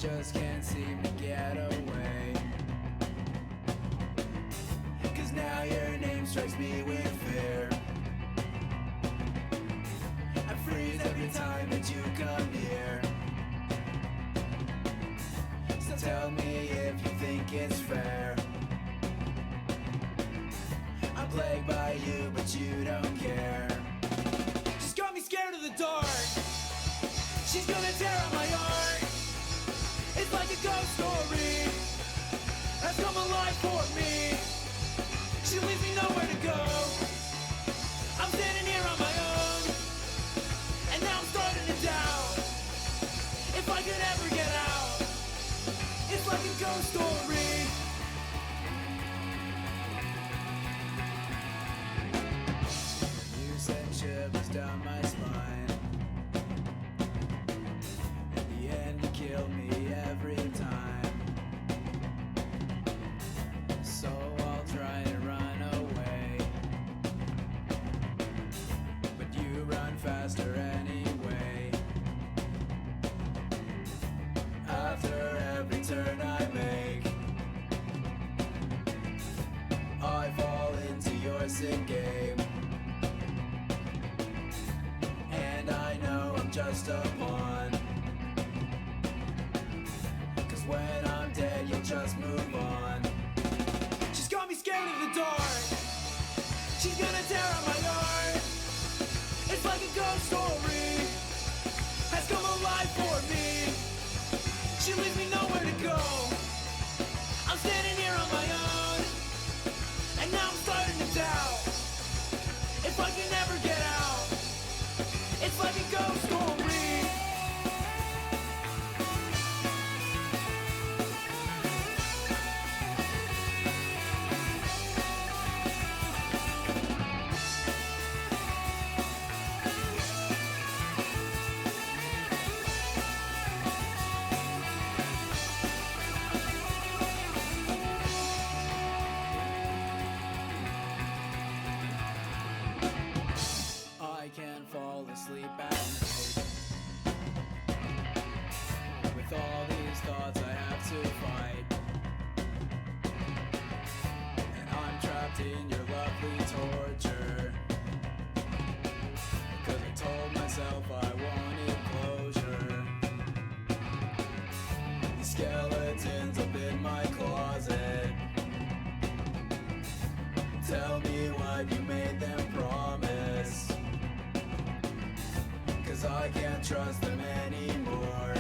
just can't seem to get away. 'Cause now your name strikes me with fear. I freeze every time that you come near. So tell me if you think it's fair. I'm plagued by you, but you don't care. She's got me scared of the dark. She's gonna tear up my heart. It's like a ghost story has come alive for me. She leaves me nowhere to go. I'm standing here on my own, and now I'm starting to doubt if I could ever get out. It's like a ghost story. You send shivers down my spine. At the end you kill me every time. So I'll try to run away, but you run faster anyway. After every turn I make, I fall into your sick game. And I know I'm just a pawn, 'cause when I'm dead you'll just move on. She's got me scared of the dark. She's gonna tear up my heart. It's like a ghost story has come alive for me. She leaves me nowhere to go. I'm standing here on my own, and now I'm starting to doubt if I can ever get out. It's like a ghost story. I can't fall asleep at night with all these thoughts I have to fight. And I'm trapped in your lovely torture, 'cause I told myself I wanted closure. These skeletons up in my closet, tell me what you made them promise, 'cause I can't trust them anymore.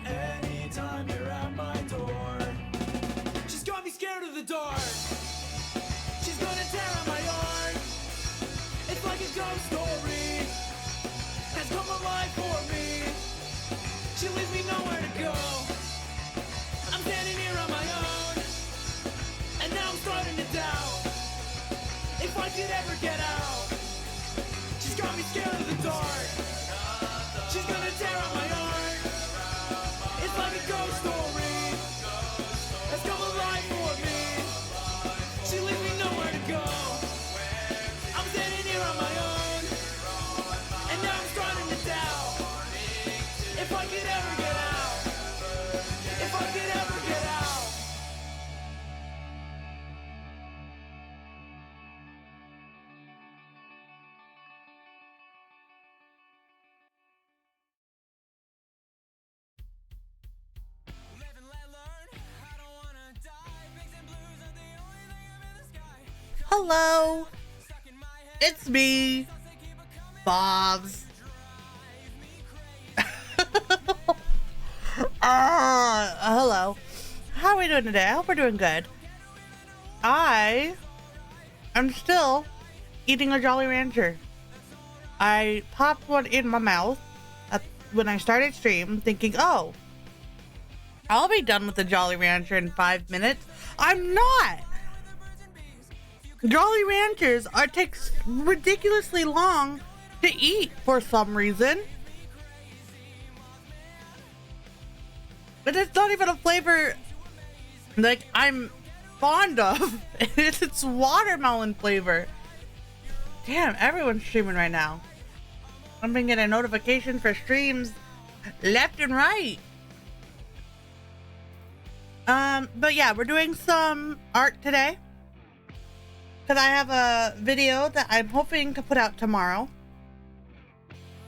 Anytime you're at my door, she's got me scared of the dark. She's gonna tear up my heart. It's like a ghost story has come alive for me. She leaves me nowhere to go. I'm standing here on my own, and now I'm starting to doubt if I could ever get out. She's got me scared of the dark. She's gonna tear up my heart. It's like a ghost story has come alive for me. She leaves me nowhere to go. I'm standing here on my own, and now I'm starting to doubt if I could ever get out. If I could ever get out. Hello, it's me, Bobs. Hello. How are we doing today? I hope we're doing good. I am still eating a Jolly Rancher. I popped one in my mouth when I started stream, thinking, oh, I'll be done with the Jolly Rancher in 5 minutes. I'm not. Jolly Ranchers take ridiculously long to eat for some reason. But it's not even a flavor like I'm fond of. It's watermelon flavor. Damn, everyone's streaming right now. I've been getting notifications for streams left and right. But yeah, we're doing some art today because I have a video that I'm hoping to put out tomorrow.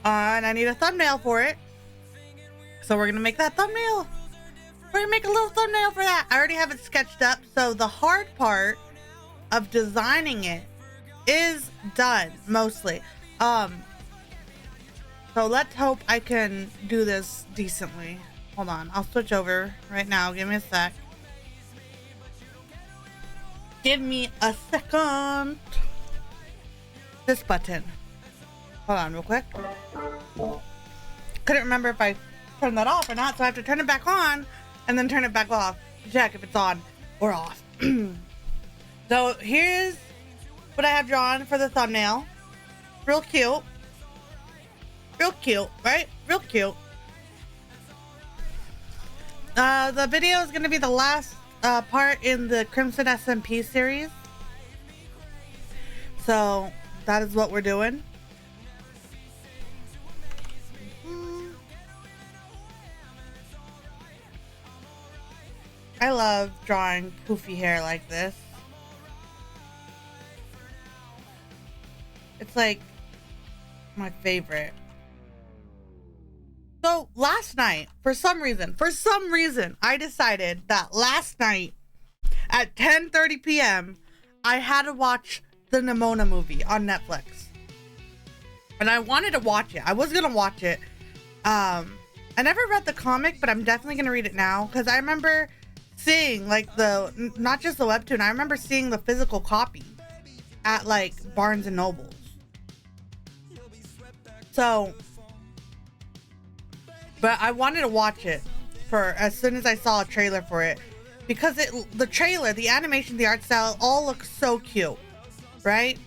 And I need a thumbnail for it. So we're gonna make that thumbnail. We're gonna make a little thumbnail for that. I already have it sketched up. So the hard part of designing it is done mostly. So let's hope I can do this decently. Hold on, I'll switch over right now. Give me a sec. Give me a second. This button. Hold on real quick. Couldn't remember if I turned that off or not, so I have to turn it back on and then turn it back off to check if it's on or off. So here's what I have drawn for the thumbnail. Real cute. Real cute, right? Real cute. The video is going to be the last part in the Crimson SMP series. So that is what we're doing. I love drawing poofy hair like this. It's like my favorite. So last night, for some reason, I decided that last night at 10:30 p.m. I had to watch the Nimona movie on Netflix. And I wanted to watch it. I was gonna watch it. I never read the comic, but I'm definitely gonna read it now because I remember seeing like not just the webtoon, I remember seeing the physical copy at like Barnes and Nobles. So, but I wanted to watch it for as soon as I saw a trailer for it because the trailer, the animation, the art style all looks so cute, right?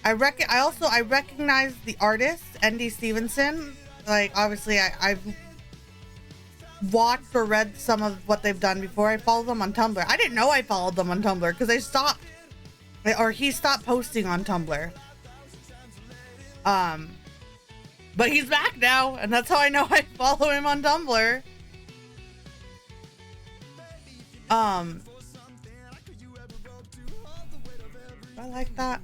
I recognize the artist, N.D. Stevenson. Like obviously I've watched or read some of what they've done before. I follow them on Tumblr. I didn't know I followed them on Tumblr because they stopped, or he stopped posting on Tumblr. But he's back now, and that's how I know I follow him on Tumblr. I like that.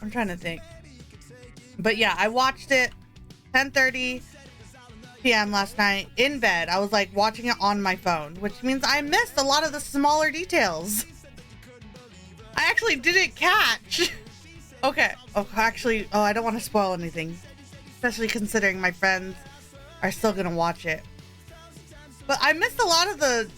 I'm trying to think. But yeah, I watched it 10:30 p.m. last night in bed. I was like watching it on my phone, which means I missed a lot of the smaller details. I actually didn't catch. Okay. Oh, actually, I don't want to spoil anything, especially considering my friends are still gonna watch it. But I missed a lot of the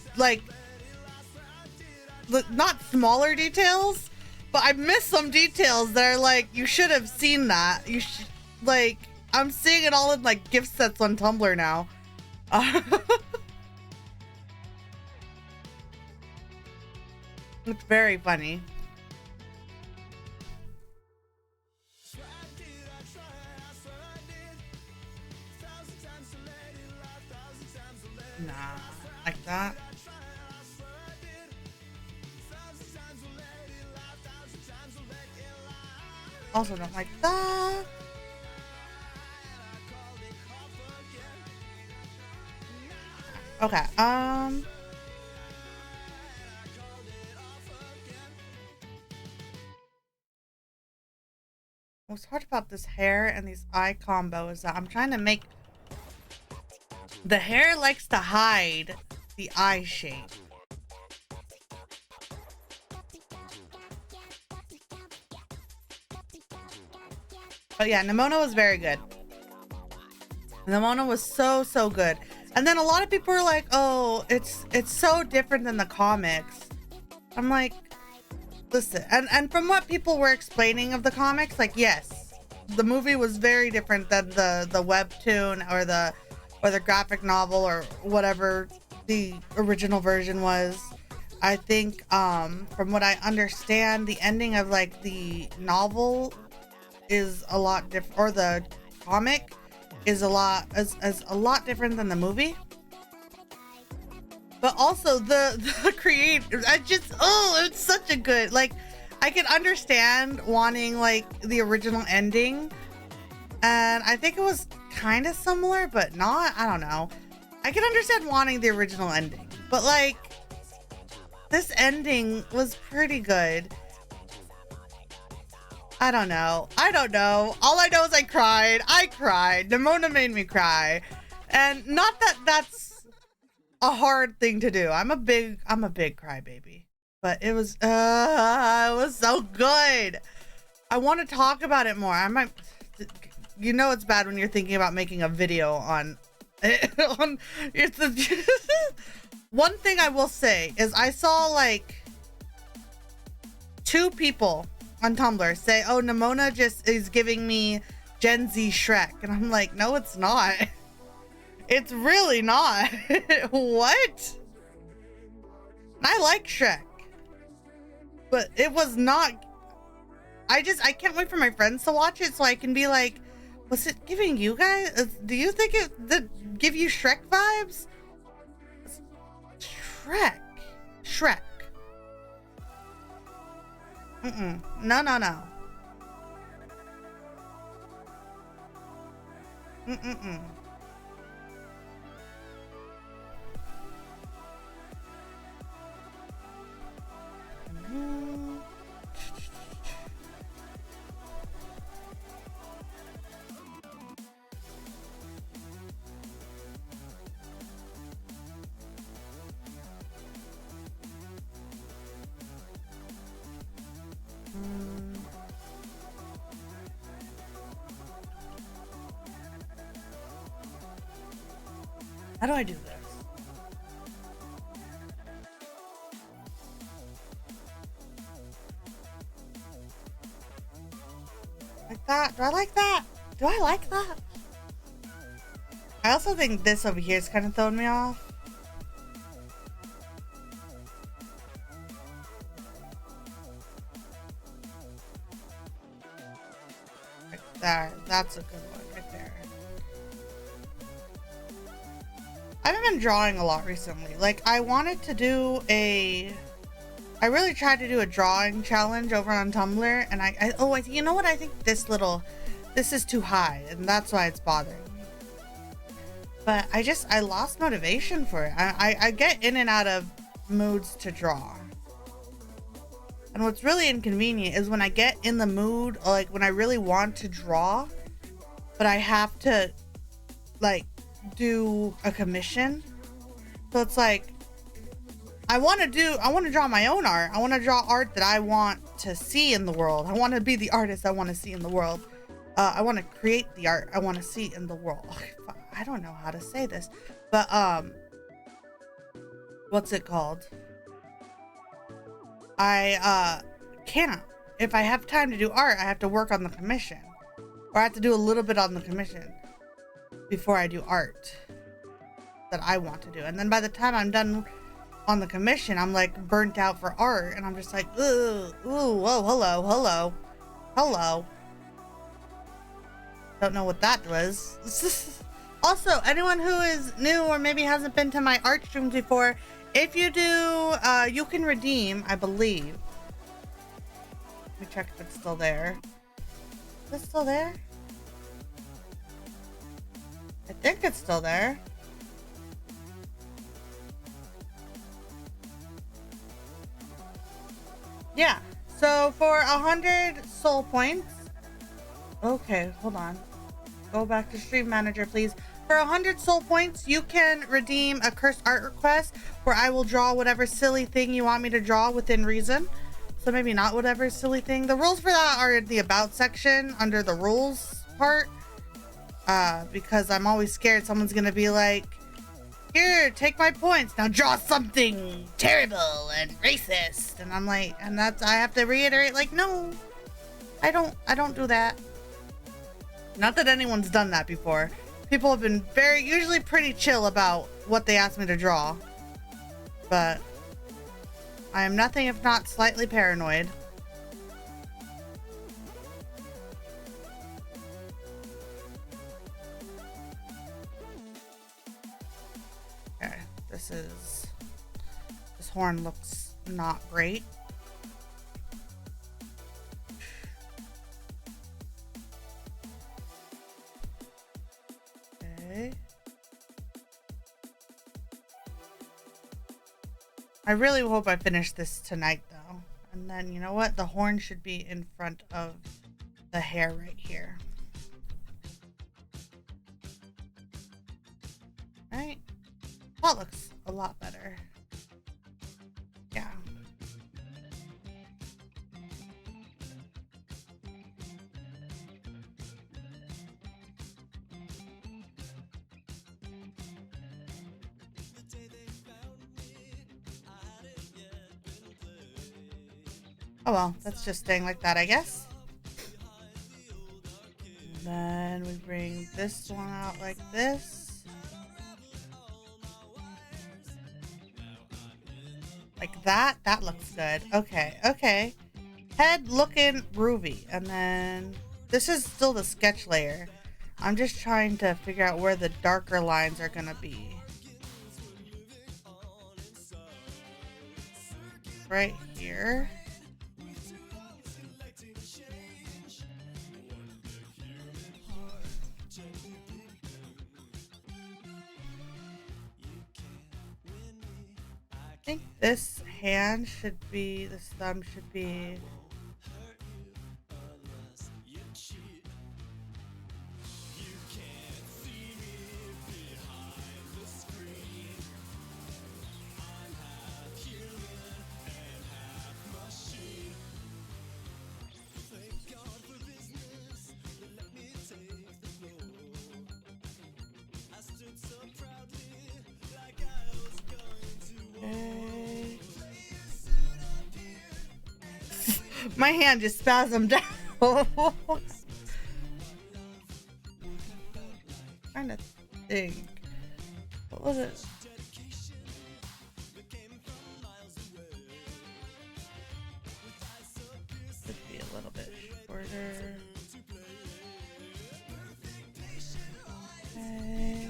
not smaller details, but I missed some details that are like, you should have seen that. You should, like, I'm seeing it all in like gift sets on Tumblr now. It's very funny. Nah, like that. Also don't like that. Okay, what's hard about this hair and these eye combo is that I'm trying to make the hair likes to hide the eye shape. But yeah, Nimona was very good. Nimona was so good. And then a lot of people were like, oh, it's so different than the comics. I'm like, listen, and from what people were explaining of the comics, like, yes, the movie was very different than the webtoon or the graphic novel or whatever the original version was. I think from what I understand, the ending of like the novel is a lot different, or the comic is a lot different than the movie. But also the creator, I just, oh, it's such a good, like, I can understand wanting like the original ending, and I think it was kind of similar, but not. I don't know. I can understand wanting the original ending, but like this ending was pretty good. I don't know. I don't know. All I know is I cried. I cried. Nimona made me cry. And not that that's a hard thing to do. I'm a big crybaby. But it was so good. I want to talk about it more. I might, you know, it's bad when you're thinking about making a video on it's the one thing I will say is I saw like 2 people on Tumblr say, oh, Nimona just is giving me Gen Z Shrek. And I'm like, no, it's not. It's really not. What? I like Shrek. But it was not. I can't wait for my friends to watch it so I can be like, was it giving you guys? Do you think it give you Shrek vibes? Shrek. No. How do I do this? Like that? Do I like that? Do I like that? I also think this over here is kind of throwing me off. Like that. That's a good one right there. I haven't been drawing a lot recently. Like, I wanted to do I really tried to do a drawing challenge over on Tumblr, and you know what? I think this is too high, and that's why it's bothering me. But I lost motivation for it. I get in and out of moods to draw. And what's really inconvenient is when I get in the mood, like when I really want to draw, but I have to like do a commission. So it's like, I want to draw my own art. I want to draw art that I want to see in the world. I want to be the artist I want to see in the world. I want to create the art I want to see in the world. I don't know how to say this, but what's it called? I can't. If I have time to do art, I have to work on the commission, or I have to do a little bit on the commission before I do art that I want to do. And then by the time I'm done on the commission, I'm like burnt out for art, and I'm just like, ooh, whoa, hello. Don't know what that was. Also, anyone who is new or maybe hasn't been to my art streams before, if you do, you can redeem, I believe. Let me check if it's still there. Is it still there? I think it's still there. Yeah, so for 100 soul points. Okay, hold on. Go back to Stream Manager, please. For 100 soul points, you can redeem a cursed art request where I will draw whatever silly thing you want me to draw within reason. So maybe not whatever silly thing. The rules for that are in the about section under the rules part. Because I'm always scared someone's gonna be like, here, take my points. Now draw something terrible and racist. And I'm like, and that's, I have to reiterate, like, no, I don't do that. Not that anyone's done that before. People have been usually pretty chill about what they ask me to draw. But I am nothing if not slightly paranoid. Okay, this horn looks not great. I really hope I finish this tonight though. And then, you know what? The horn should be in front of the hair right here. Right? That looks a lot better. Yeah. Oh well, that's just staying like that, I guess. And then we bring this one out like this. Like that. That looks good. Okay, okay. Head looking groovy. And then this is still the sketch layer. I'm just trying to figure out where the darker lines are gonna be. Right here. I think this hand should be, this thumb should be okay. My hand just spasmed out. Trying to think. What was it? Could be a little bit shorter. Okay.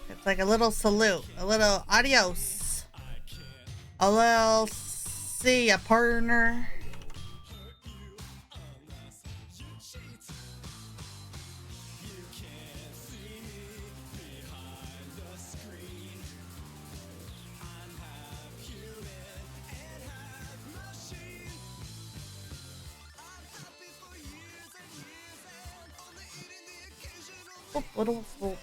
It's like a little salute, a little adios, a little see ya, partner. Oh, little, oh.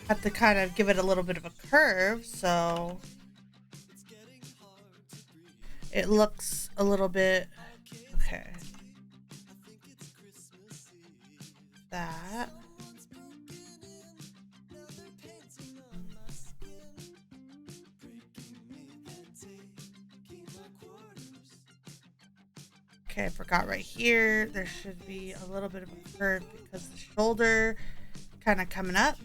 Have to kind of give it a little bit of a curve so it looks a little bit okay. That. Okay, I forgot right here. There should be a little bit of a curve because the shoulder kind of coming up.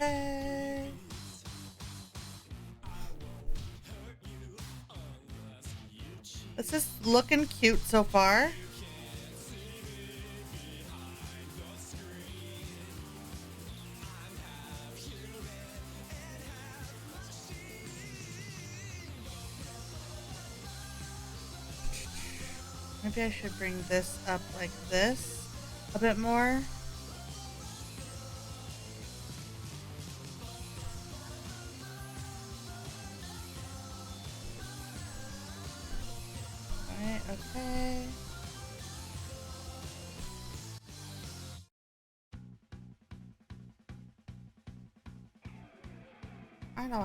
Okay. This is looking cute so far. Maybe I should bring this up like this a bit more. Alright, okay. Kind of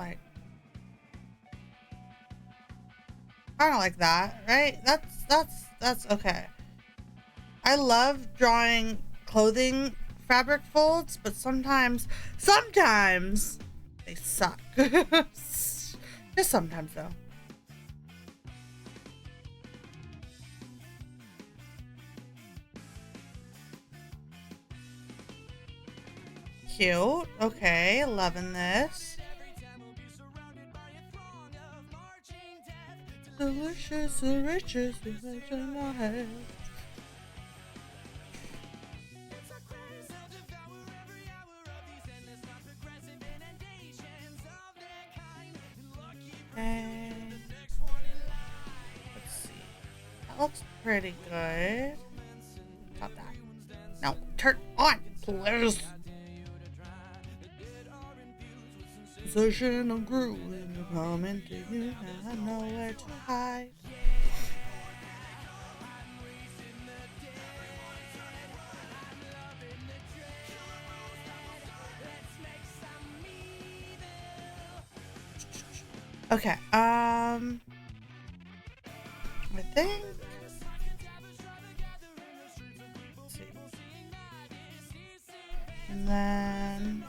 like that, right? That's okay. I love drawing clothing fabric folds, but sometimes they suck. Just sometimes though. cute. Okay, loving this. Delicious, the richest in my head. Okay. Let's see. That looks pretty good. Stop that. No, turn on, please. Position of grooving, coming to you. I know where to hide. Okay, I think. Let's see. And then.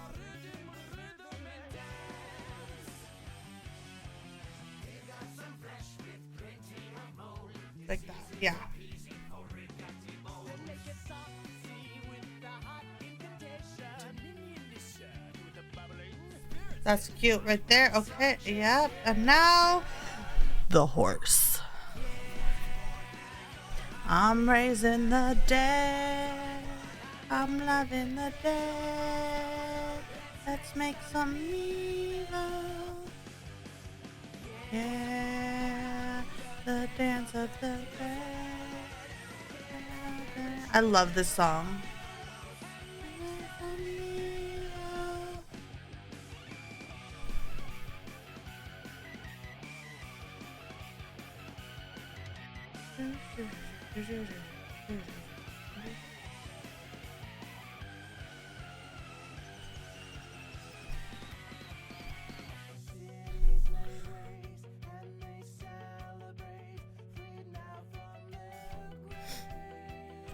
Like that, yeah. That's cute right there. Okay, yep. And now the horse. I'm raising the dead. I'm loving the dead. Let's make some evil. Yeah, the dance of the dead. I love this song.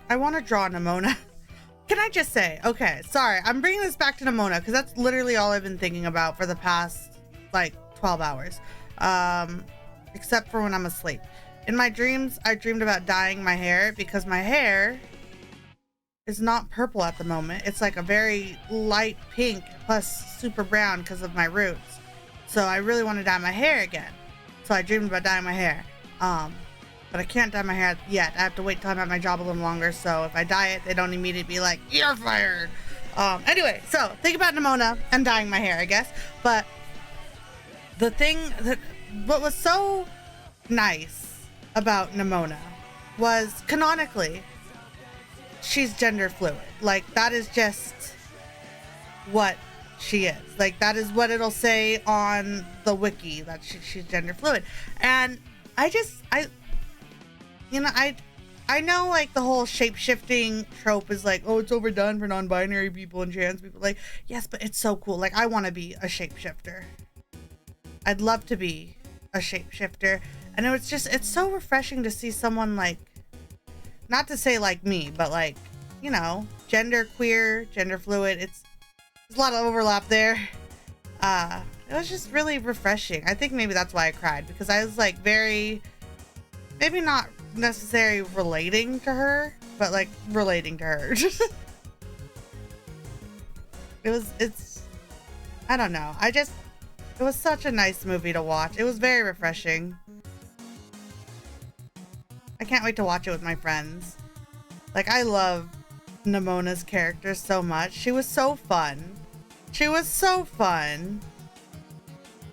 I want to draw Nimona. Can I just say, okay, sorry, I'm bringing this back to Nimona because that's literally all I've been thinking about for the past like 12 hours, except for when I'm asleep. In my dreams, I dreamed about dyeing my hair because my hair is not purple at the moment. It's like a very light pink plus super brown because of my roots. So I really want to dye my hair again. So I dreamed about dyeing my hair. But I can't dye my hair yet. I have to wait till I'm at my job a little longer. So if I dye it, they don't immediately be like, you're fired. Anyway, so think about Nimona and dyeing my hair, I guess. But the thing that, what was so nice about Nimona was canonically, she's gender fluid. Like that is just what she is. Like that is what it'll say on the wiki, that she's gender fluid. And I know like the whole shape-shifting trope is like, oh, it's overdone for non-binary people and trans people. Like, yes, but it's so cool. Like I want to be a shapeshifter. I'd love to be a shapeshifter. And it's so refreshing to see someone like, not to say like me, but like, you know, gender queer, gender fluid. There's a lot of overlap there. It was just really refreshing. I think maybe that's why I cried, because I was like very, maybe not necessarily relating to her, but like relating to her. I don't know. It was such a nice movie to watch. It was very refreshing. I can't wait to watch it with my friends. Like, I love Nimona's character so much. She was so fun. She was so fun.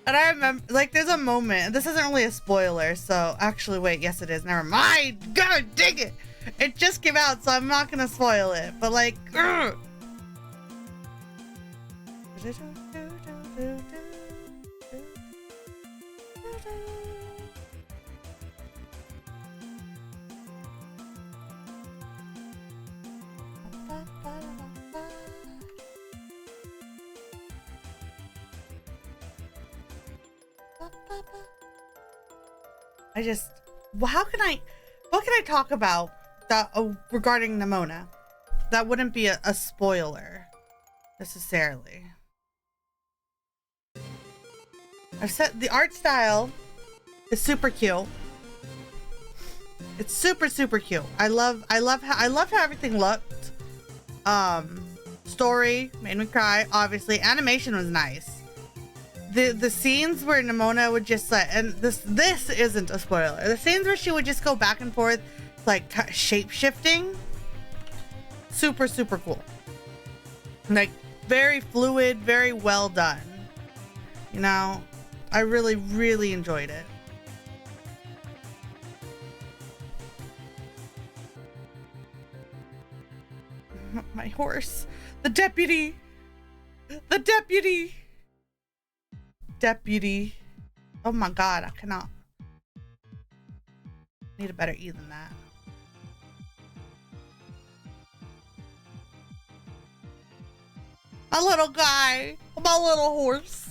And I remember, like, there's a moment, this isn't really a spoiler, so actually, wait, yes it is, never mind. God dig it. It just came out, so I'm not gonna spoil it, but like, ugh. What can I talk about that regarding Nimona that wouldn't be a spoiler necessarily? I've said the art style is super cute. It's super cute. I love how everything looked. Story made me cry. Obviously, animation was nice. The scenes where Nimona would just like, and this isn't a spoiler. The scenes where she would just go back and forth, like shape shifting. Super cool. Like very fluid, very well done. You know, I really enjoyed it. My horse. The deputy. The deputy. Deputy. Oh my god, I cannot. Need a better E than that. My little guy. My little horse.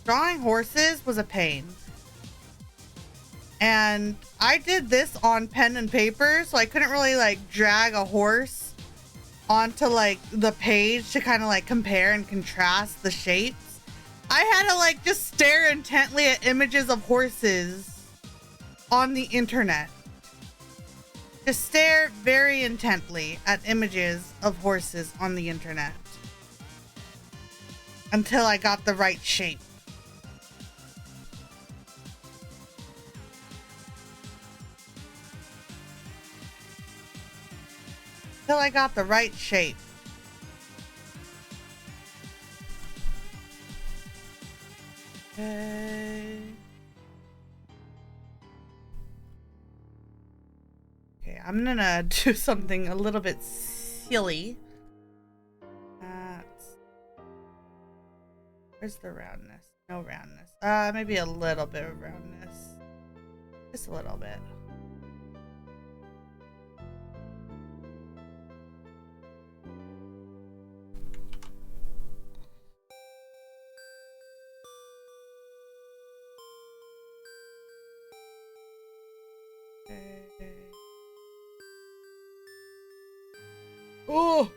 Drawing horses was a pain. And I did this on pen and paper, so I couldn't really like drag a horse onto like the page to kind of like compare and contrast the shapes. I had to like just stare intently at images of horses on the internet. Just stare very intently at images of horses on the internet until I got the right shape. Until I got the right shape. Okay. Okay, I'm gonna do something a little bit silly. Where's the roundness? No roundness. Maybe a little bit of roundness. Just a little bit. Okay. Oh!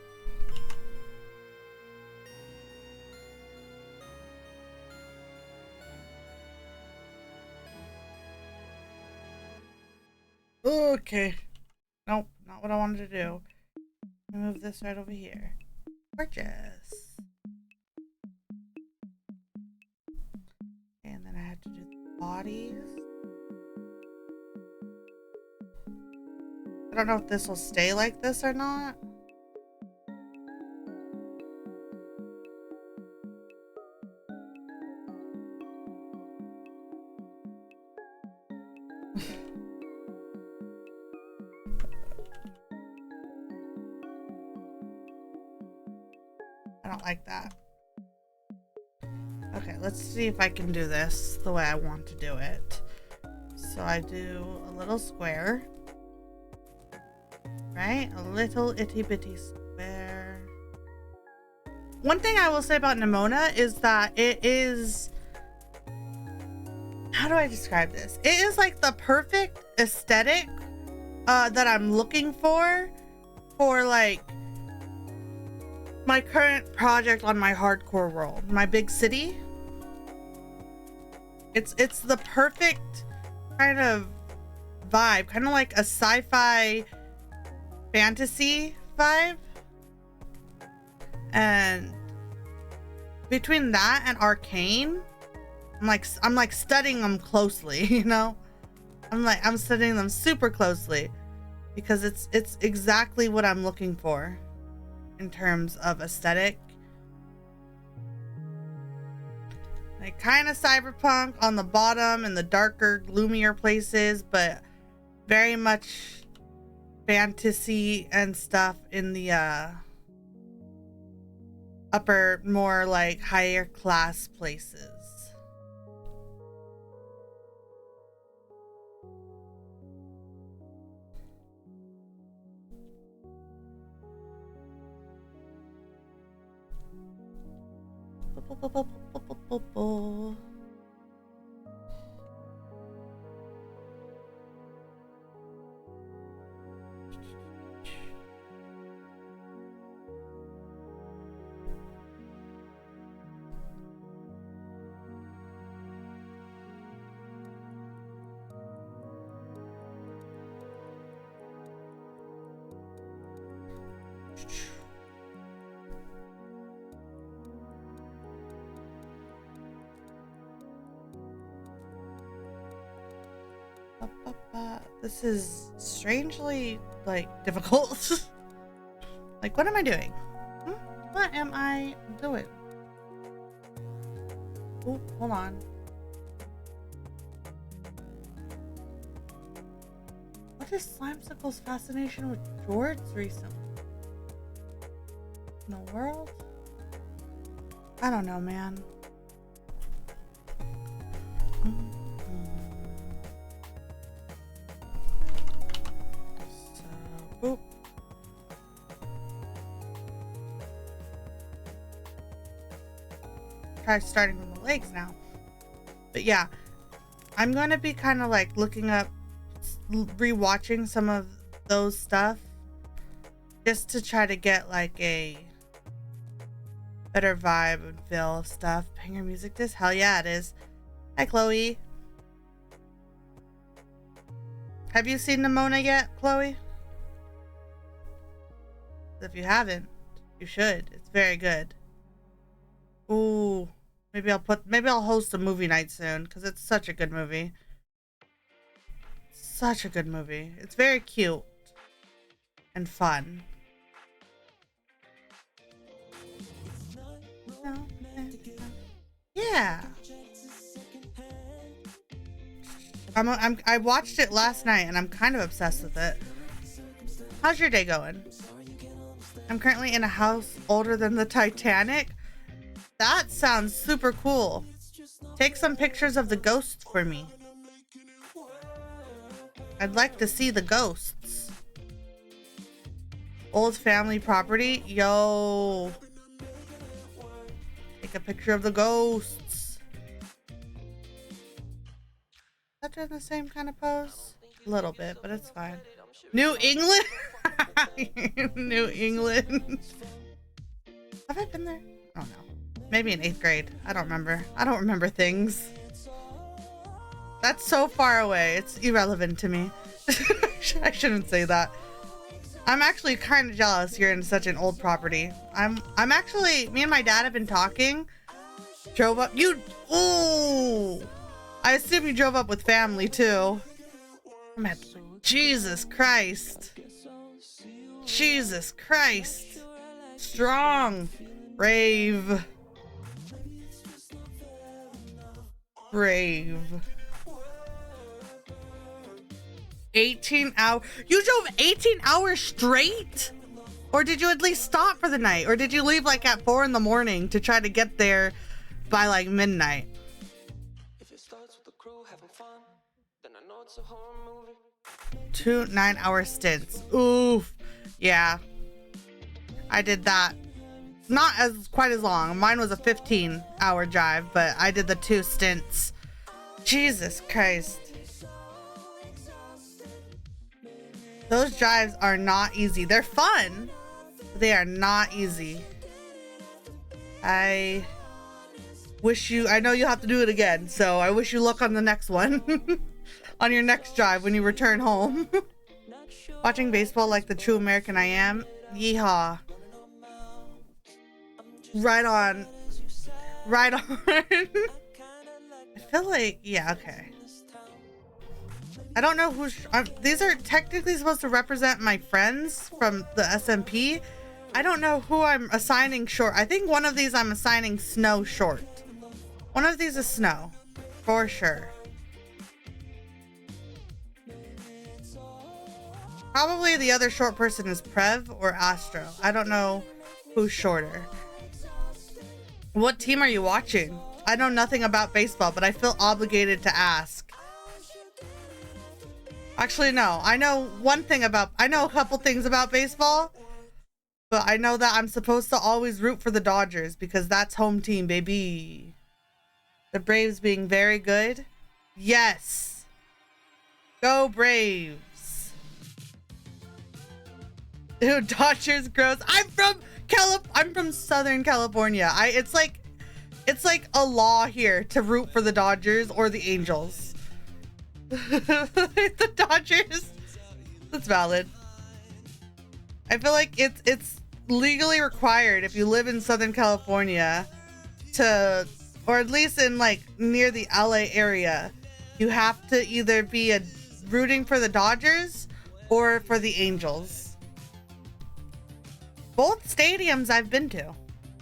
Okay. Nope, not what I wanted to do. Move this right over here. Gorgeous. And then I had to do the bodies. I don't know if this will stay like this or not. I don't like that. Okay, let's see if I can do this the way I want to do it. So I do a little square. Right? A little itty bitty square. One thing I will say about Nimona is that it is... How do I describe this? It is like the perfect aesthetic that I'm looking for like my current project on my hardcore world, my big city. It's the perfect kind of vibe, kind of like a sci-fi fantasy vibe. And between that and Arcane, I'm like studying them closely, you know? I'm studying them super closely because it's exactly what I'm looking for in terms of aesthetic. Like kind of cyberpunk on the bottom and the darker, gloomier places, but very much fantasy and stuff in the upper, more like higher class places. This is strangely, like, difficult. Like, what am I doing? What am I doing? Oh, hold on. What is Slimecicle's fascination with George recently? In the world? I don't know, man. So, boop. Try starting from the legs now. But yeah, I'm going to be kind of like looking up, rewatching some of those stuff just to try to get like a better vibe and feel of stuff. Banger music disc? Hell yeah, it is. Hi, Chloe. Have you seen Nimona yet, Chloe? If you haven't, you should. It's very good. Ooh, maybe I'll host a movie night soon because it's such a good movie. Such a good movie. It's very cute and fun. Yeah. I watched it last night and I'm kind of obsessed with it. How's your day going? I'm currently in a house older than the Titanic. That sounds super cool. Take some pictures of the ghosts for me. I'd like to see the ghosts. Old family property? Yo. Take a picture of the ghosts. Is that in the same kind of pose? A little bit, but it's fine. New England? New England. Have I been there? I don't know. Maybe in 8th grade. I don't remember. I don't remember things. That's so far away. It's irrelevant to me. I shouldn't say that. I'm actually kind of jealous you're in such an old property. I'm actually, me and my dad have been talking. Drove up. Ooh. I assume you drove up with family too. Jesus Christ. Jesus Christ. Strong. Brave. Brave. 18 hours. You drove 18 hours straight? Or did you at least stop for the night? Or did you leave like at 4 in the morning to try to get there by like midnight? If it starts with the crew having fun, then I know it's a horror movie. 2 9-hour stints. Oof. Yeah. I did that. Not as quite as long. Mine was a 15-hour drive, but I did the 2 stints. Jesus Christ. Those drives are not easy. They're fun, but they are not easy. I know you'll have to do it again, so I wish you luck on the next one. On your next drive when you return home. Watching baseball like the true American I am. Yeehaw. Right on. Right on. I feel like, yeah, okay. I don't know who's... these are technically supposed to represent my friends from the SMP. I don't know who I'm assigning short. I think one of these I'm assigning Snow short. One of these is Snow. For sure. Probably the other short person is Prev or Astro. I don't know who's shorter. What team are you watching? I know nothing about baseball, but I feel obligated to ask. Actually, no. I know a couple things about baseball, but I know that I'm supposed to always root for the Dodgers because that's home team, baby. The Braves being very good. Yes. Go Braves. Dude, Dodgers gross. I'm from Southern California. It's like a law here to root for the Dodgers or the Angels. The Dodgers. That's valid. I feel like it's legally required if you live in Southern California to, or at least in like near the LA area, you have to either be a rooting for the Dodgers or for the Angels. Both stadiums I've been to.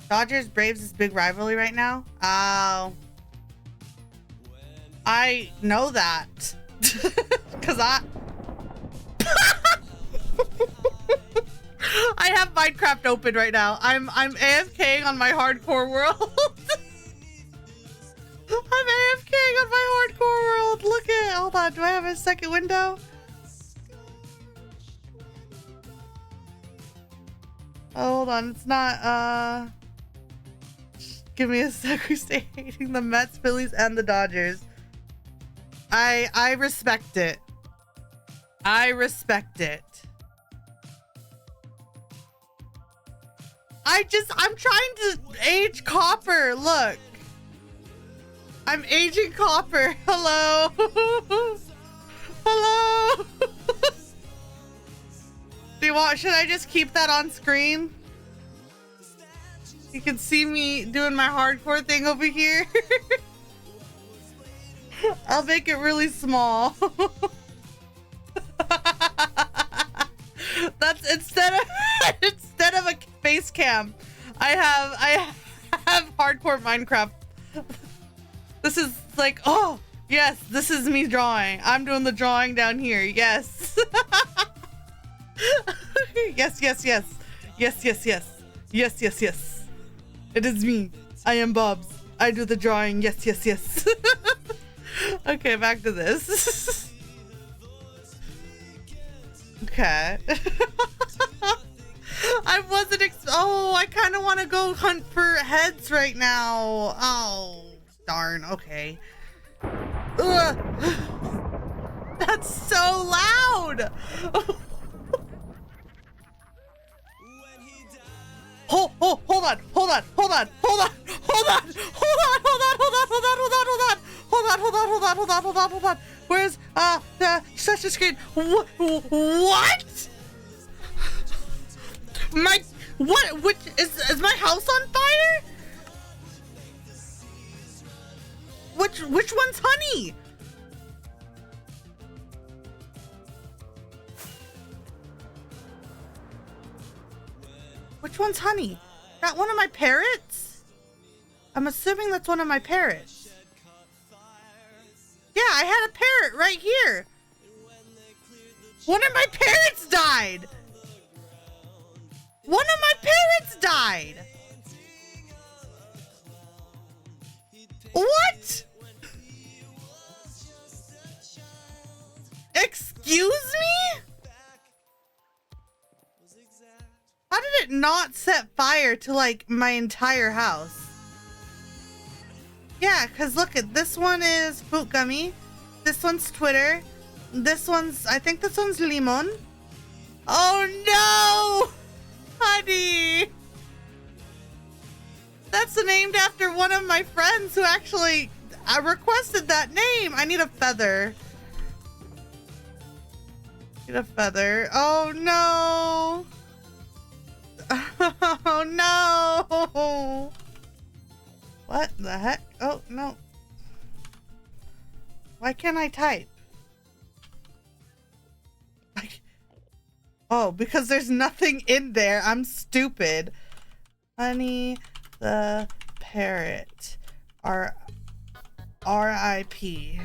Dodgers Braves is big rivalry right now. Oh, I know that because I have Minecraft open right now. I'm AFKing on my hardcore world. I'm AFKing on my hardcore world. Look at, hold on, do I have a second window? Oh, hold on, it's not, give me a sec. We stay hating the Mets, Phillies, and the Dodgers. I respect it. I respect it. I'm trying to age Copper, look. I'm aging Copper. Hello. Hello. Do you want, should I just keep that on screen? You can see me doing my hardcore thing over here. I'll make it really small. That's instead of a face cam, I have hardcore Minecraft. This is like, oh yes, this is me drawing. I'm doing the drawing down here. Yes. Yes, yes, yes. Yes, yes, yes. Yes, yes, yes. It is me. I am Bobs. I do the drawing. Yes, yes, yes. Okay, back to this. Okay. I wasn't oh, I kind of want to go hunt for heads right now. Oh, darn. Okay. Ugh. That's so loud. Hold on, hold on, hold on, hold on, hold on, hold on, hold on, hold on, hold on, hold on, hold on, hold on, hold on, hold on, hold on, hold on, hold on. Where's the session screen? What? Which is my house on fire? Which one's honey? Which one's honey? That one of my parrots? I'm assuming that's one of my parrots. Yeah, I had a parrot right here. One of my parrots died. One of my parrots died. What? Excuse me? How did it not set fire to like my entire house? Yeah, because look at this one is Fruit Gummy. This one's Twitter. This one's, I think this one's Limon. Oh no! Honey! That's named after one of my friends who actually requested that name. I need a feather. Need a feather. Oh no! Oh no! What the heck? Oh no. Why can't I type? Oh, because there's nothing in there. I'm stupid. Honey the Parrot. R.I.P.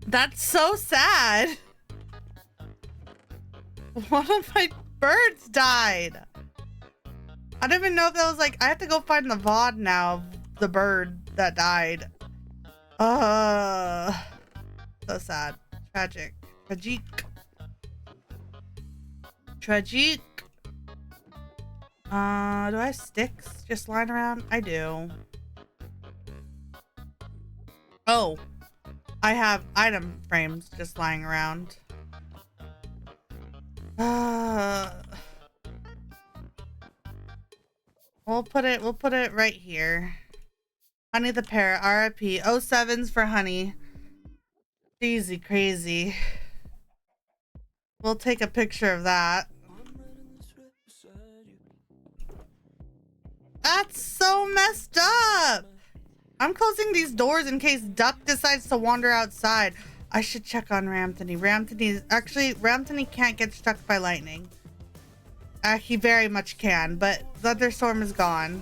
That's so sad. One of my birds died. I don't even know if that was like, I have to go find the VOD now of the bird that died. So sad. Tragic. Tragic. Tragic. Do I have sticks just lying around? I do. Oh. I have item frames just lying around. We'll put it right here. Honey the Parrot, RIP. 07s for Honey. Easy crazy. We'll take a picture of that. That's so messed up. I'm closing these doors in case Duck decides to wander outside. I should check on Ramthony. Ramthony can't get struck by lightning. He very much can, but Thunderstorm is gone.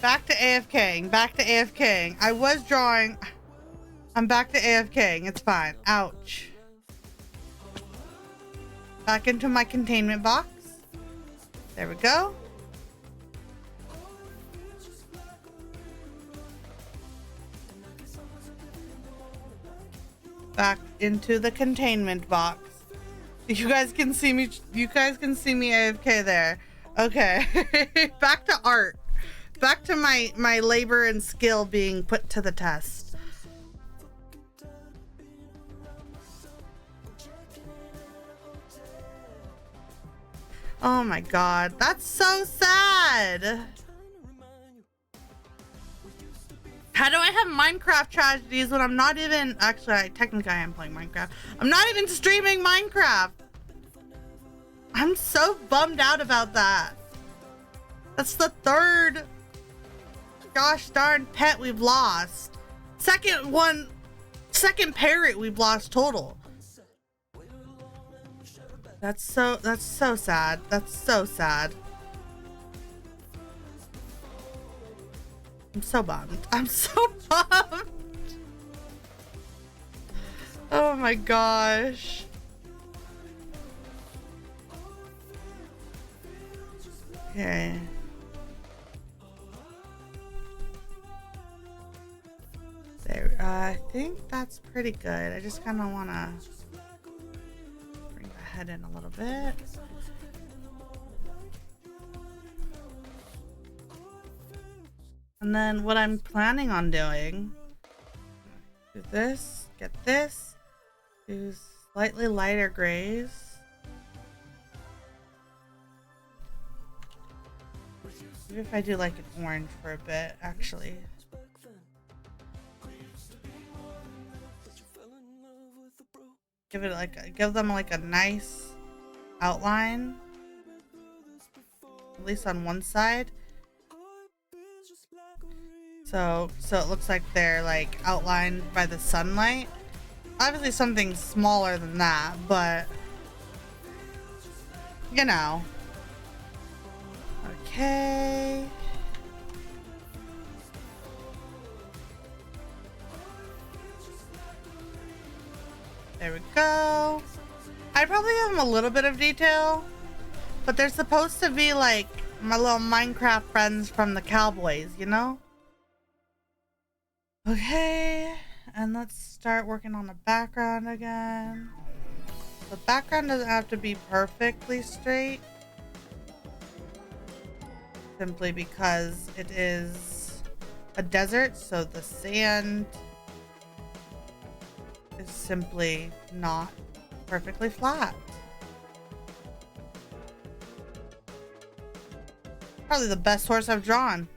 Back to AFKing. Back to AFKing. I was drawing. I'm back to AFKing. It's fine. Ouch. Back into my containment box. There we go. Back into the containment box. You guys can see me. You guys can see me AFK there. Okay. Back to art. Back to my labor and skill being put to the test. Oh my god, that's so sad. How do I have Minecraft tragedies when I'm not even... Actually, technically I am playing Minecraft. I'm not even streaming Minecraft. I'm so bummed out about that. That's the third gosh darn pet we've lost. Second parrot we've lost total. That's so sad. That's so sad. I'm so bummed. I'm so bummed. Oh my gosh. Okay. There, I think that's pretty good. I just kind of want to bring the head in a little bit. And then what I'm planning on doing, do this, get this, do slightly lighter grays. Maybe if I do like an orange for a bit, actually. Give them like a nice outline, at least on one side. So it looks like they're like outlined by the sunlight. Obviously something smaller than that, but you know. Okay. There we go. I probably have them a little bit of detail, but they're supposed to be like my little Minecraft friends from the Cowboys, you know? Okay, and let's start working on the background again. The background doesn't have to be perfectly straight, simply because it is a desert, so the sand is simply not perfectly flat. Probably the best horse I've drawn.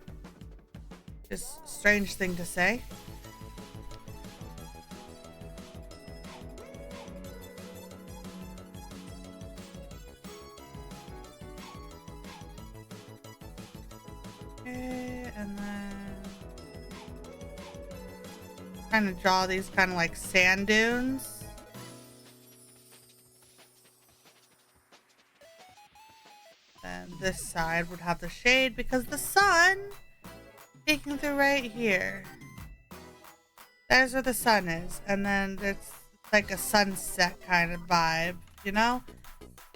Just a strange thing to say. Okay, and then kind of draw these kind of like sand dunes. And this side would have the shade because the sun peeking through right here. There's where the sun is, and then it's like a sunset kind of vibe, you know?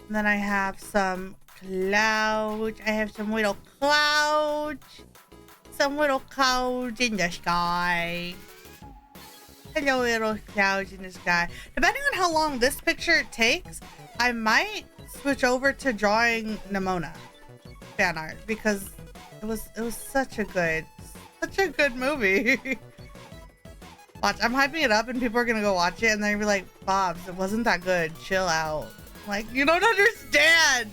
And then I have some clouds. I have some little clouds. Some little clouds in the sky. Hello, little clouds in the sky. Depending on how long this picture takes, I might switch over to drawing Nimona fan art because it was such a good movie. Watch, I'm hyping it up and people are gonna go watch it and they're gonna be like, Bobs, it wasn't that good. Chill out. Like, you don't understand.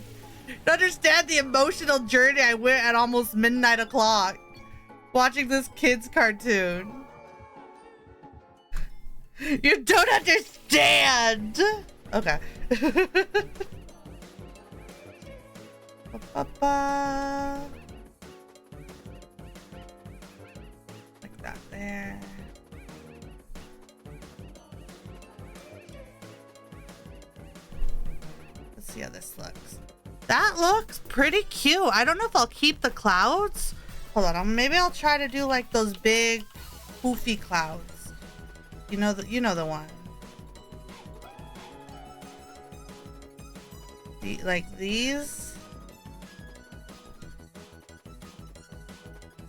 You don't understand the emotional journey I went at almost midnight o'clock watching this kid's cartoon. You don't understand. Okay. there. Let's see how this looks. That looks pretty cute. I don't know if I'll keep the clouds. Hold on, maybe I'll try to do like those big poofy clouds. You know the one. Like these.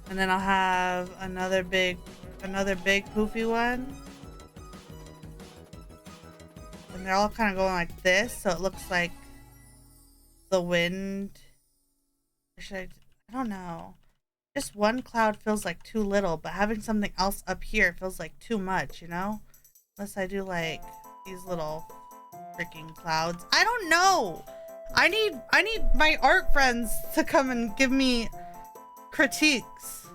And then I'll have another big poofy one. And they're all kind of going like this, so it looks like the wind. Or should I don't know. Just one cloud feels like too little, but having something else up here feels like too much, you know? Unless I do like these little freaking clouds. I don't know. I need my art friends to come and give me critiques.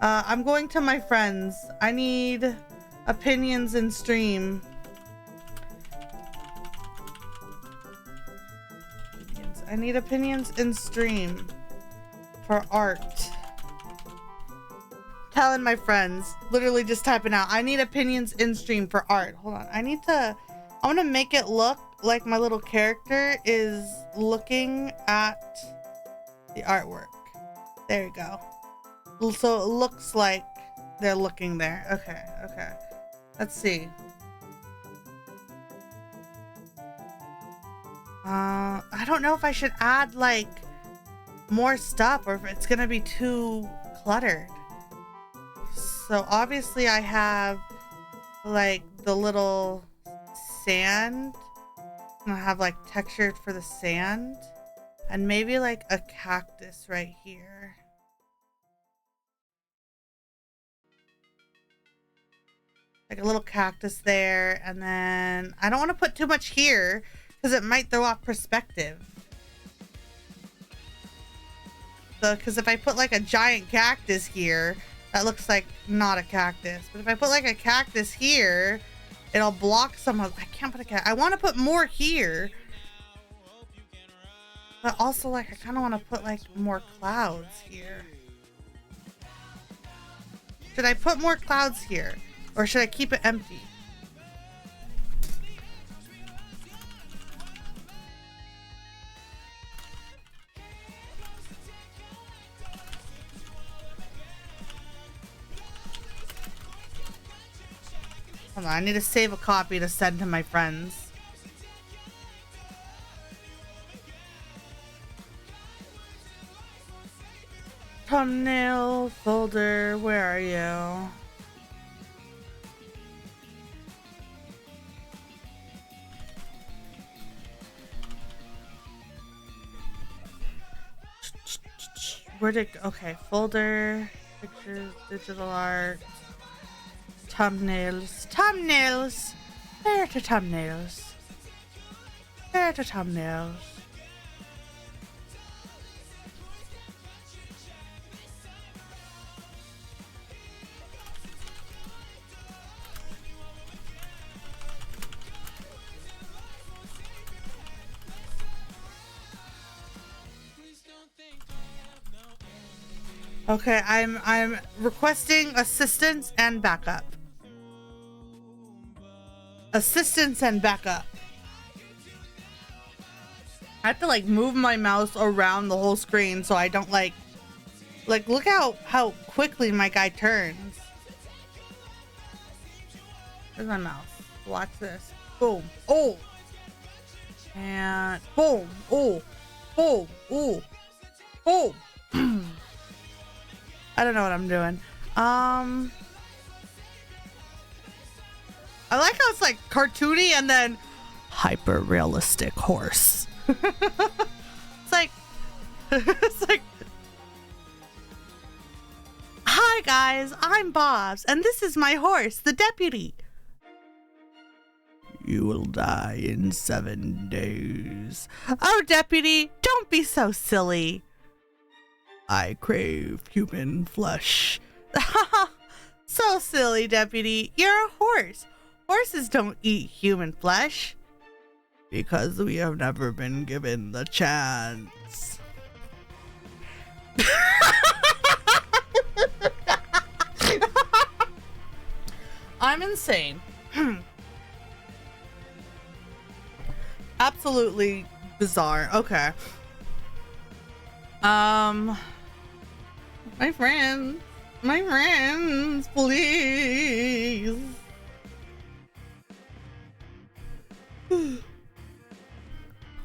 I'm going to my friends. I need opinions in stream. I need opinions in stream for art. Telling my friends, literally just typing out, I need opinions in stream for art. Hold on, I want to make it look like my little character is looking at the artwork. There you go. So it looks like they're looking there. Okay. Let's see. I don't know if I should add like more stuff or if it's gonna be too cluttered. So obviously I have like the little sand, and I have like texture for the sand, and maybe like a cactus right here. Like a little cactus there, and then I don't want to put too much here because it might throw off perspective. So, because if I put like a giant cactus here, that looks like not a cactus. But if I put like a cactus here, it'll block some of. I can't put a cactus. I want to put more here, but also like I kind of want to put like more clouds here. Should I put more clouds here, or should I keep it empty? Hold on, I need to save a copy to send to my friends. Thumbnail folder, where are you? Where'd it go? Okay, folder, pictures, digital art. Thumbnails. Where to thumbnails? Okay, I'm requesting assistance and backup. Assistance and backup. I have to like move my mouse around the whole screen so I don't like look how quickly my guy turns. Where's my mouse? Watch this. Boom. Oh. And boom. Oh. Boom. Oh. Boom. I don't know what I'm doing. I like how it's like cartoony and then hyper realistic horse. It's like hi guys, I'm Bobs and this is my horse, the deputy. You will die in 7 days. Oh, deputy, don't be so silly. I crave human flesh. So silly, deputy. You're a horse. Horses don't eat human flesh. Because we have never been given the chance. I'm insane. Absolutely bizarre. Okay. My friends, please.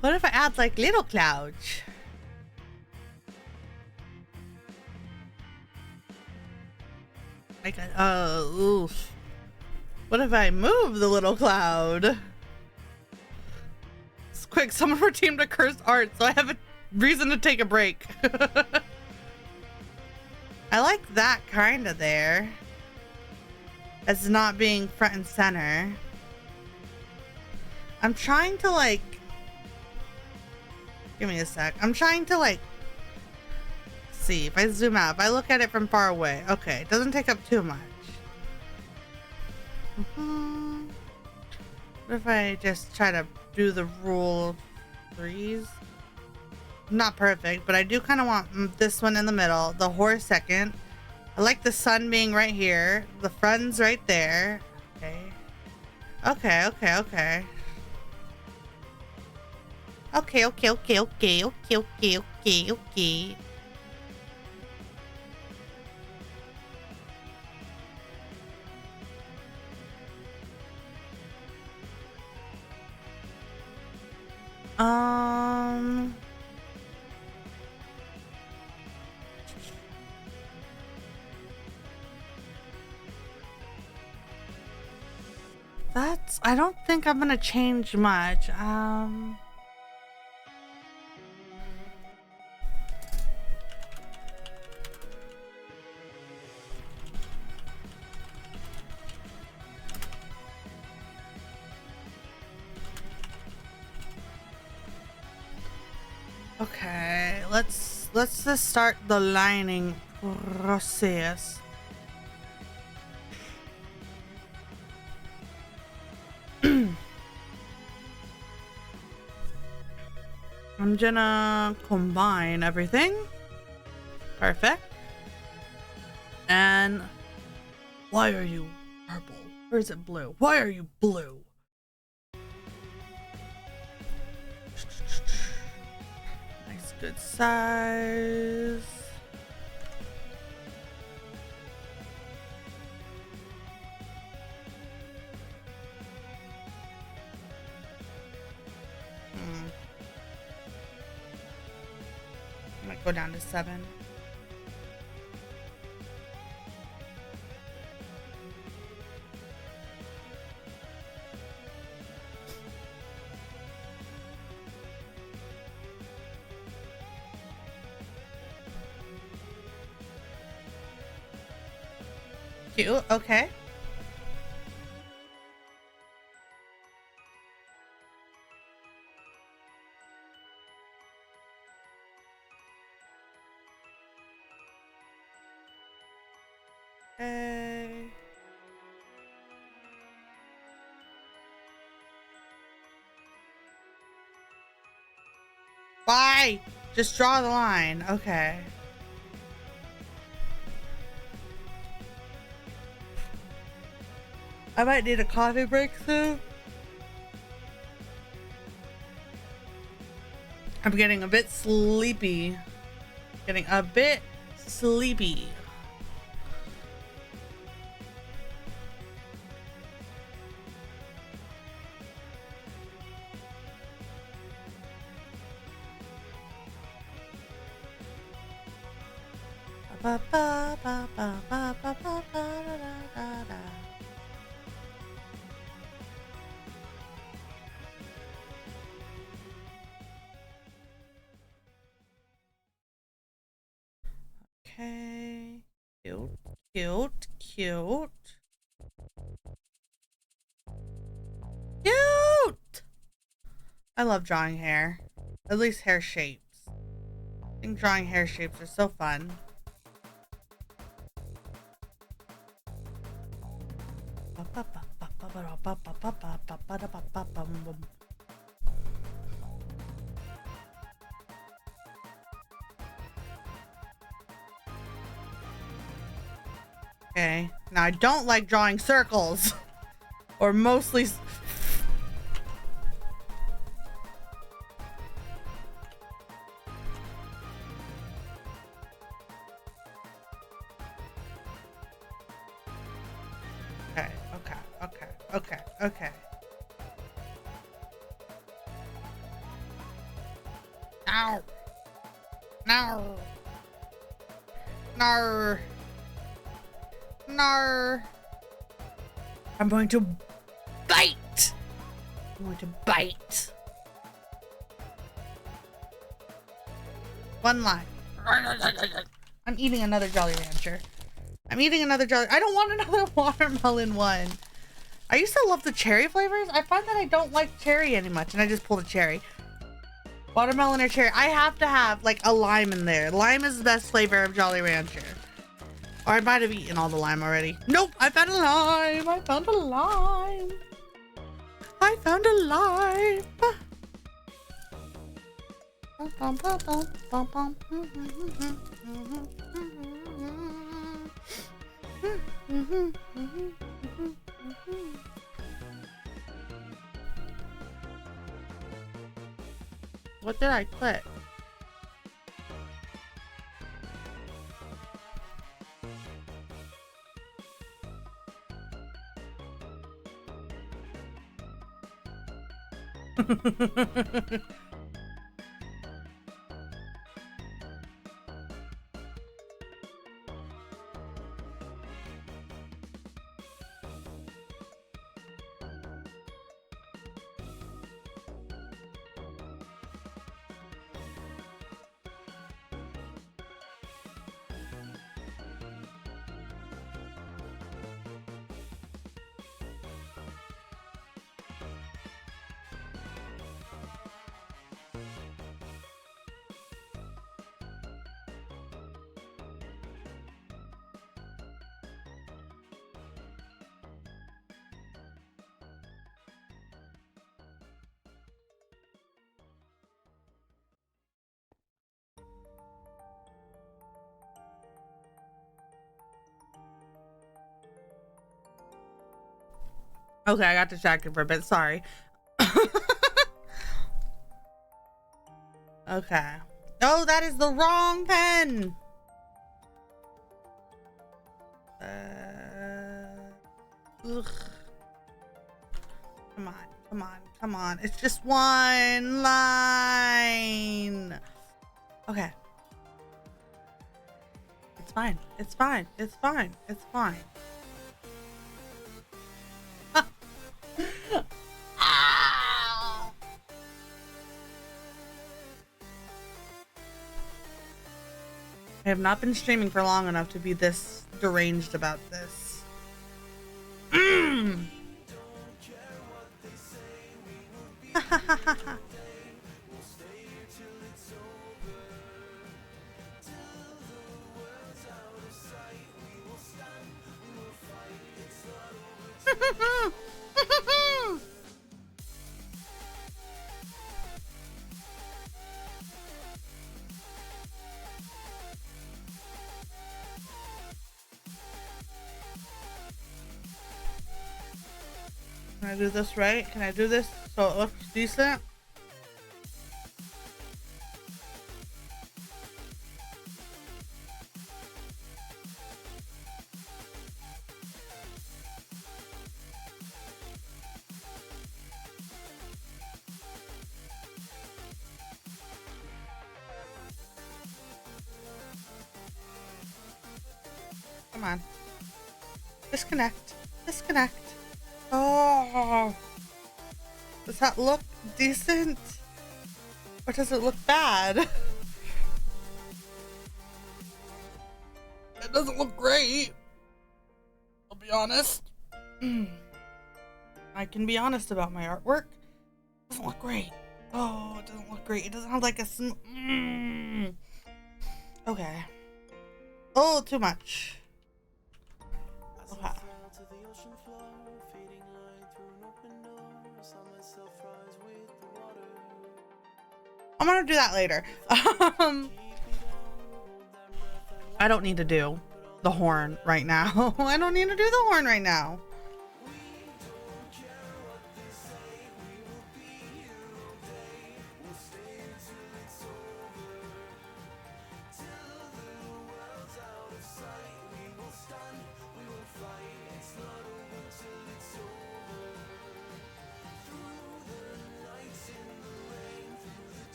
What if I add like little clouds? Like, oof. What if I move the little cloud? Quick, someone redeemed a cursed art, so I have a reason to take a break. I like that kind of there. As not being front and center. I'm trying to like... Give me a sec. I'm trying to like... See, if I zoom out, if I look at it from far away. Okay, it doesn't take up too much. What if I just try to do the rule of threes? Not perfect, but I do kind of want this one in the middle, the horse second. I like the sun being right here, the friends right there. Okay. Okay, okay, okay. Okay, okay, okay, okay, okay, okay, okay, okay. I don't think I'm gonna change much. Okay, let's just start the lining process. I'm gonna combine everything. Perfect. And why are you purple? Or is it blue? Why are you blue? Nice, good size. Go down to 7. Cute, okay. Why? Just draw the line. Okay. I might need a coffee break soon. I'm getting a bit sleepy. Getting a bit sleepy. Ba ba ba ba ba ba ba ba da da. Okay. Cute, cute, cute. Cute! I love drawing hair. At least hair shapes. I think drawing hair shapes are so fun. Okay. Now I don't like drawing circles. Or mostly... Okay. No. No. No. No. I'm going to bite. I'm going to bite. One line. I'm eating another Jolly Rancher. I don't want another watermelon one. I used to love the cherry flavors. I find that I don't like cherry any much, and I just pulled a cherry. Watermelon or cherry. I have to have like a lime in there. Lime is the best flavor of Jolly Rancher. Or I might have eaten all the lime already. Nope, I found a lime. I found a lime. I found a lime. What did I click? Okay, I got distracted for a bit. Sorry. Okay. Oh, that is the wrong pen. Ugh. Come on. It's just one line. Okay. It's fine. Ow. I have not been streaming for long enough to be this deranged about this. Can I do this right? Can I do this so it looks decent? Come on. Disconnect. Oh. Does that look decent? Or does it look bad? It doesn't look great. I'll be honest. I can be honest about my artwork. It doesn't look great. Oh, it doesn't look great. It doesn't have like a Okay. Oh, too much. Okay. I'm gonna do that later. I don't need to do the horn right now. I don't need to do the horn right now.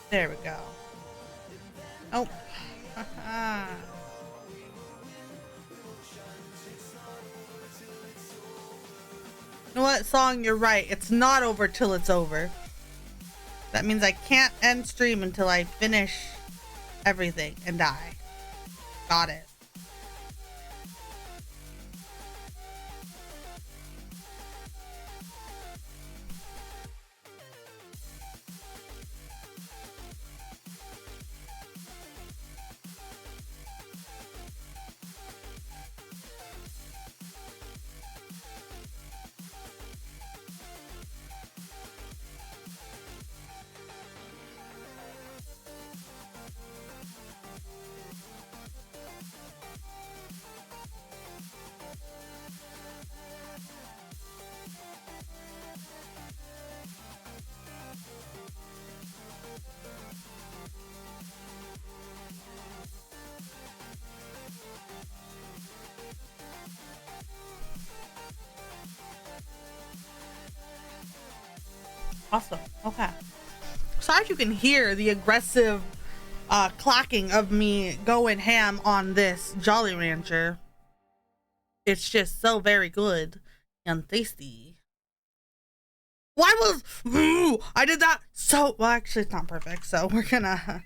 There we go. Oh. You know what, song? You're right. It's not over till it's over. That means I can't end stream until I finish everything and die. Got it. Awesome. Okay. Sorry if you can hear the aggressive clacking of me going ham on this Jolly Rancher. It's just so very good and tasty. Why was I did that so well? Actually, it's not perfect, so we're gonna.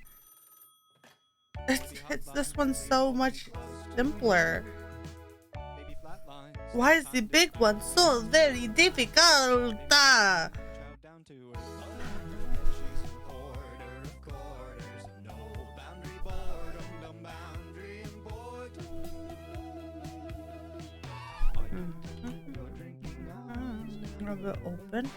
It's this one's so much simpler. Why is the big one so very difficult? A bit open.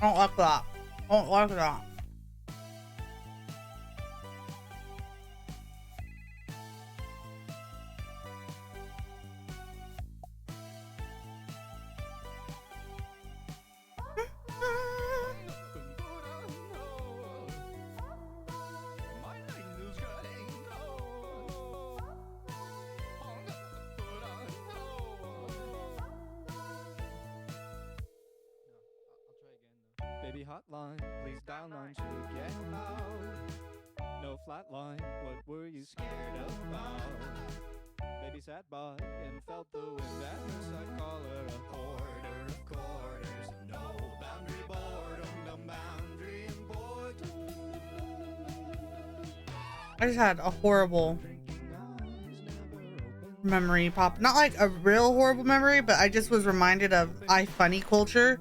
I don't like that. I don't like that. Baby hotline, please dial 9 to get out. No flatline, what were you scared about? Baby sat by and felt the wind at her side. Call her a hoarder of quarters. No boundary boredom, no boundary important. I just had a horrible memory pop. Not like a real horrible memory, but I just was reminded of iFunny culture.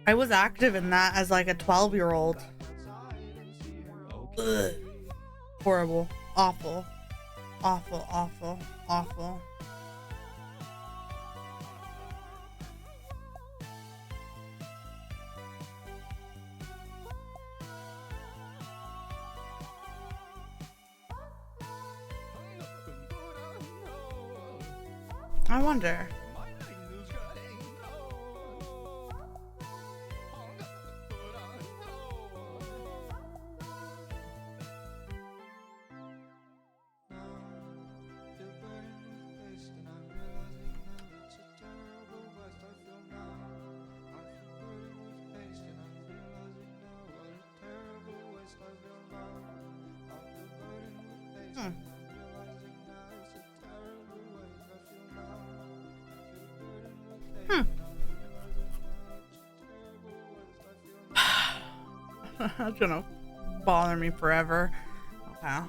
I was active in that as like a 12-year-old. Ugh. Horrible. Awful. Awful, awful, awful. I wonder. That's gonna bother me forever. Okay.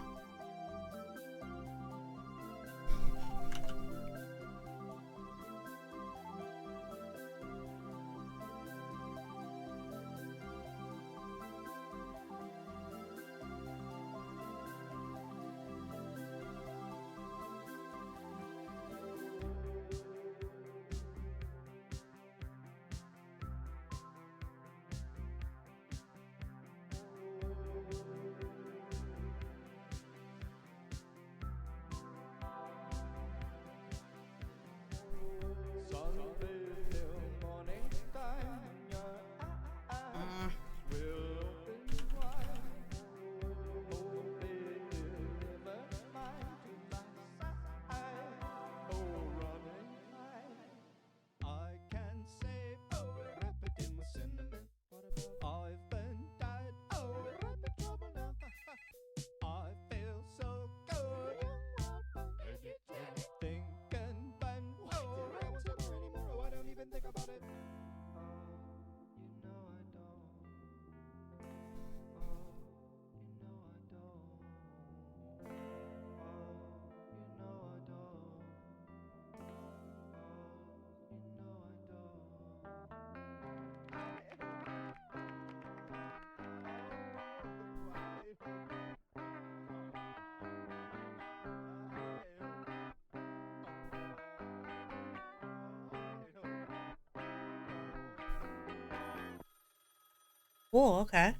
Cool, okay.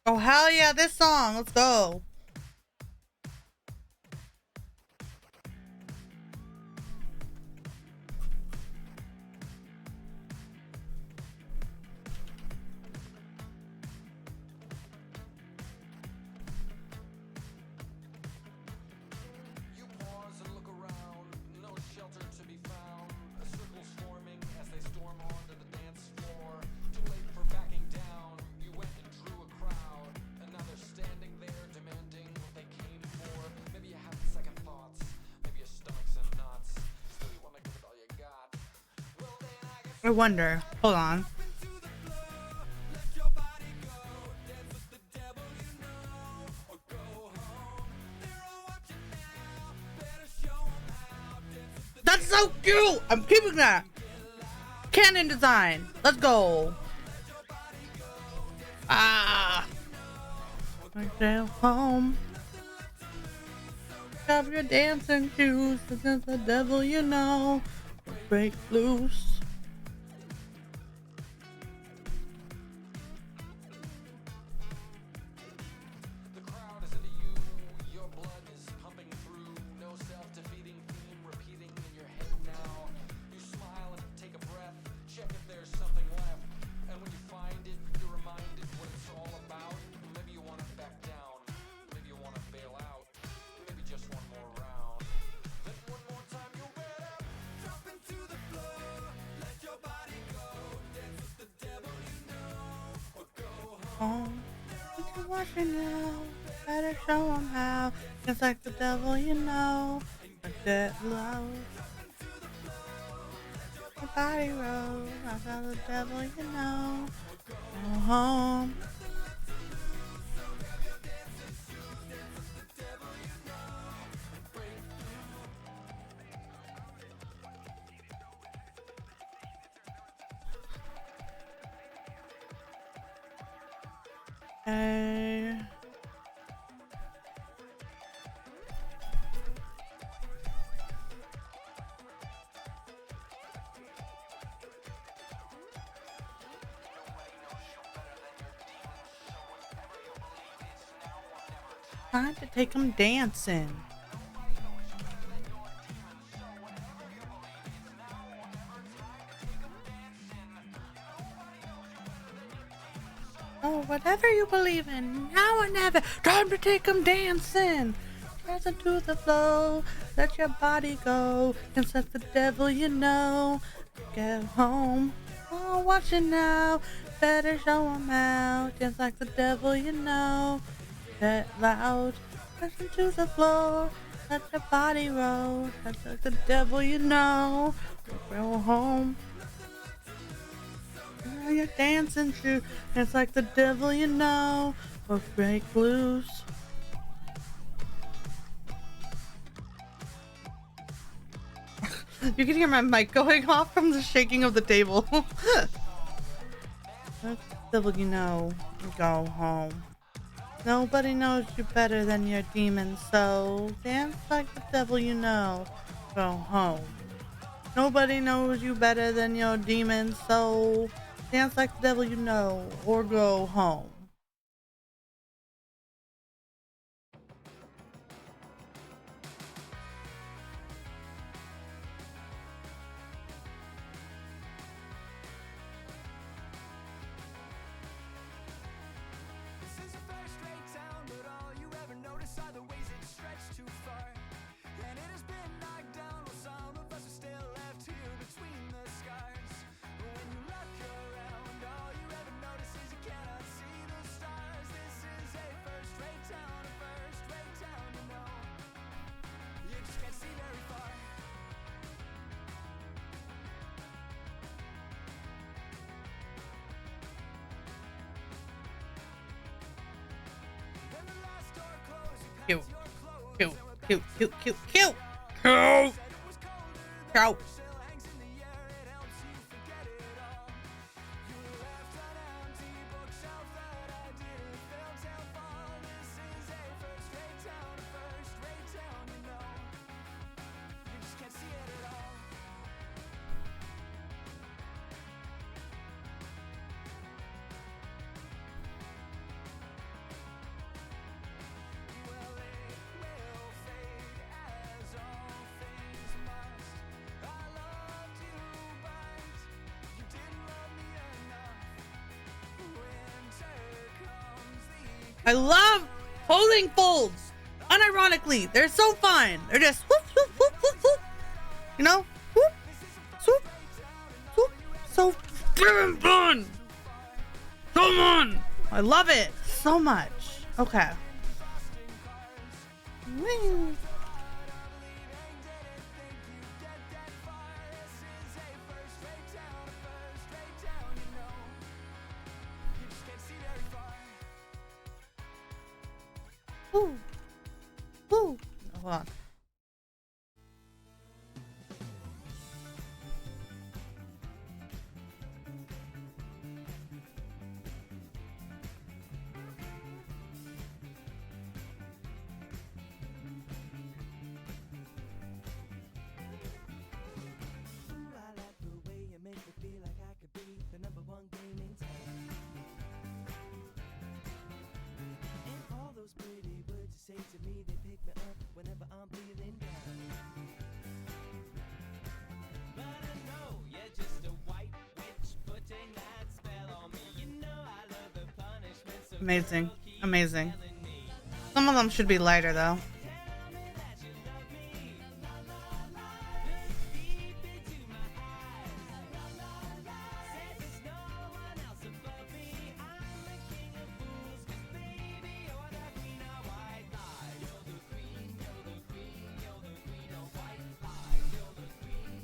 Oh, hell yeah, this song. Let's go. You pause and look around, no shelter to be found. Circles forming as they storm onto the dance floor. Too late for backing down, you went and drew a crowd. And now they're standing there demanding what they came for. Maybe you have second thoughts, maybe your stomach's in knots. Still you wanna give it all you got. Well then I guess I wonder. Hold on. into the floor, let your body go. Dance with the devil you know, or go home. They're all watching now, better show 'em how. Dance with the That's so cute. I'm keeping that. Canon design. Let's go. Ah. I sail home. Grab your dancing shoes. This is the devil you know. Break loose. The crowd is into you, your blood is pumping through. No self-defeating theme repeating in your head now. You smile and take a breath, check if there's something left. And when you find it, you're reminded what it's all about. Maybe you want to back down, maybe you want to bail out. Maybe just one more round. Then one more time you better drop into the floor. Let your body go, dance with the devil you know, or go home. What you watching now? Better show 'em how. It's like the devil you know. Get low. Your body roll. I saw the devil you know. Go home. Hey. Time to take 'em dancing. Oh, whatever you believe in, now or never. Time to take 'em dancing. Dance into the flow. Let your body go. Dance like the devil you know. Get home. Oh, watch it now. Better show 'em out. Dance like the devil you know. Get loud. Dance into the floor. Let your body roll. Dance like the devil you know. Go home. You're dancing shoes. It's like the devil you know. Or break loose. You can hear my mic going off from the shaking of the table. That's the devil you know. Go home. Nobody knows you better than your demon, so dance like the devil you know. Go home. Nobody knows you better than your demon, so dance like the devil you know, or go home. This is a first-rate town, but all you ever notice are the ways it stretched too far. And it has been knocked down, while some of us are still left here between the scars. When you look around, all you ever notice is you cannot see the Cute, cute, cute, cute. Cute. Cute. I love holding folds. Unironically, they're so fun. They're just whoop, whoop, whoop, whoop, whoop. You know? Whoop, swoop, swoop. So freaking fun. So fun. I love it so much. Okay. Whee. Ooh. Ooh. Hold on. Say to me, they pick me up whenever I'm feeling down. But I know you're just a white witch putting that spell on me. You know I love the punishment. So Amazing. Amazing. Some of them should be lighter though.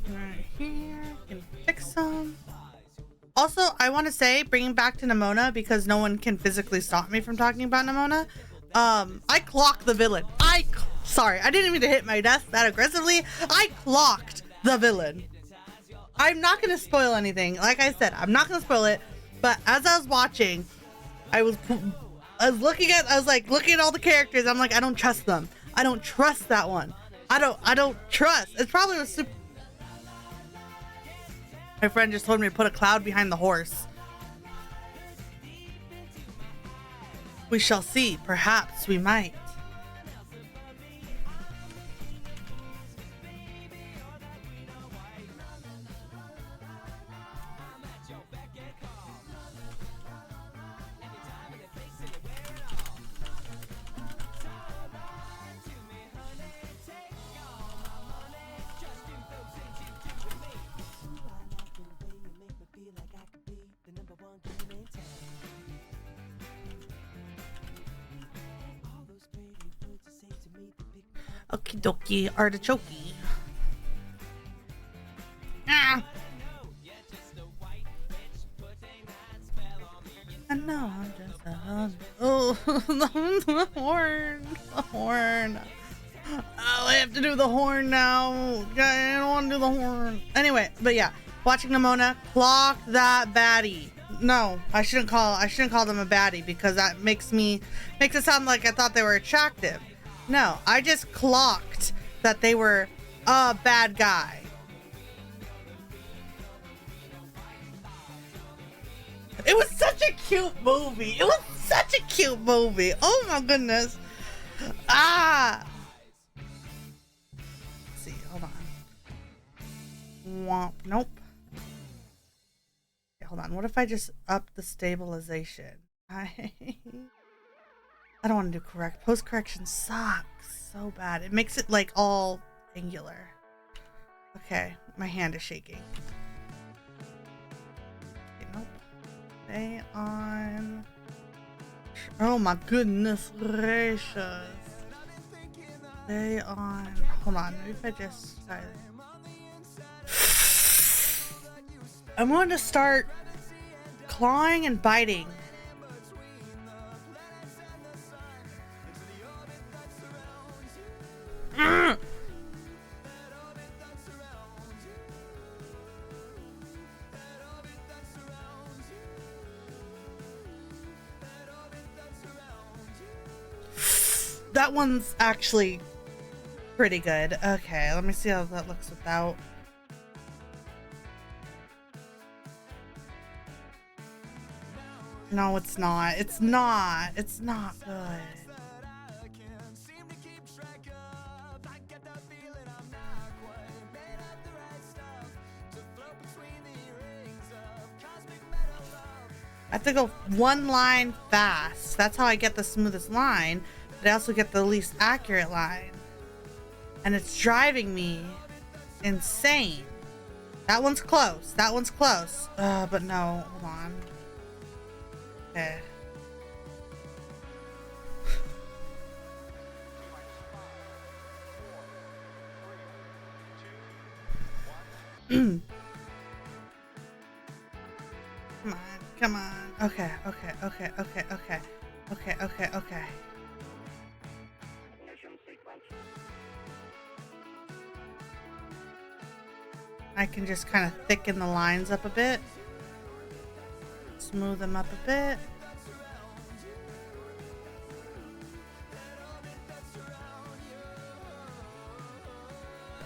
Right here, can fix them. Also, I want to say, bringing back to Nimona, because no one can physically stop me from talking about Nimona. I clocked the villain. Sorry, I didn't mean to hit my desk that aggressively. I clocked the villain. I'm not gonna spoil anything. Like I said, I'm not gonna spoil it. But as I was watching, I was looking at all the characters. I'm like, I don't trust them. I don't trust that one. I don't trust. It's probably a super. My friend just told me to put a cloud behind the horse. We shall see. Perhaps we might. Okie dokie, artichoke. Ah. I know I'm just a husband. Oh, the horn. The horn. Oh, I have to do the horn now. I don't want to do the horn. Anyway, but yeah, watching Nimona clock that baddie. No, I shouldn't call them a baddie because that makes it sound like I thought they were attractive. No, I just clocked that they were a bad guy. It was such a cute movie. It was such a cute movie. Oh my goodness. Ah. Let's see, hold on. Womp. Nope. Okay, hold on. What if I just up the stabilization? I don't want to do correct. Post correction sucks so bad. It makes it like all angular. Okay, my hand is shaking. Okay, nope. Stay on. Oh my goodness gracious. Stay on. Hold on. Maybe if I just try this. I'm going to start clawing and biting. That one's actually pretty good. Okay, let me see how that looks without. No, it's not. It's not. It's not good. I have to go one line fast. That's how I get the smoothest line, but I also get the least accurate line. And it's driving me insane. That one's close. That one's close. But no, hold on. Okay. Come on, come on. Okay, okay, okay, okay, okay. Okay, okay, okay. I can just kind of thicken the lines up a bit. Smooth them up a bit.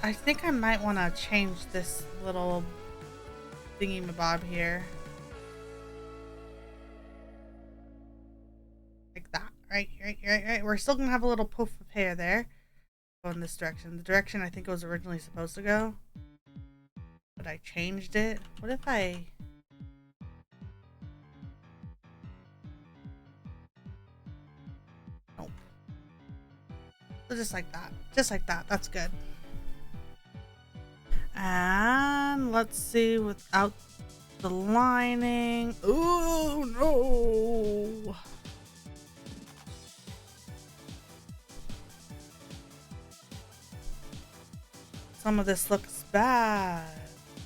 I think I might want to change this little thingy-mabob here. Like that. Right. We're still going to have a little poof of hair there. Go in this direction. The direction I think it was originally supposed to go. But I changed it. What if I... Nope. So just like that. Just like that. That's good. And let's see without the lining. Oh no! Some of this looks bad.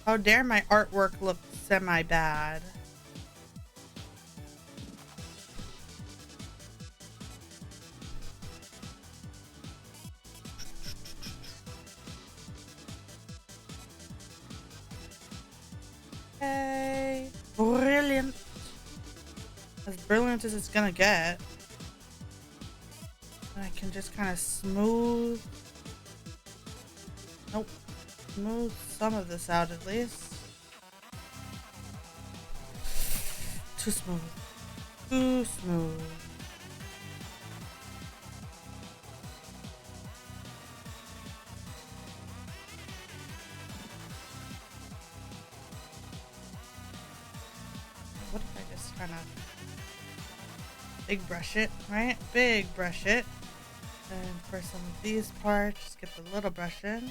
How dare my artwork look semi-bad? Okay. Brilliant. As brilliant as it's gonna get. And I can just kind of smooth. Nope. Smooth some of this out at least. Too smooth. Too smooth. What if I just kind of big brush it, right? Big brush it. And for some of these parts, just get the little brush in.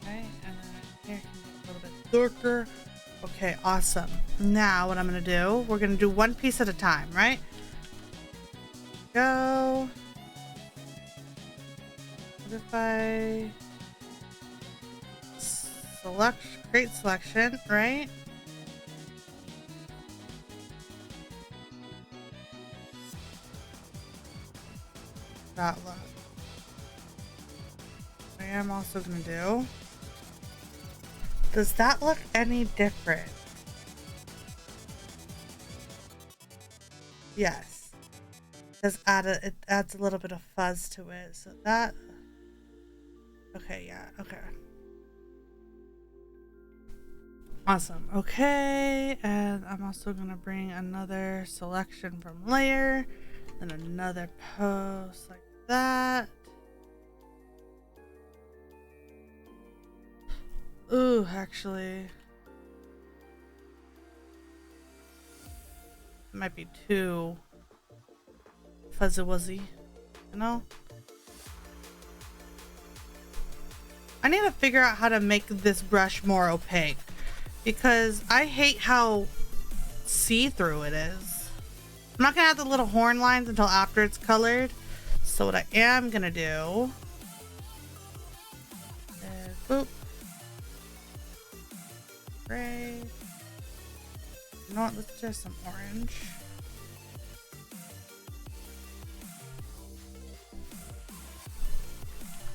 Okay, and then here a little bit darker. Okay, awesome. Now what I'm gonna do, we're gonna do one piece at a time, right? Go. What if I select, create selection, right? That look. I am also gonna do. Does that look any different? Yes. It adds a little bit of fuzz to it. So that. Okay, yeah, okay. Awesome. Okay, and I'm also gonna bring another selection from layer, then another post like that. Ooh, actually, it might be too fuzzy wuzzy, you know? I need to figure out how to make this brush more opaque because I hate how see-through it is. I'm not gonna add the little horn lines until after it's colored. So what I am gonna do is boop. Gray. You know what? Let's try some orange.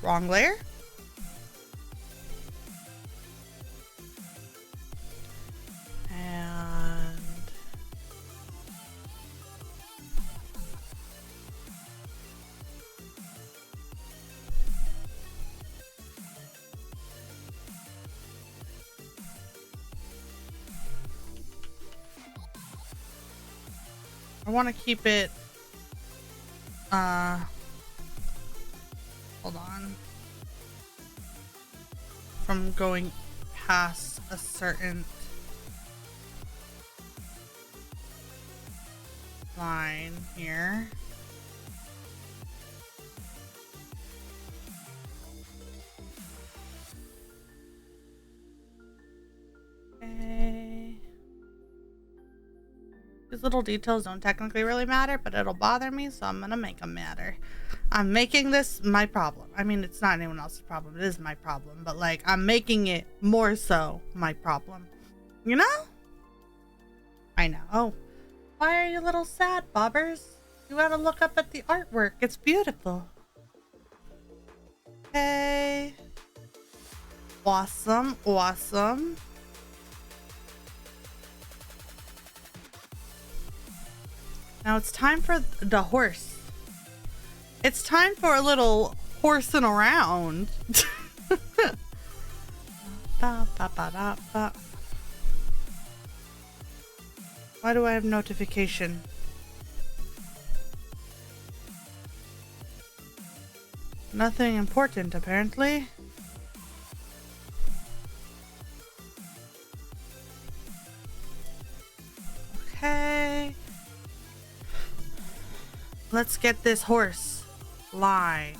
Wrong layer. And I want to keep it, hold on, from going past a certain line here. Okay. These little details don't technically really matter, but it'll bother me, so I'm gonna make them matter. I'm making this my problem. I mean, it's not anyone else's problem. It is my problem, but like, I'm making it more so my problem. You know? I know. Oh, why are you a little sad, Bobbers? You gotta look up at the artwork. It's beautiful. Okay. Awesome, awesome. Now it's time for the horse. It's time for a little horsing around. Why do I have notification? Nothing important, apparently. Okay. Let's get this horse lined.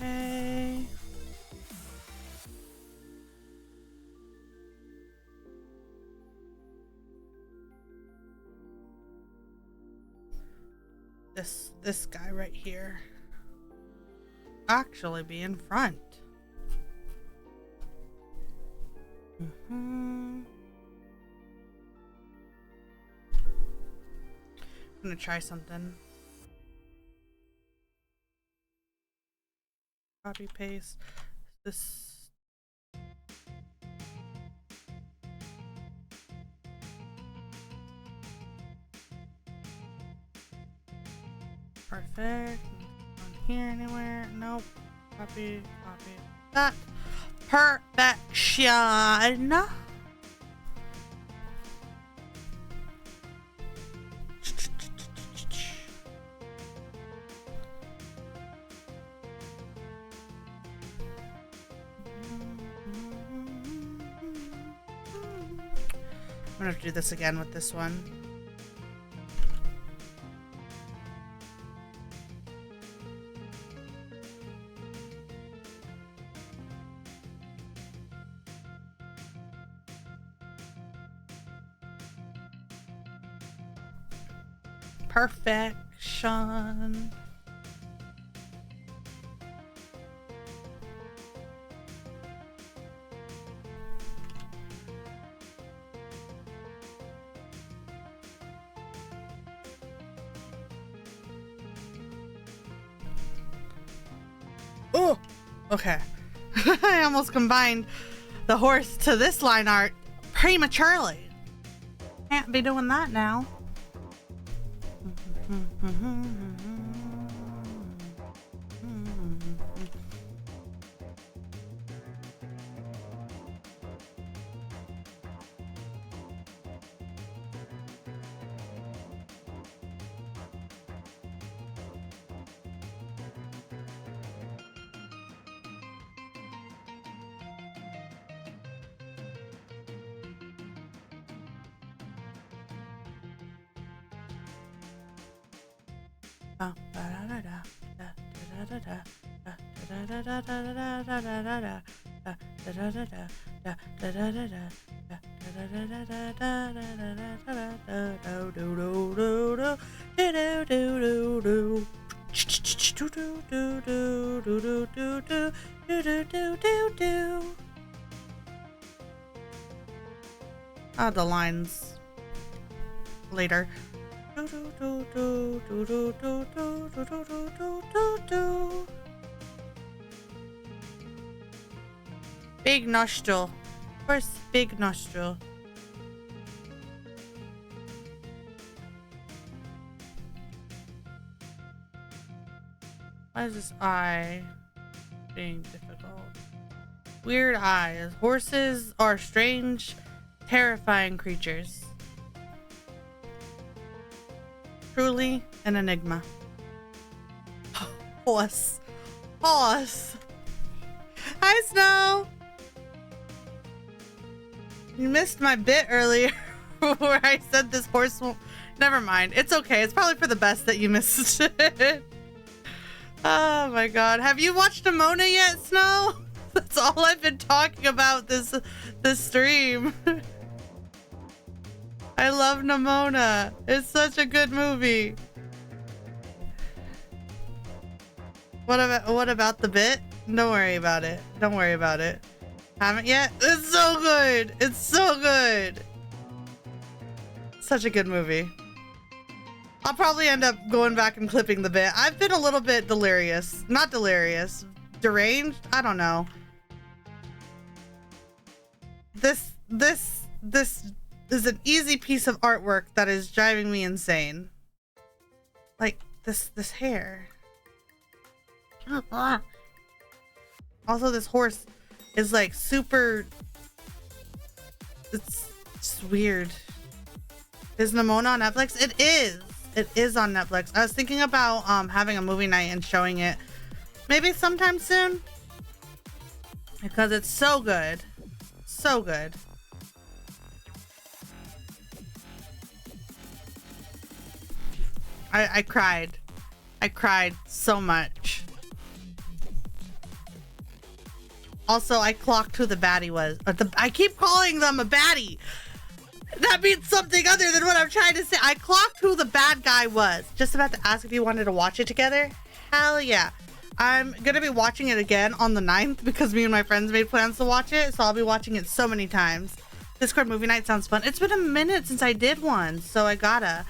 Okay. This guy right here actually be in front. I'm gonna try something. Copy paste this. Perfect. On here anywhere? Nope. Copy that. Perfection. I'm gonna have to do this again with this one. Perfection. Oh, okay. I almost combined the horse to this line art prematurely. Can't be doing that now. The lines later. Big nostril. First, big nostril. Why is this eye being difficult? Weird eyes. Horses are strange, terrifying creatures. Truly an enigma. Horse. Horse. Hi, Snow. You missed my bit earlier where I said this horse won't... Never mind. It's okay. It's probably for the best that you missed it. Oh my god. Have you watched Nimona yet, Snow? That's all I've been talking about this stream. I love Nimona. It's such a good movie. What about the bit? Don't worry about it. Don't worry about it. Haven't yet? It's so good. It's so good. Such a good movie. I'll probably end up going back and clipping the bit. I've been a little bit delirious. Not delirious. Deranged? I don't know. This is an easy piece of artwork that is driving me insane. Like this hair. Also, this horse is like super. It's weird. Is Nimona on Netflix? It is. It is on Netflix. I was thinking about having a movie night and showing it maybe sometime soon because it's so good. So good. I cried. I cried so much. Also, I clocked who the baddie was. I keep calling them a baddie. That means something other than what I'm trying to say. I clocked who the bad guy was. Just about to ask if you wanted to watch it together. Hell yeah. I'm gonna be watching it again on the 9th because me and my friends made plans to watch it. So I'll be watching it so many times. Discord movie night sounds fun. It's been a minute since I did one, so I gotta.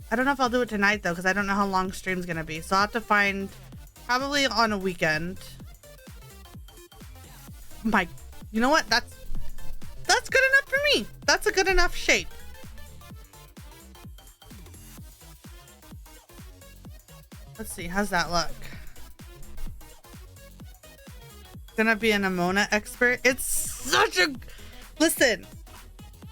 I don't know if I'll do it tonight though, because I don't know how long stream's gonna be. So I'll have to find probably on a weekend. You know what? That's good enough for me. That's a good enough shape. Let's see, how's that look? Gonna be an Nimona expert. It's such a... Listen,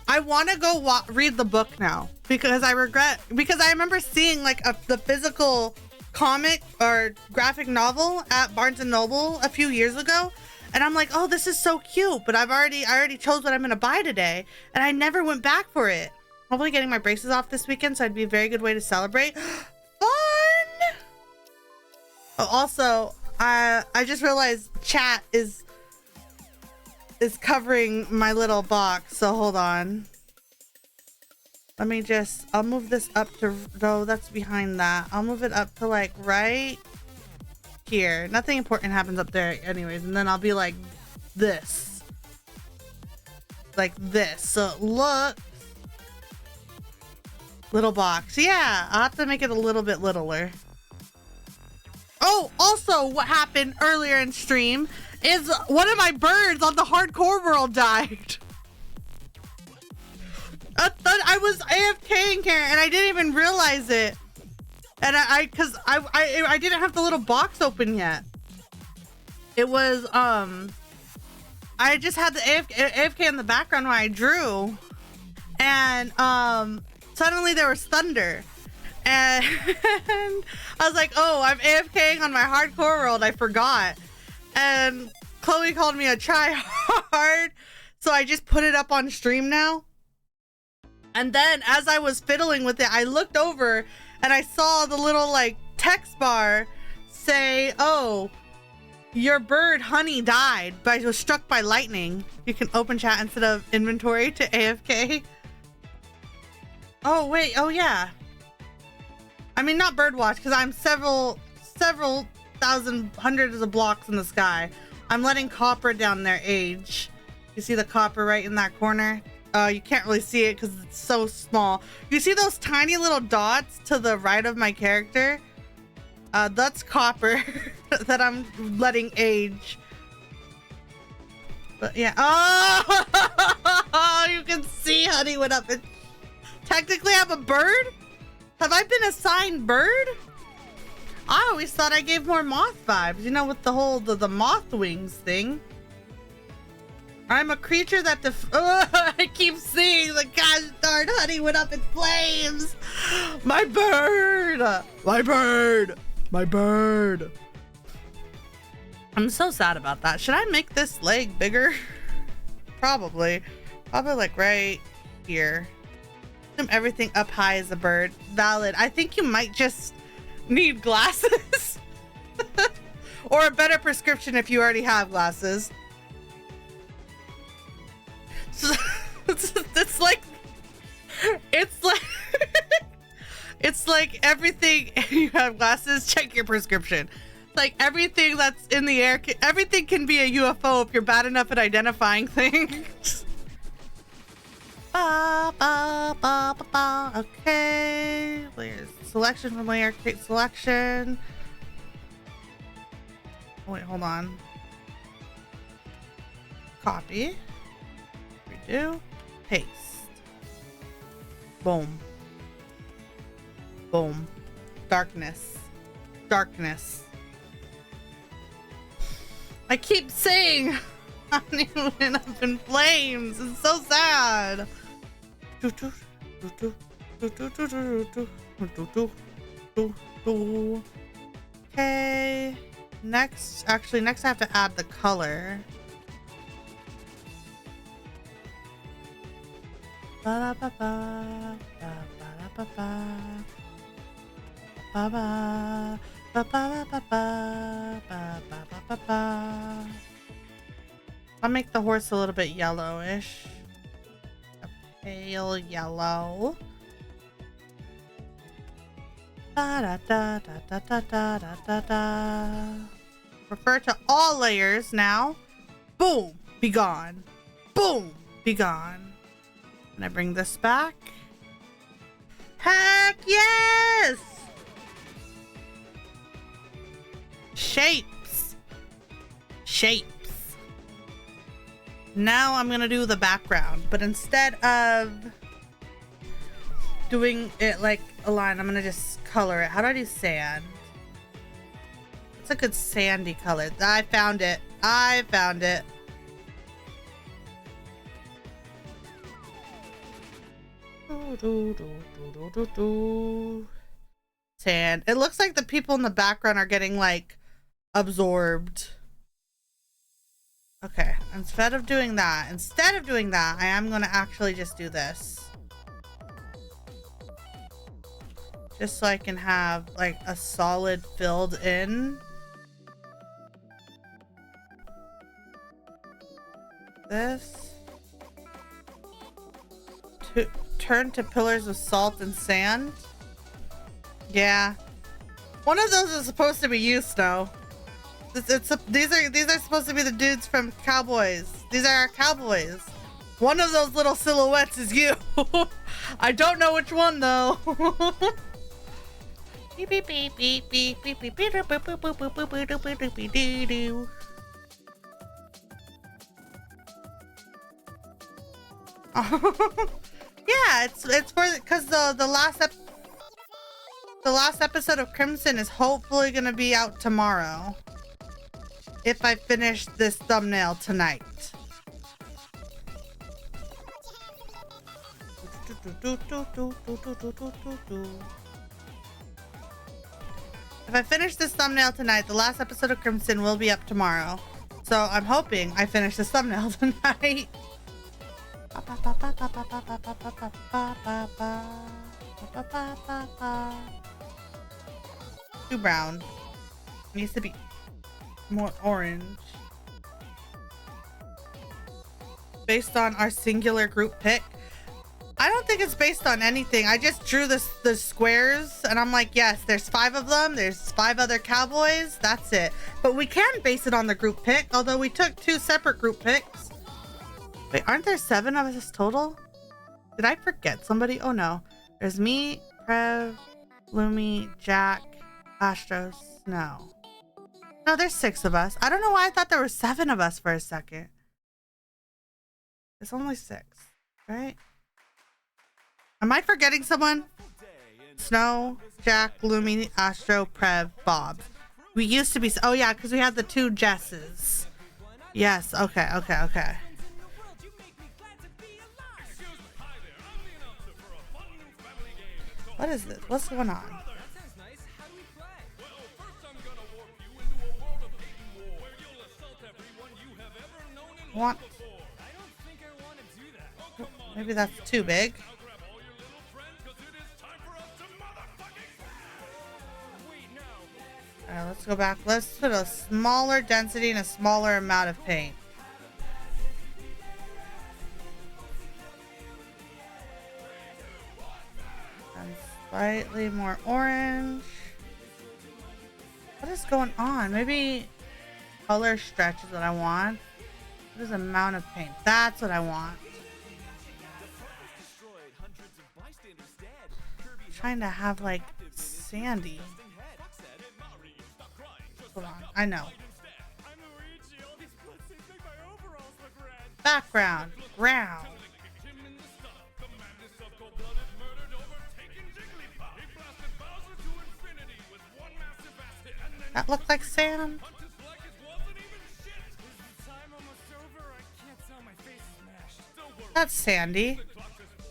I want to go read the book now because I remember seeing like the physical comic or graphic novel at Barnes & Noble a few years ago. And I'm like, oh, this is so cute. But I already chose what I'm going to buy today. And I never went back for it. Hopefully getting my braces off this weekend. So it'd be a very good way to celebrate. Fun! Oh, also, I just realized chat is covering my little box. So hold on. I'll move this up to, no, that's behind that. I'll move it up to like right here. Nothing important happens up there anyways, and then I'll be like this, so look, little box. Yeah, I'll have to make it a little bit littler. Oh, also what happened earlier in stream is one of my birds on the hardcore world died. I was AFKing here and I didn't even realize it. And I didn't have the little box open yet. It was, I just had the AFK in the background while I drew. And, suddenly there was thunder. And I was like, oh, I'm AFKing on my hardcore world. I forgot. And Chloe called me a tryhard. So I just put it up on stream now. And then as I was fiddling with it, I looked over and I saw the little like text bar say, oh, your bird Honey died, but was struck by lightning. You can open chat instead of inventory to AFK. Oh, wait. Oh, yeah. I mean, not birdwatch because I'm several thousand, hundreds of blocks in the sky. I'm letting copper down there age. You see the copper right in that corner? You can't really see it because it's so small. You see those tiny little dots to the right of my character? That's copper that I'm letting age. But yeah. Oh, you can see Honey went up. And technically, I'm a bird? Have I been assigned bird? I always thought I gave more moth vibes, you know, with the whole the moth wings thing. I'm a creature that I keep seeing the gosh darn Honey went up in flames. My bird! My bird! My bird! I'm so sad about that. Should I make this leg bigger? Probably. Probably like right here. Everything up high as a bird. Valid. I think you might just need glasses. Or a better prescription if you already have glasses. So, it's like it's like everything. You have glasses, check your prescription. Like everything that's in the air, everything can be a UFO if you're bad enough at identifying things. Okay, layers selection from layer, create selection. Oh, wait, hold on. Copy, redo, paste. Boom. Boom. Darkness. Darkness. I keep saying Honey went up in flames. It's so sad. Okay. Next, actually, next I have to add the color. I'll make the horse a little bit yellowish. A pale yellow. Refer to all layers now. Boom, be gone. Boom, be gone. Can I bring this back? Heck yes! Shapes. Shapes. Now I'm gonna do the background, but instead of doing it like a line, I'm gonna just color it. How do I do sand? It's a good sandy color. I found it. I found it. Sand. It looks like the people in the background are getting like absorbed. Okay, instead of doing that, I am gonna actually just do this. Just so I can have like a solid filled in. This. Turn to pillars of salt and sand. Yeah. One of those is supposed to be you, Snow. These are supposed to be the dudes from Cowboys. These are our cowboys. One of those little silhouettes is you. I don't know which one though. Beep beep beep beep beep beep beep beep beep beep beep beep beep beep beep. Yeah, it's for because the last episode of Crimson is hopefully gonna be out tomorrow. If I finish this thumbnail tonight. If I finish this thumbnail tonight, the last episode of Crimson will be up tomorrow. So I'm hoping I finish this thumbnail tonight. Too brown. It needs to be more orange. Based on our singular group pick. I don't think it's based on anything. I just drew the squares and I'm like, yes, there's 5 of them. There's 5 other cowboys. That's it. But we can base it on the group pick, although we took 2 separate group picks. Wait, aren't there 7 of us total? Did I forget somebody? Oh no. There's me, Prev, Lumi, Jack, Astros, Snow. No, there's 6 of us. I don't know why I thought there were 7 of us for a second. It's only 6, right? Am I forgetting someone? Snow, Jack, Lumi, Astro, Prev, Bob. We used to be... Oh yeah, because we had the 2 Jesses. Yes, okay. What is this? What's going on? Want? Maybe that's too big. Alright, let's go back. Let's put a smaller density and a smaller amount of paint. And slightly more orange. What is going on? Maybe color stretch is what I want. What is the amount of paint? That's what I want. I'm trying to have like sandy. Hold on. I know. Background. Ground. That looked like sand. That's sandy.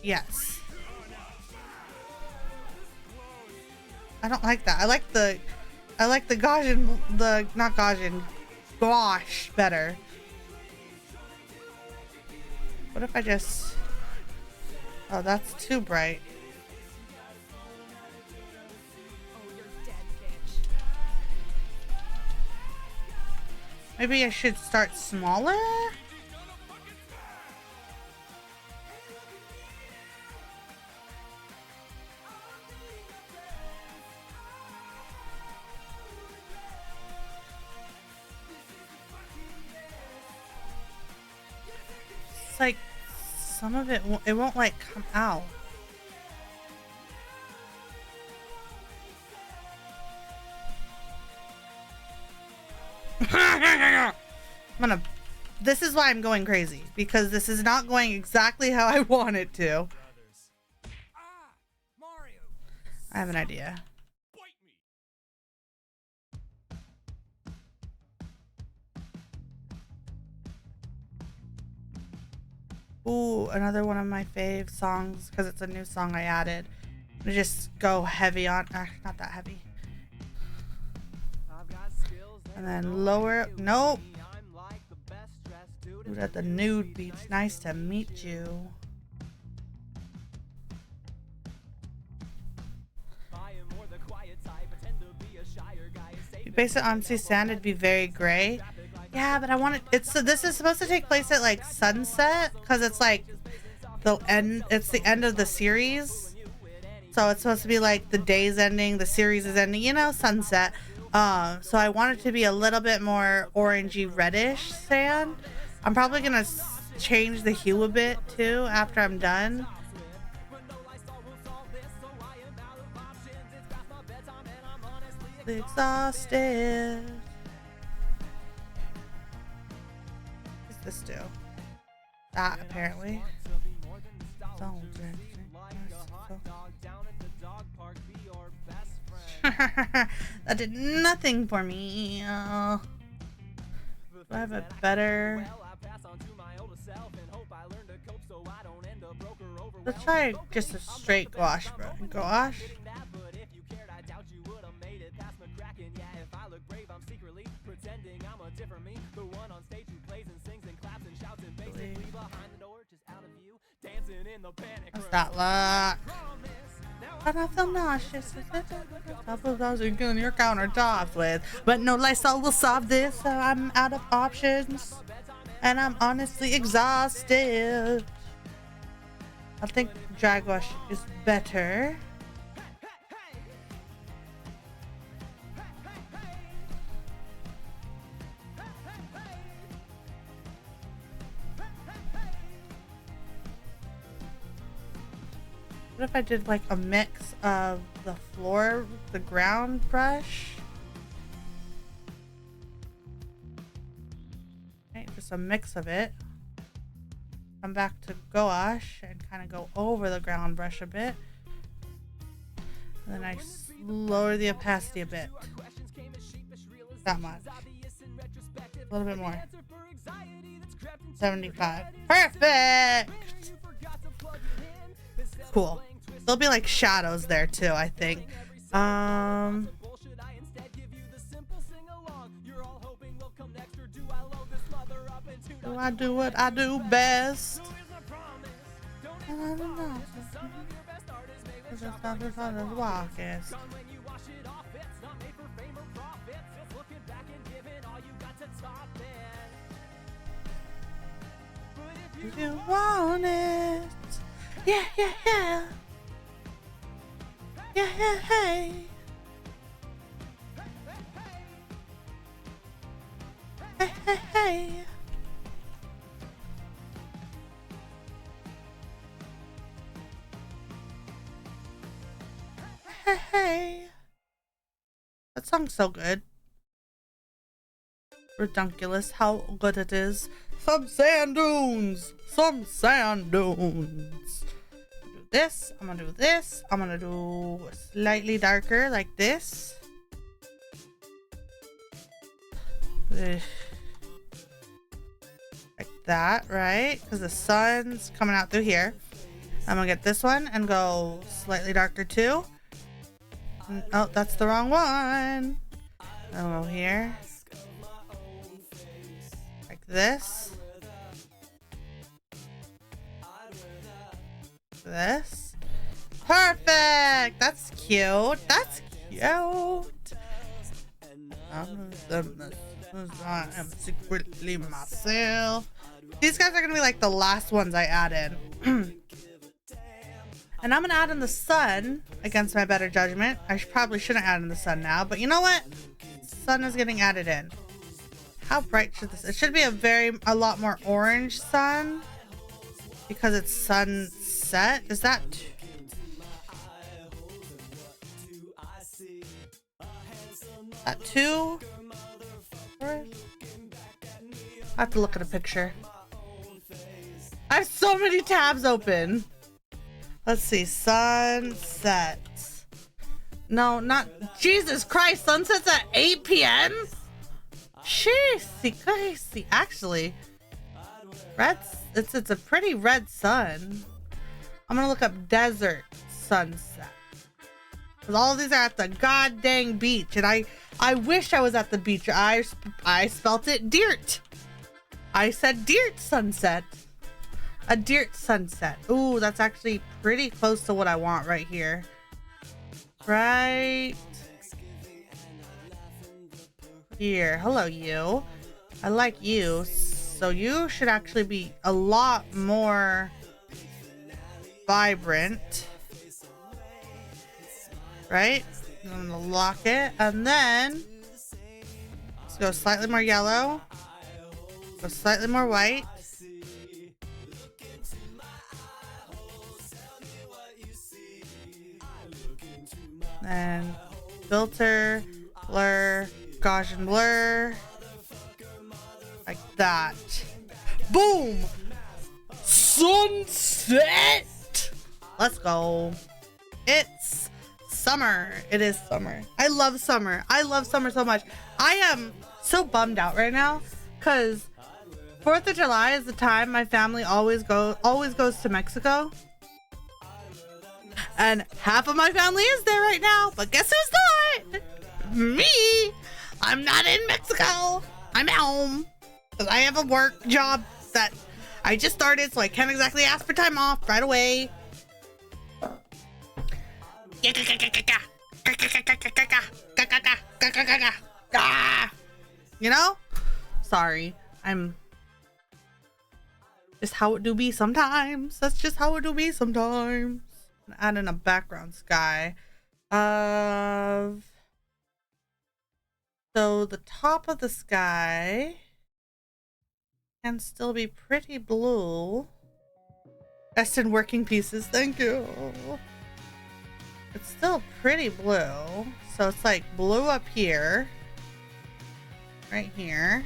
Yes. I don't like that. I like the Gaussian, not Gaussian, gouache better. What if I just... Oh, that's too bright. Maybe I should start smaller? Like some of it won't like come out. This is why I'm going crazy, because this is not going exactly how I want it to. I have an idea. Ooh, another one of my fave songs, because it's a new song I added. I'm gonna just go heavy on, not that heavy. And then lower, nope. Ooh, at the nude beats. Nice to meet you. If you base it on sand, it'd be very gray. Yeah, but I want it. So this is supposed to take place at like sunset, because it's like the end. It's the end of the series, so it's supposed to be like the day's ending, the series is ending. You know, sunset. So I want it to be a little bit more orangey reddish sand. I'm probably gonna change the hue a bit too after I'm done. Exhausted. What's this do? That apparently. That did nothing for me. Do I have a better? Let's try just a straight gouache, bro. Gouache. What's that look? And I feel nauseous. Top of those you can your countertops with, but no Lysol will solve this. So I'm out of options, and I'm honestly exhausted. I think dry gouache is better. What if I did like a mix of the floor, the ground brush? Okay, just a mix of it. Come back to gouache and kind of go over the ground brush a bit. And then I lower the opacity a bit. That much. A little bit more. 75. Perfect! Cool. There'll be like shadows there too, I think. Do I do what I do best? You want it? Yeah, yeah, yeah. Yeah, yeah, hey. Hey, hey, hey. Hey, hey. That song's so good. Redunculous how good it is. Some sand dunes. Some sand dunes. Do this. I'm gonna do this. I'm gonna do slightly darker like this. Like that, right? Because the sun's coming out through here. I'm gonna get this one and go slightly darker too. Oh, that's the wrong one. I'll go here. Like this. This. Perfect! That's cute. That's cute. I'm secretly myself. These guys are gonna be like the last ones I add in. And I'm gonna add in the sun against my better judgment. I probably shouldn't add in the sun now, but you know what? Sun is getting added in. How bright should this? It should be a lot more orange sun because it's sunset. Is that? That too? I have to look at a picture. I have so many tabs open. Let's see, sunset. No, not, Jesus Christ, sunset's at 8 p.m.? Jeez, crazy. Actually, it's a pretty red sun. I'm gonna look up desert sunset. Because all of these are at the god dang beach, and I wish I was at the beach. I spelt it dirt. I said dirt sunset. A dirt sunset. Ooh, that's actually pretty close to what I want right here. Right here. Hello, you. I like you. So you should actually be a lot more vibrant. Right? I'm gonna lock it. And then let's go slightly more yellow. Go slightly more white. And filter, blur, Gaussian blur, like that. Boom! Sunset! Let's go. It's summer. It is summer. I love summer. I love summer so much. I am so bummed out right now because 4th of July is the time my family always goes to Mexico. And half of my family is there right now, but guess who's not? Me! I'm not in Mexico. I'm at home. Because I have a work job that I just started, so I can't exactly ask for time off right away. You know? Sorry. I'm just how it do be sometimes. That's just how it do be sometimes. Add in a background sky of, so the top of the sky can still be pretty blue. Best in working pieces. Thank you. It's still pretty blue. So it's like blue up here. Right here.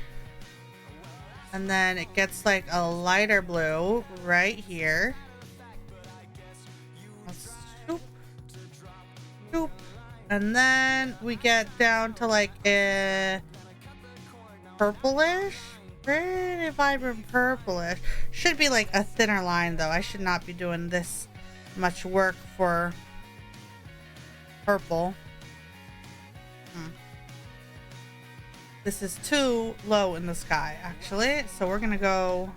And then it gets like a lighter blue right here. Shoop. Shoop. And then we get down to like a purplish. Pretty vibrant purplish. Should be like a thinner line though. I should not be doing this much work for purple. This is too low in the sky actually. So we're gonna go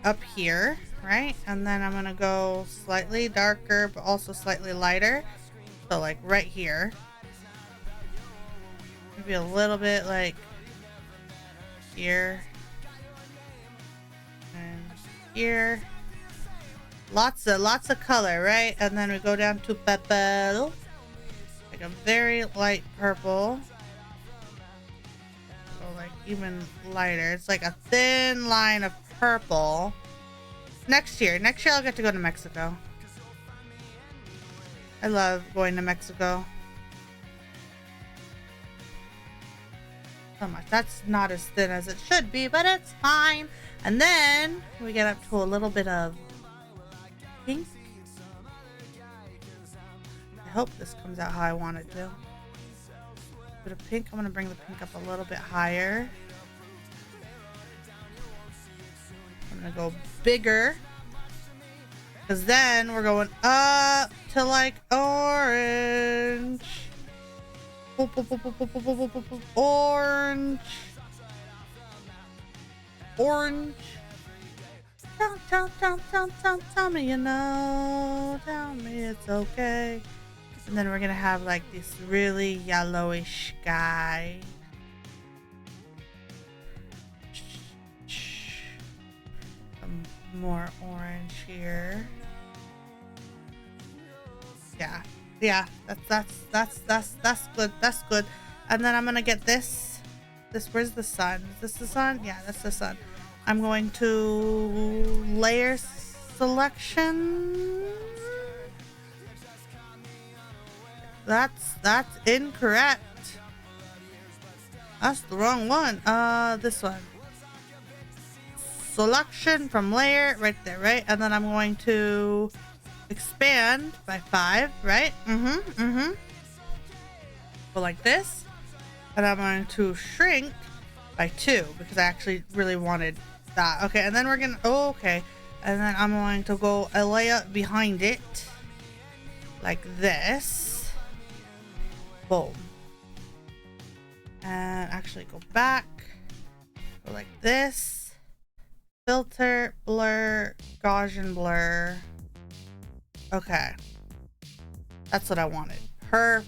up here, right? And then I'm gonna go slightly darker but also slightly lighter. So like right here. Maybe a little bit like here and here. Lots of color, right? And then we go down to purple, like a very light purple. So like even lighter. It's like a thin line of purple. Next year I'll get to go to Mexico. I love going to Mexico so much. That's not as thin as it should be, but it's fine. And then we get up to a little bit of pink. I hope this comes out how I want it to. A bit of pink. I'm gonna bring the pink up a little bit higher. I'm gonna go bigger, because then we're going up to like orange. Orange. Orange. Tell me you know. Tell me it's okay. And then we're gonna have like this really yellowish sky. Some more orange here. Yeah, that's good. That's good. And then I'm gonna get this. Where's the sun? Is this the sun? Yeah, that's the sun. I'm going to layer selection. That's incorrect. That's the wrong one. This one. Selection from layer right there, right? And then I'm going to expand by 5, right? Go like this. And I'm going to shrink by 2 because I actually really wanted that. Okay, and then we're gonna okay. And then I'm going to go a layer behind it. Like this. Boom. And actually go back. Go like this. Filter, blur, Gaussian blur. Okay. That's what I wanted. Perfection.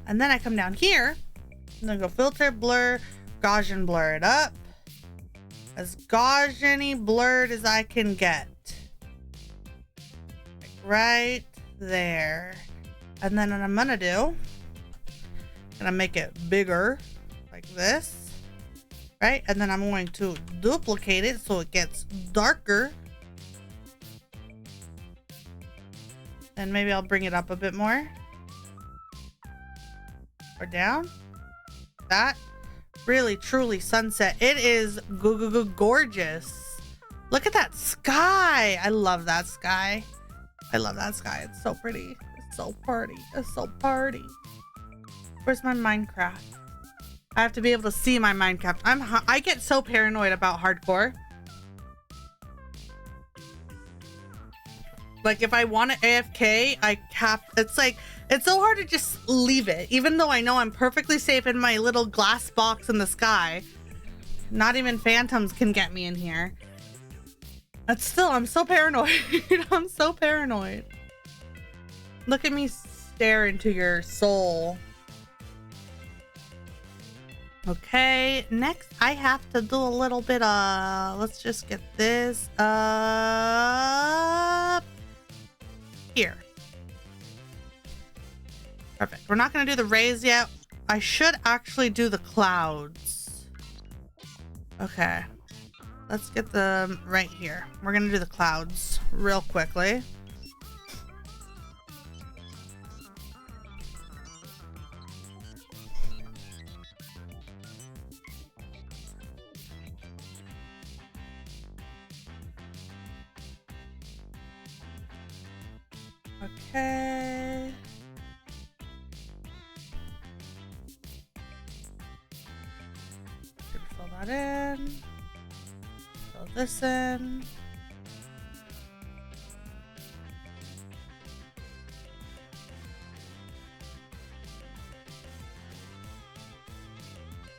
And then I come down here. And then go filter, blur, Gaussian blur it up. As Gaussian-y blurred as I can get. Like right there. And then what I'm gonna do, I'm gonna make it bigger. Like this. Right? And then I'm going to duplicate it so it gets darker. And maybe I'll bring it up a bit more. Or down. That. Really, truly sunset. It is gorgeous. Look at that sky. I love that sky. I love that sky. It's so pretty. It's so pretty. It's so party. Where's my Minecraft? I have to be able to see my Minecraft. I get so paranoid about hardcore. Like if I want to AFK, it's like, it's so hard to just leave it. Even though I know I'm perfectly safe in my little glass box in the sky. Not even phantoms can get me in here. But still, I'm so paranoid. I'm so paranoid. Look at me stare into your soul. Okay, next I have to do a little bit of, let's just get this up here. Perfect. We're not going to do the rays yet. I should actually do the clouds. Okay. Let's get them right here. We're gonna do the clouds real quickly. Okay. Fill that in. Fill this in.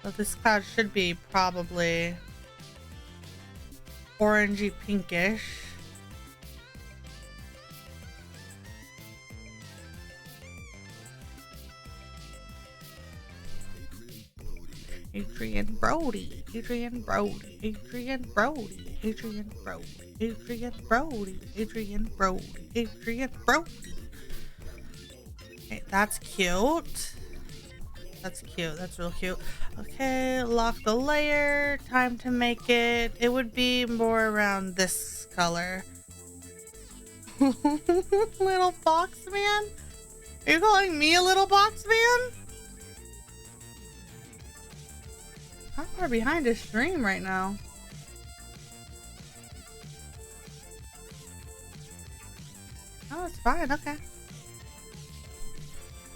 So this cloud should be probably orangey pinkish. Adrian Brody, Adrian Brody, Adrian Brody, Adrian Brody, Adrian Brody, Adrian Brody, Adrian Brody. Okay, that's cute. That's cute. That's real cute. Okay, lock the layer. Time to make it. It would be more around this color. Little box man? Are you calling me a little box man? How far behind is stream right now? Oh, it's fine. Okay.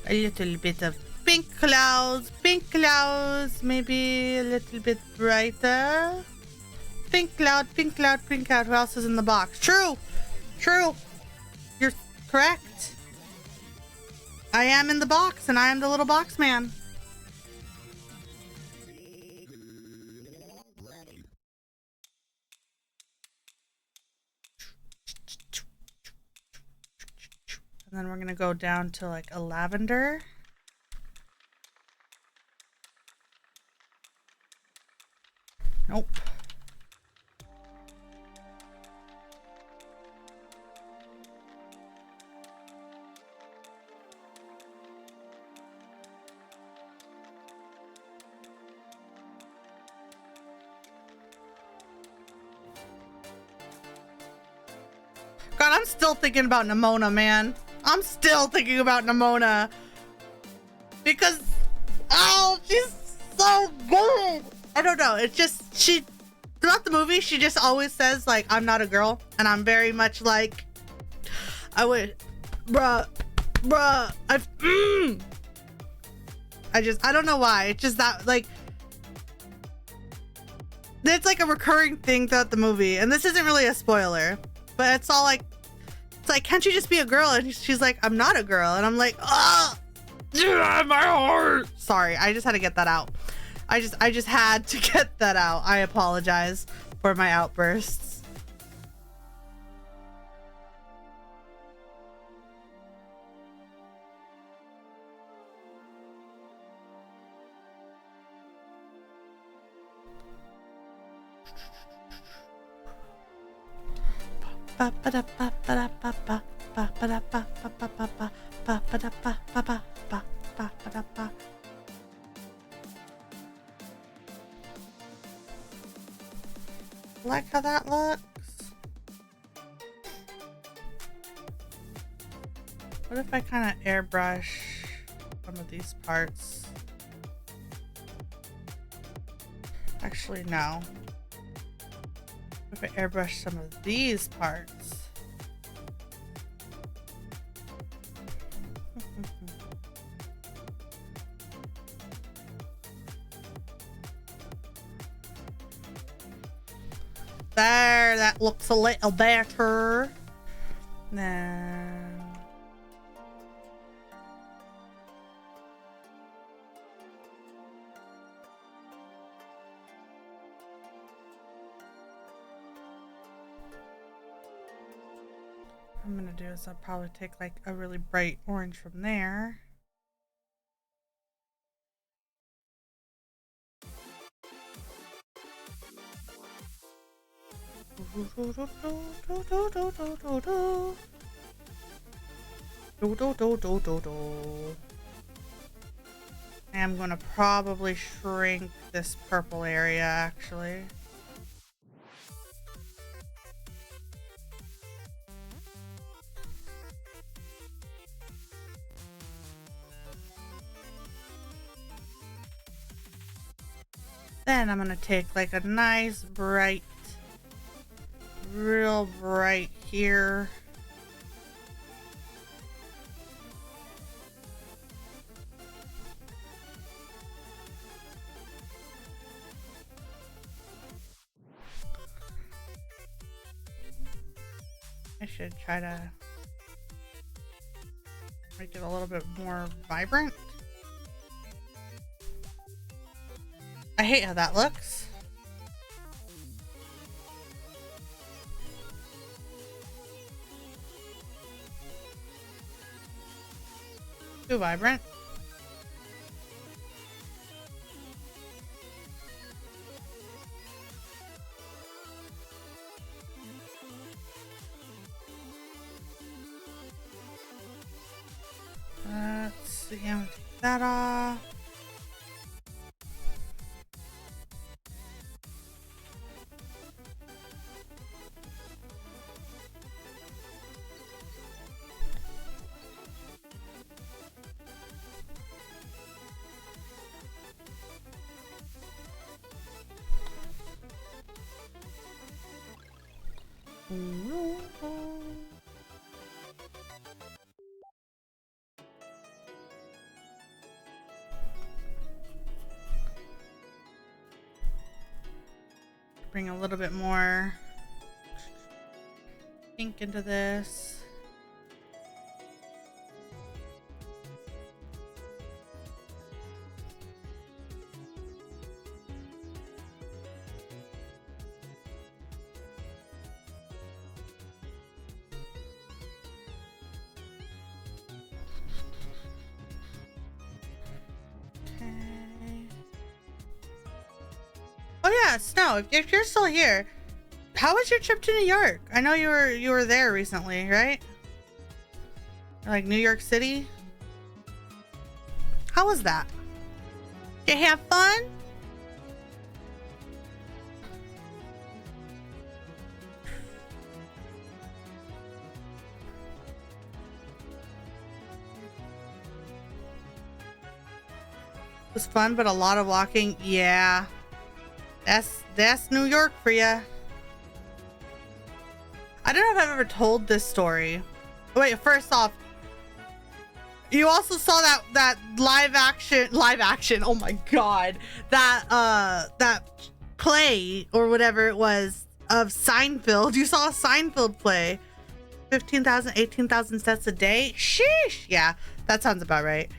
A little bit of pink clouds, maybe a little bit brighter. Pink cloud, pink cloud, pink cloud. Who else is in the box? True, true. You're correct. I am in the box, and I am the little box man. And then we're gonna go down to like a lavender. Nope. God, I'm still thinking about Nimona, man. I'm still thinking about Nimona. Because, oh, she's so good. I don't know. It's just, throughout the movie, she just always says, like, I'm not a girl. And I'm very much like, I don't know why. It's just that, like, it's like a recurring thing throughout the movie. And this isn't really a spoiler. But it's all like, it's like, can't you just be a girl? And she's like, I'm not a girl. And I'm like, oh, my heart. Sorry, I just had to get that out. I just had to get that out. I apologize for my outbursts. Like how that looks. What if I kind of airbrush some of these parts? Actually, no. If I airbrush some of these parts. There, that looks a little better. Then what I'm gonna do is I'll probably take like a really bright orange from there. I am going to probably shrink this purple area, actually. Then I'm going to take like a nice bright, real bright here. I should try to make it a little bit more vibrant. I hate how that looks. Too vibrant. Let's see, I'm gonna take that off. Bring a little bit more pink into this. Snow, if you're still here, how was your trip to New York? I know you were there recently, right? Like New York City? How was that? Did you have fun? It was fun, but a lot of walking. Yeah. That's New York for ya. I don't know if I've ever told this story. Wait, first off, you also saw that live action. Oh my god, that play or whatever it was of Seinfeld. You saw a Seinfeld play. 15,000, 18,000 steps a day. Sheesh. Yeah, that sounds about right.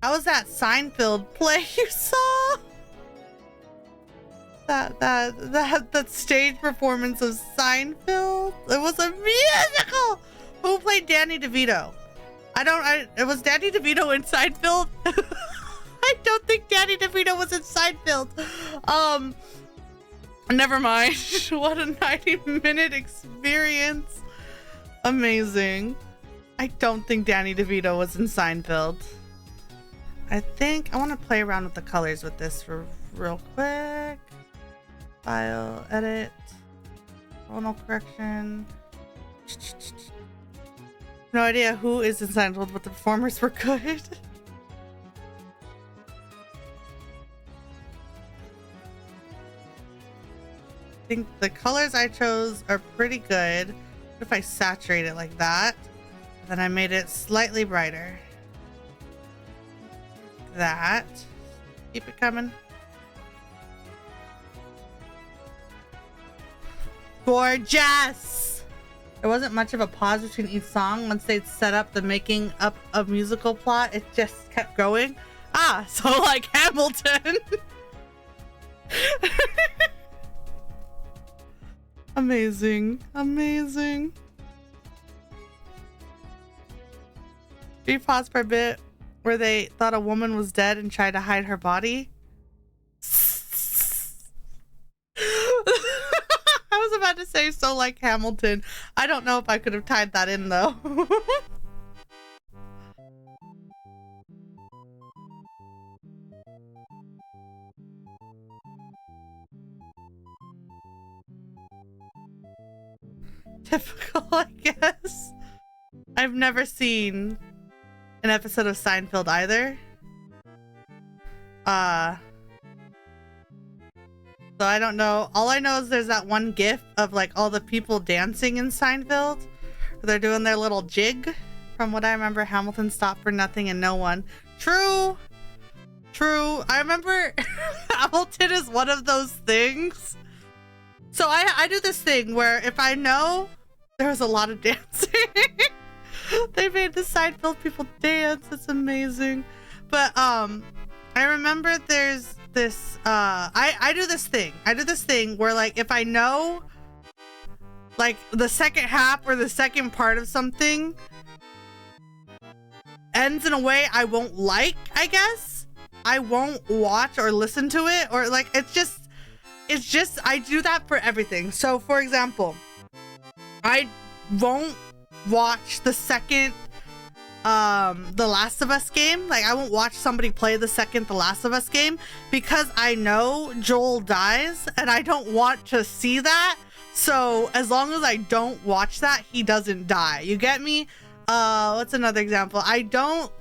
How was that Seinfeld play you saw? That stage performance of Seinfeld. It was a musical. Who played Danny DeVito? It was Danny DeVito in Seinfeld. I don't think Danny DeVito was in Seinfeld. Never mind. What a 90-minute experience. Amazing. I don't think Danny DeVito was in Seinfeld. I think I want to play around with the colors with this for real quick. File, edit, tonal correction. No idea who is in Seinfeld, but the performers were good. I think the colors I chose are pretty good. What if I saturate it like that? Then I made it slightly brighter. That. Keep it coming. Gorgeous! There wasn't much of a pause between each song. Once they'd set up the making up of musical plot, it just kept going. Ah, so like Hamilton. Amazing. Amazing. Did you pause for a bit where they thought a woman was dead and tried to hide her body? I was about to say so like Hamilton. I don't know if I could have tied that in though. typical, I guess. I've never seen an episode of Seinfeld either. So I don't know. All I know is there's that one gif of like all the people dancing in Seinfeld. They're doing their little jig. From what I remember, Hamilton stopped for nothing and no one. True. True. I remember Hamilton is one of those things. So I do this thing where if I know there was a lot of dancing, they made the Seinfeld people dance. It's amazing. But I remember there's this I do this thing where like if I know like the second half or the second part of something ends in a way I won't like, I guess I won't watch or listen to it, or like it's just I do that for everything. So for example, I won't watch the second The Last of Us game. Like I won't watch somebody play the second The Last of Us game because I know Joel dies and I don't want to see that. So as long as I don't watch that, he doesn't die. You get me? What's another example? I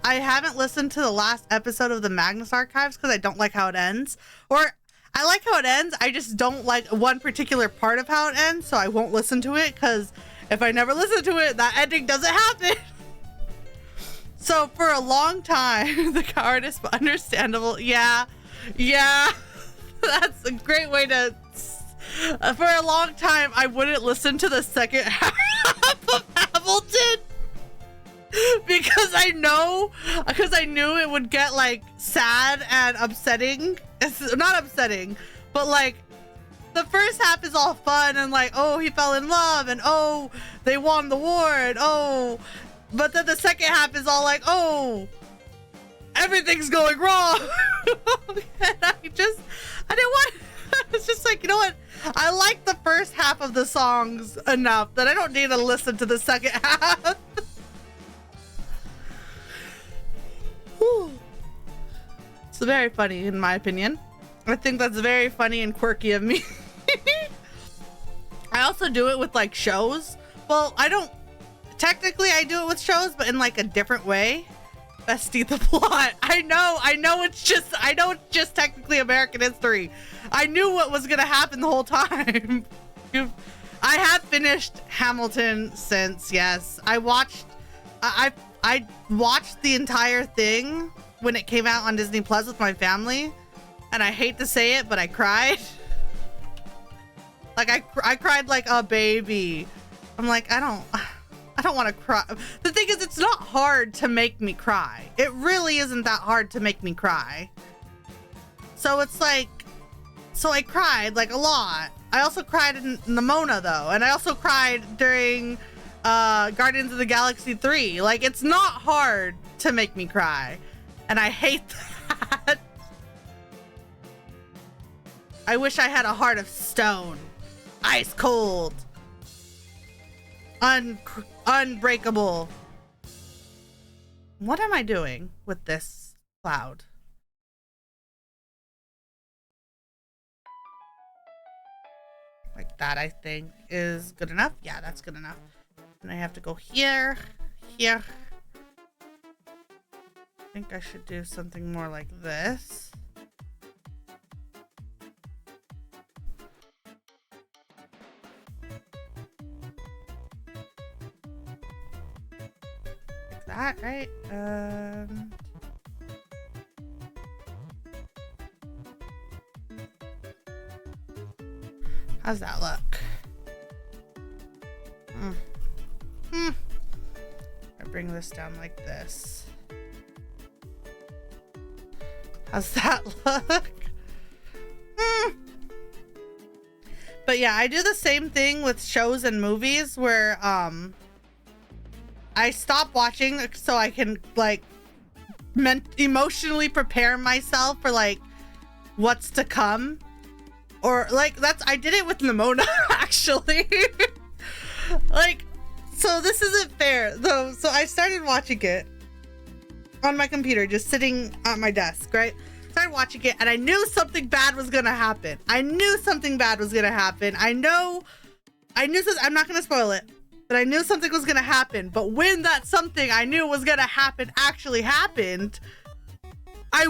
haven't listened to the last episode of the Magnus Archives because I don't like how it ends. Or I like how it ends, I just don't like one particular part of how it ends, so I won't listen to it because if I never listen to it, that ending doesn't happen. So for a long time, the cowardice, but understandable. Yeah, that's a great way to. For a long time, I wouldn't listen to the second half of Hamilton because I knew it would get like sad and upsetting. It's not upsetting, but like the first half is all fun and like, oh, he fell in love and oh, they won the war and oh, but then the second half is all like, oh, everything's going wrong. And I didn't want. It's just like, you know what? I like the first half of the songs enough that I don't need to listen to the second half. It's very funny, in my opinion. I think that's very funny and quirky of me. I also do it with like shows. Well, technically I do it with shows, but in like a different way. Bestie the plot. I know it's just technically American history. I knew what was gonna happen the whole time. I have finished Hamilton since, yes. I watched the entire thing when it came out on Disney Plus with my family, and I hate to say it, but I cried. Like I cried like a baby. I'm like, I don't want to cry. The thing is, it's not hard to make me cry. It really isn't that hard to make me cry. So it's like, so I cried like a lot. I also cried in Nimona though. And I also cried during Guardians of the Galaxy 3. Like, it's not hard to make me cry. And I hate that. I wish I had a heart of stone. Ice cold. Unbreakable. What am I doing with this cloud? Like that, I think, is good enough. Yeah, that's good enough. And I have to go here, here. I think I should do something more like this. That right? How's that look? I bring this down like this. How's that look? But yeah, I do the same thing with shows and movies where I stop watching so I can like emotionally prepare myself for like what's to come. Or like I did it with Nimona actually. Like, so this isn't fair though. So I started watching it on my computer, just sitting at my desk, right? Started watching it and I knew something bad was gonna happen. I know I knew this, I'm not gonna spoil it, but I knew something was gonna happen. But when that something I knew was gonna happen actually happened, I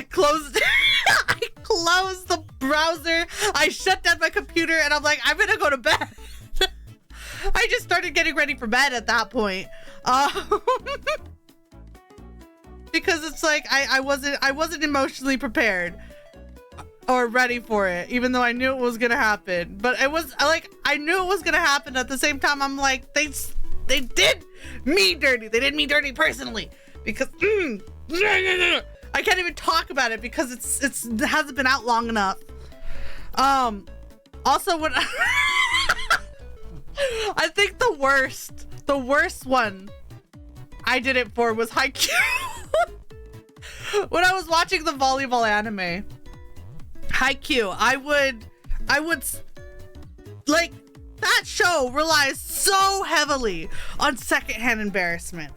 closed I closed the browser, I shut down my computer, and I'm like, I'm gonna go to bed. I just started getting ready for bed at that point. Because it's like I wasn't emotionally prepared or ready for it, even though I knew it was gonna happen. But it was like, I knew it was gonna happen. At the same time, I'm like, they did me dirty. They did me dirty personally, because I can't even talk about it because it hasn't been out long enough. Also, when I think the worst one I did it for was Haikyuu. When I was watching the volleyball anime Haikyuu, I would like, that show relies so heavily on secondhand embarrassment.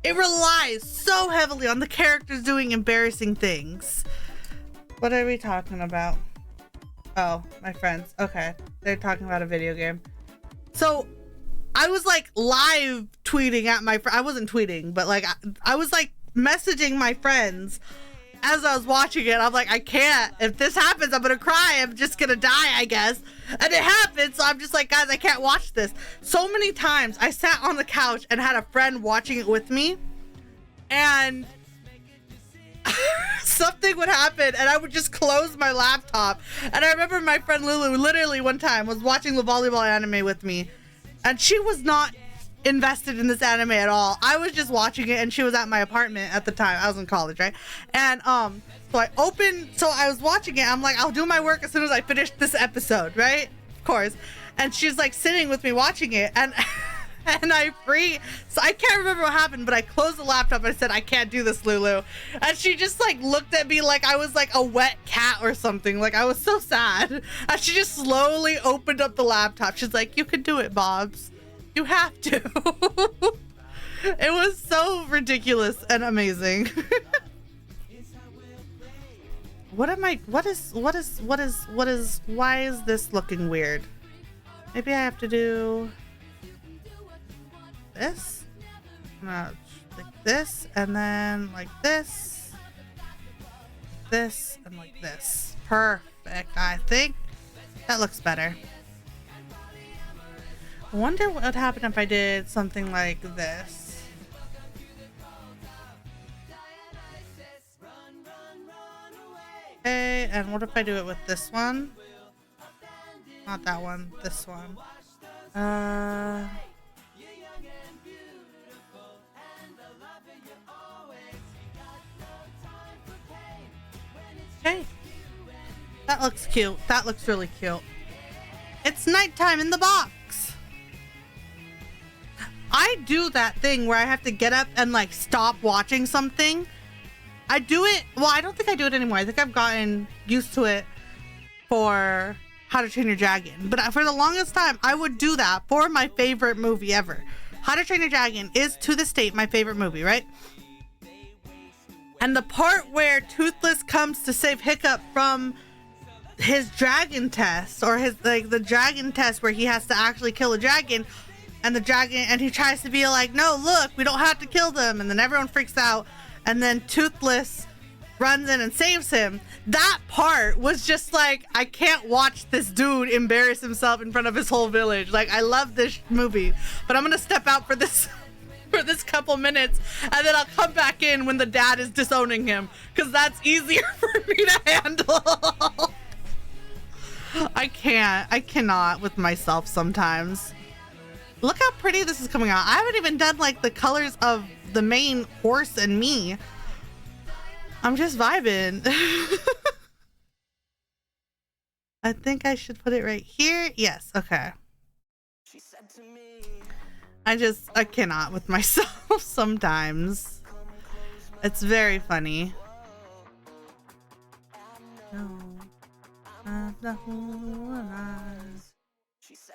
It relies so heavily on the characters doing embarrassing things. What are we talking about? Oh, my friends. Okay, they're talking about a video game. So I was like live tweeting at my I wasn't tweeting, but like I was like messaging my friends as I was watching it. I'm like, I can't. If this happens, I'm gonna cry. I'm just gonna die, I guess. And it happened, so I'm just like, guys, I can't watch this. So many times I sat on the couch and had a friend watching it with me, and something would happen and I would just close my laptop. And I remember my friend Lulu literally one time was watching the volleyball anime with me, and she was not invested in this anime at all. I was just watching it, and she was at my apartment at the time. I was in college, right? And so I was watching it. I'm like, I'll do my work as soon as I finish this episode, right? Of course. And she's like sitting with me watching it, and so I can't remember what happened, but I closed the laptop and I said, I can't do this, Lulu. And she just like looked at me like I was like a wet cat or something. Like, I was so sad. And she just slowly opened up the laptop. She's like, you can do it, Bobs. You have to. It was so ridiculous and amazing. Why is this looking weird? Maybe I have to do this. Like this, and then like this, and like this. Perfect. I think that looks better. I wonder what would happen if I did something like this. Okay, and what if I do it with this one? Not that one, this one. Okay. That looks cute. That looks really cute. It's nighttime in the box. I do that thing where I have to get up and like stop watching something. I do it, well, I don't think I do it anymore. I think I've gotten used to it for How to Train Your Dragon. But for the longest time, I would do that for my favorite movie ever. How to Train Your Dragon is, to this date, my favorite movie, right? And the part where Toothless comes to save Hiccup from his dragon test, or his like the dragon test where he has to actually kill a dragon, and the dragon, and he tries to be like, no, look, we don't have to kill them, and then everyone freaks out, and then Toothless runs in and saves him. That part was just like, I can't watch this dude embarrass himself in front of his whole village. Like, I love this movie, but I'm gonna step out for this for this couple minutes, and then I'll come back in when the dad is disowning him, because that's easier for me to handle. I cannot with myself sometimes. Look how pretty this is coming out. I haven't even done like the colors of the main horse and me. I'm just vibing. I think I should put it right here. Yes, okay. I cannot with myself sometimes. It's very funny.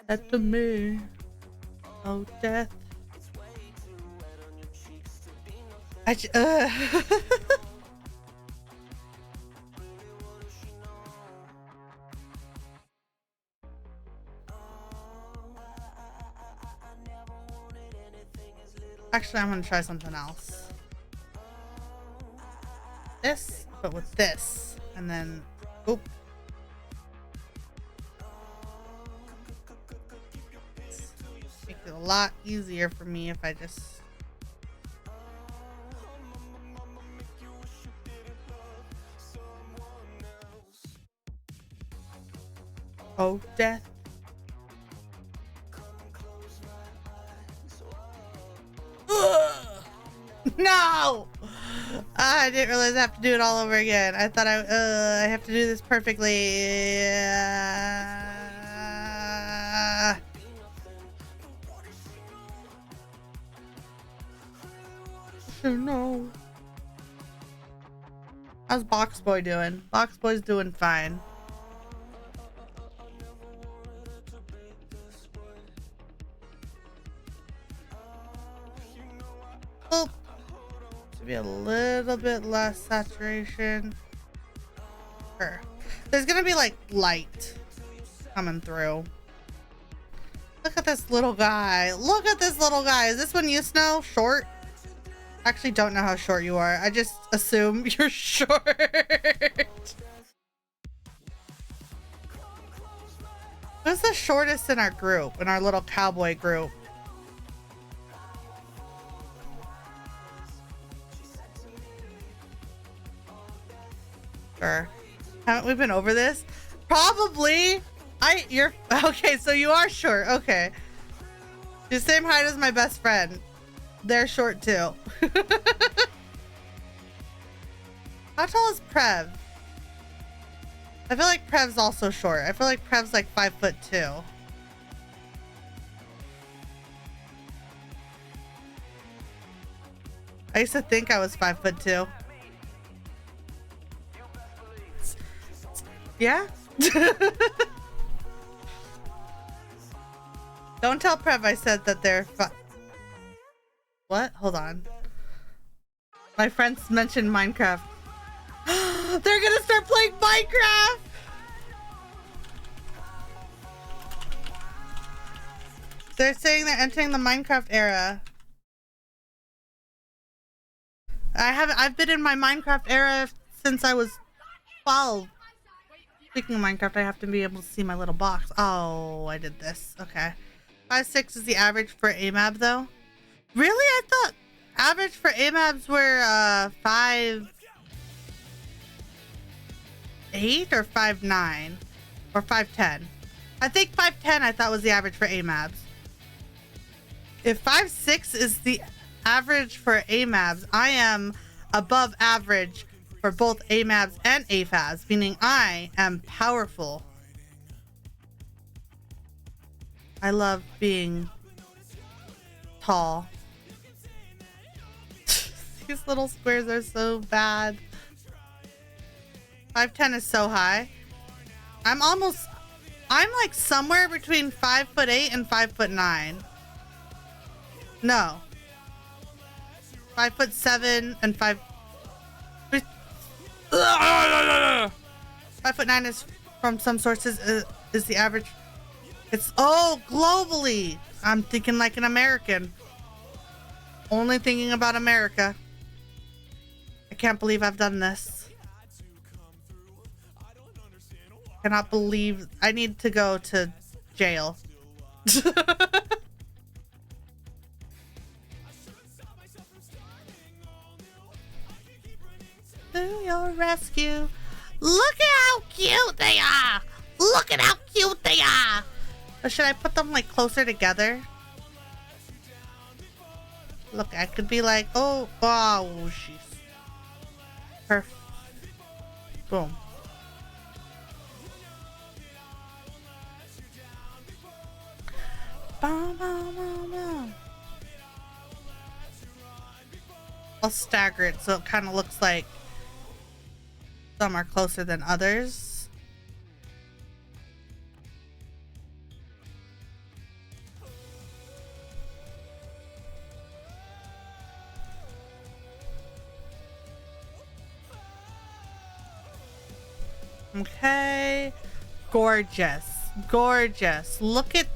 Said to me, oh death. Actually, I'm gonna try something else. This, but with this. And then, oop. Make it a lot easier for me if I just... Oh, death. No! I didn't realize I have to do it all over again. I thought I have to do this perfectly. Oh no. How's Box Boy doing? Box Boy's doing fine. Oh, should be a little bit less saturation. Sure. There's gonna be like light coming through. Look at this little guy. Look at this little guy. Is this one you, Snow? Short? I actually don't know how short you are. I just assume you're short. Who's the shortest in our group, in our little cowboy group? Sure. Haven't we been over this? Probably. You're okay, so you are short. Okay. You're the same height as my best friend. They're short too. How tall is Prev? I feel like Prev's also short. I feel like Prev's like 5'2". I used to think I was 5'2". Yeah? Don't tell Prev I said that they're What? Hold on. My friends mentioned Minecraft. They're gonna start playing Minecraft! They're saying they're entering the Minecraft era. I've been in my Minecraft era since I was 12. Speaking of Minecraft, I have to be able to see my little box. Oh, I did this. Okay. 5'6" is the average for AMAB though. Really? I thought average for AMABs were 5'8" or 5'9" or 5'10". I think 5'10" I thought was the average for AMABs. If 5'6" is the average for AMABs, I am above average for both AMABs and AFABs, meaning I am powerful. I love being tall. These little squares are so bad. 5'10" is so high. I'm like somewhere between 5'8" and 5'9". No. 5'7" and 5'9" is from some sources is the average. It's globally. I'm thinking like an American. Only thinking about America. I can't believe I've done this. Cannot believe I need to go to jail. To your rescue. Look at how cute they are. Look at how cute they are. Or should I put them like closer together? Look, I could be like, oh, jeez. Perfect. Boom. Boom, boom, boom, boom. I'll stagger it so it kind of looks like some are closer than others. Okay. Gorgeous. Gorgeous. Look at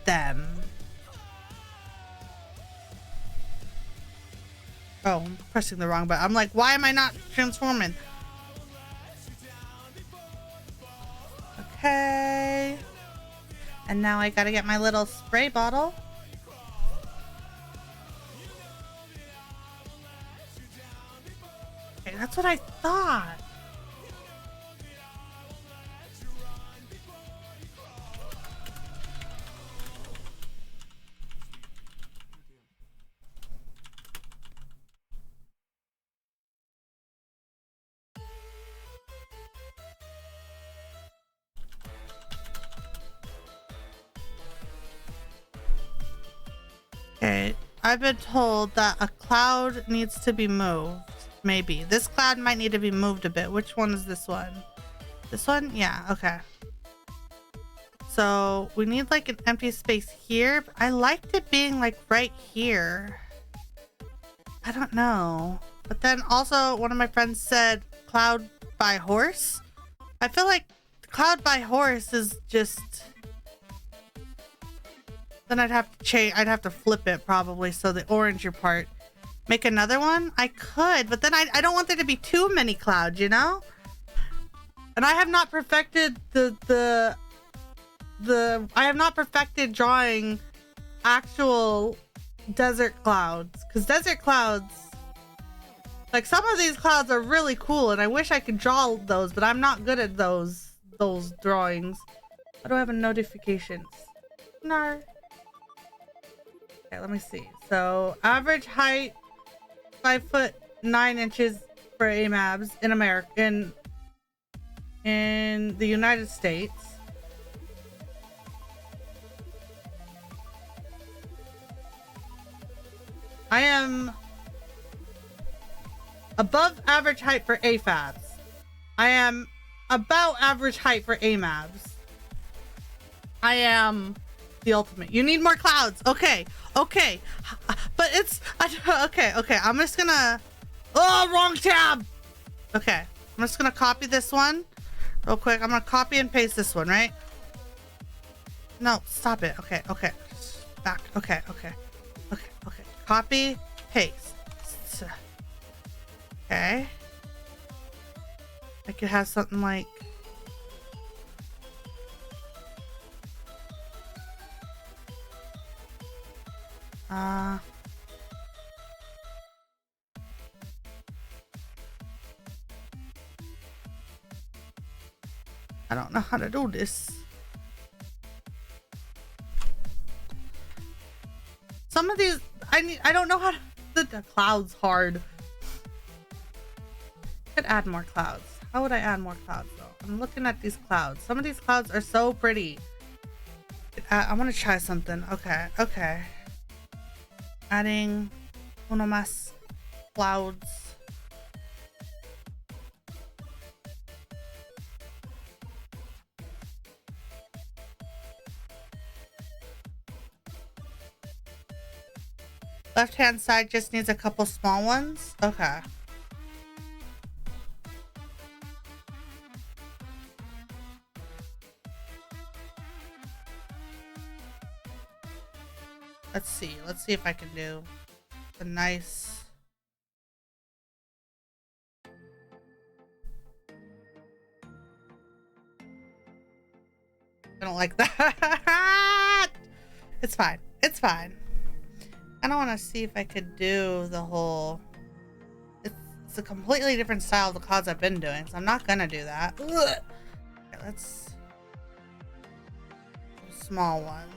them. Oh, I'm pressing the wrong button. I'm like, why am I not transforming? Okay. And now I gotta get my little spray bottle. Okay, that's what I thought. Okay, I've been told that a cloud needs to be moved. Maybe. This cloud might need to be moved a bit. Which one is this one? This one? Yeah, okay. So we need like an empty space here. I liked it being like right here. I don't know. But then also one of my friends said cloud by horse. I feel like cloud by horse is just... Then I'd have to change. I'd have to flip it probably. So the oranger part. Make another one? I could, but then I don't want there to be too many clouds, you know? And I have not perfected I have not perfected drawing actual desert clouds. Because desert clouds, like some of these clouds are really cool and I wish I could draw those, but I'm not good at those drawings. Why do I have a notifications? No. Okay, let me see. So average height 5'9" for AMABs in America, in the United States. I am above average height for AFABs. I am about average height for AMABs. I am the ultimate. You need more clouds. Okay. Okay. But it's... Okay. Okay. I'm just gonna... Oh, wrong tab. Okay. I'm just gonna copy this one real quick. I'm gonna copy and paste this one, right? No, stop it. Okay. Okay. Back. Okay. Okay. Okay. Okay. Copy. Paste. Okay. I could have something like... I don't know how to do this. Some of these, I don't know how to, the clouds hard. Could add more clouds. How would I add more clouds though? I'm looking at these clouds. Some of these clouds are so pretty. I want to try something. Okay. Okay. Adding uno más clouds. Left hand side just needs a couple small ones. Okay. Let's see. Let's see if I can do a nice... I don't like that. It's fine. It's fine. I don't want to see if I could do the whole... It's a completely different style of the clouds I've been doing, so I'm not gonna do that. Ugh. Okay, let's... Small ones.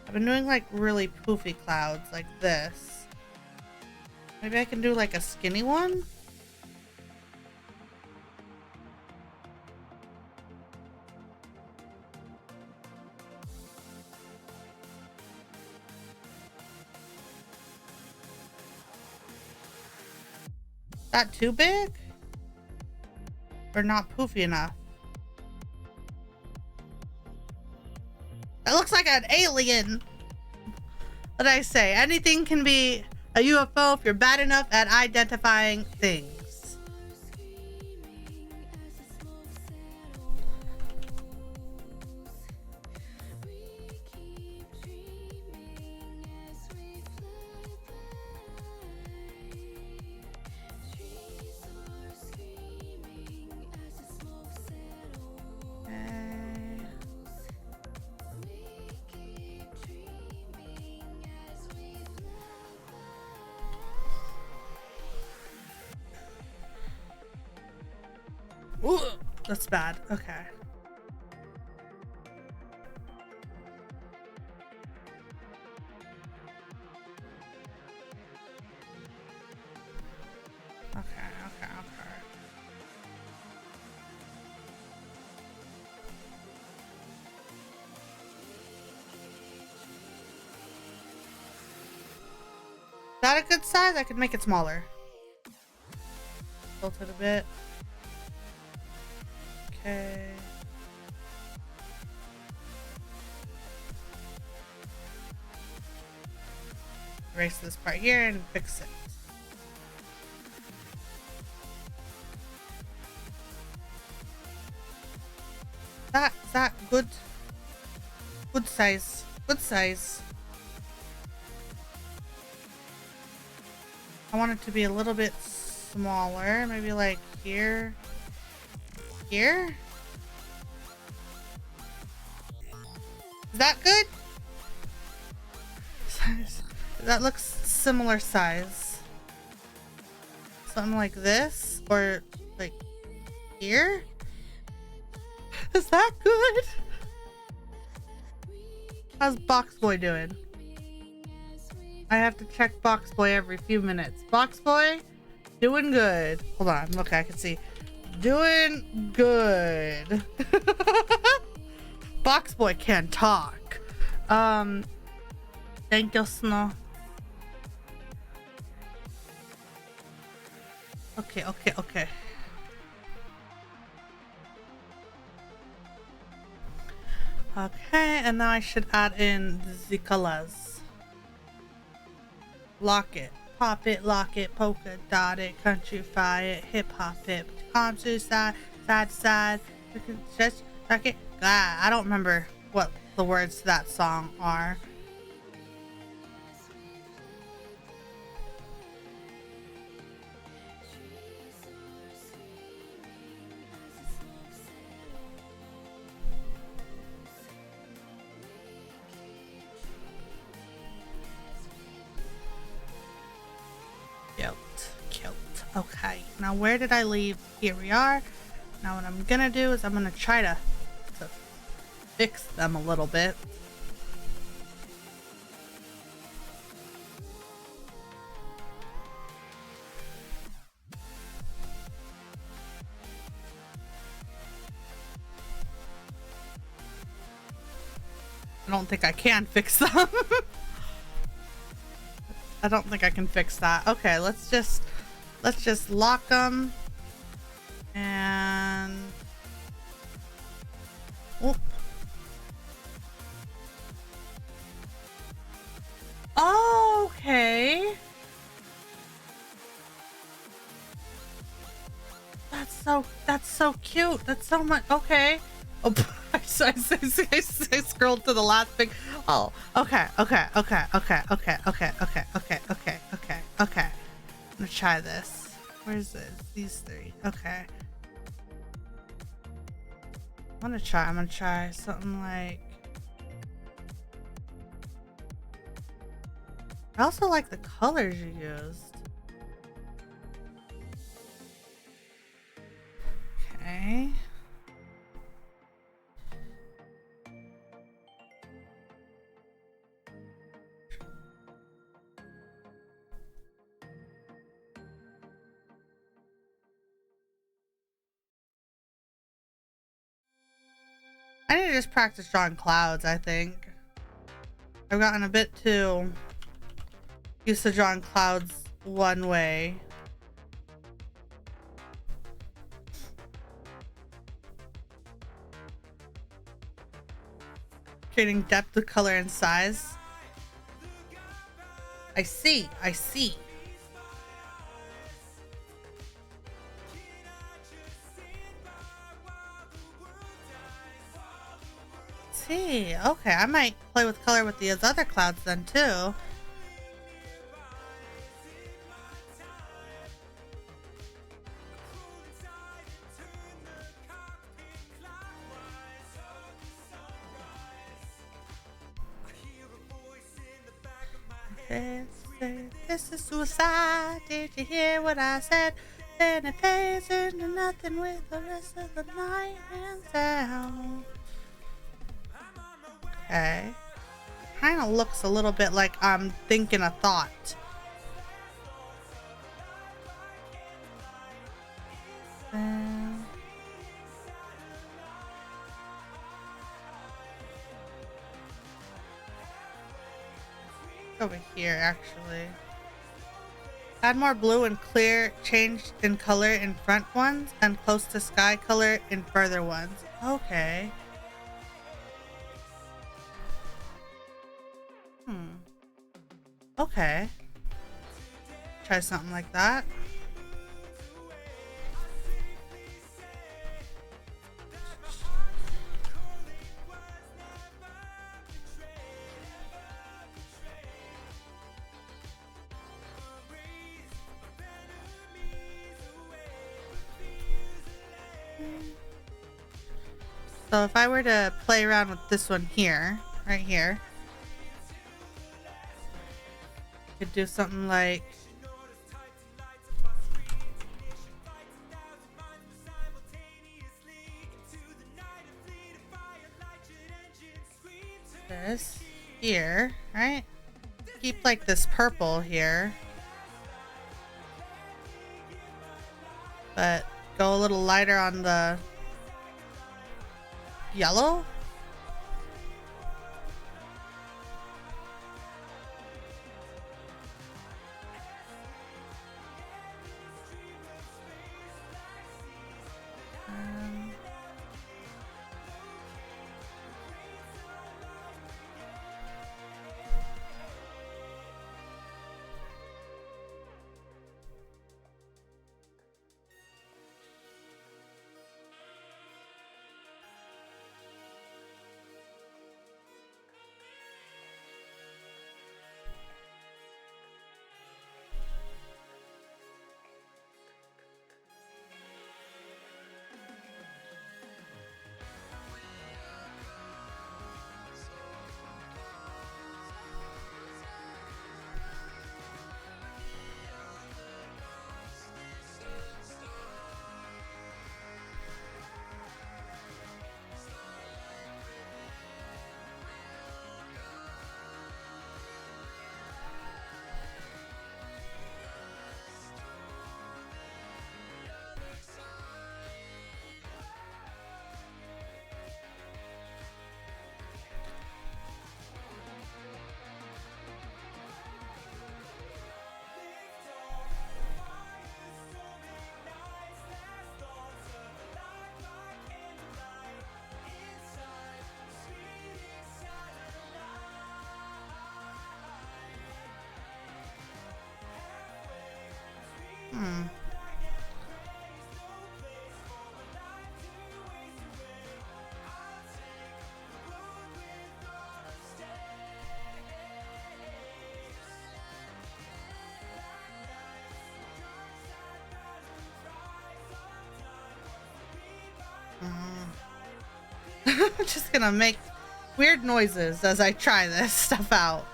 I've been doing like really poofy clouds like this. Maybe I can do like a skinny one? That too big? Or not poofy enough? It looks like an alien. What did I say? Anything can be a UFO if you're bad enough at identifying things. Ooh, that's bad. Okay. Okay. Is that a good size? I could make it smaller. Tilt it a bit. Okay. Erase this part here and fix it. Is that good? Good size. Good size. I want it to be a little bit smaller. Maybe like here. Here? Is that good? That looks similar size. Something like this? Or like here? Is that good? How's Box Boy doing? I have to check Box Boy every few minutes. Box Boy, doing good. Hold on. Okay, I can see. Doing good. Box Boy can talk. Thank you, Snow. Okay. Okay, and now I should add in the colors. Lock it, pop it, lock it, polka dot it, countrify it, hip hop it, calm to side to side, just like it. I don't remember what the words to that song are. Kilt. Okay, now where did I leave? Here we are. Now what I'm gonna do is I'm gonna try to fix them a little bit. I don't think I can fix them. I don't think I can fix that. Okay, let's just lock them and oh. Okay. That's so cute. That's so much. Okay. Oh, I scrolled to the last thing. Oh, okay. I'm gonna try this. Where's this? These three. Okay. I'm gonna try something like. I also like the colors you used. Okay. I need to just practice drawing clouds, I think. I've gotten a bit too used to drawing clouds one way. Creating depth of color and size. I see. Okay, I might play with color with these other clouds then too. This is suicide. Did you hear what I said? Then it fades into nothing with the rest of the night and sound. Okay. Kind of looks a little bit like I'm thinking a thought. Over here, actually. Add more blue and clear, changed in color in front ones, and close to sky color in further ones. Okay. Okay. Try something like that. So if I were to play around with this one here, right here, I could do something like this here, right? Keep like this purple here, but go a little lighter on the yellow. I'm just gonna make weird noises as I try this stuff out.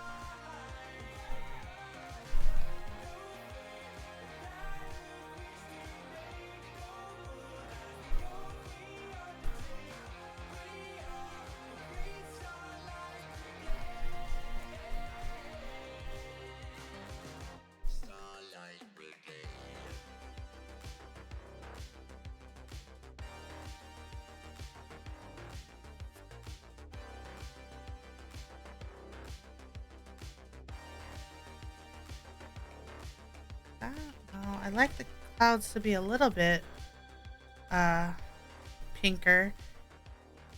Oh, I like the clouds to be a little bit pinker.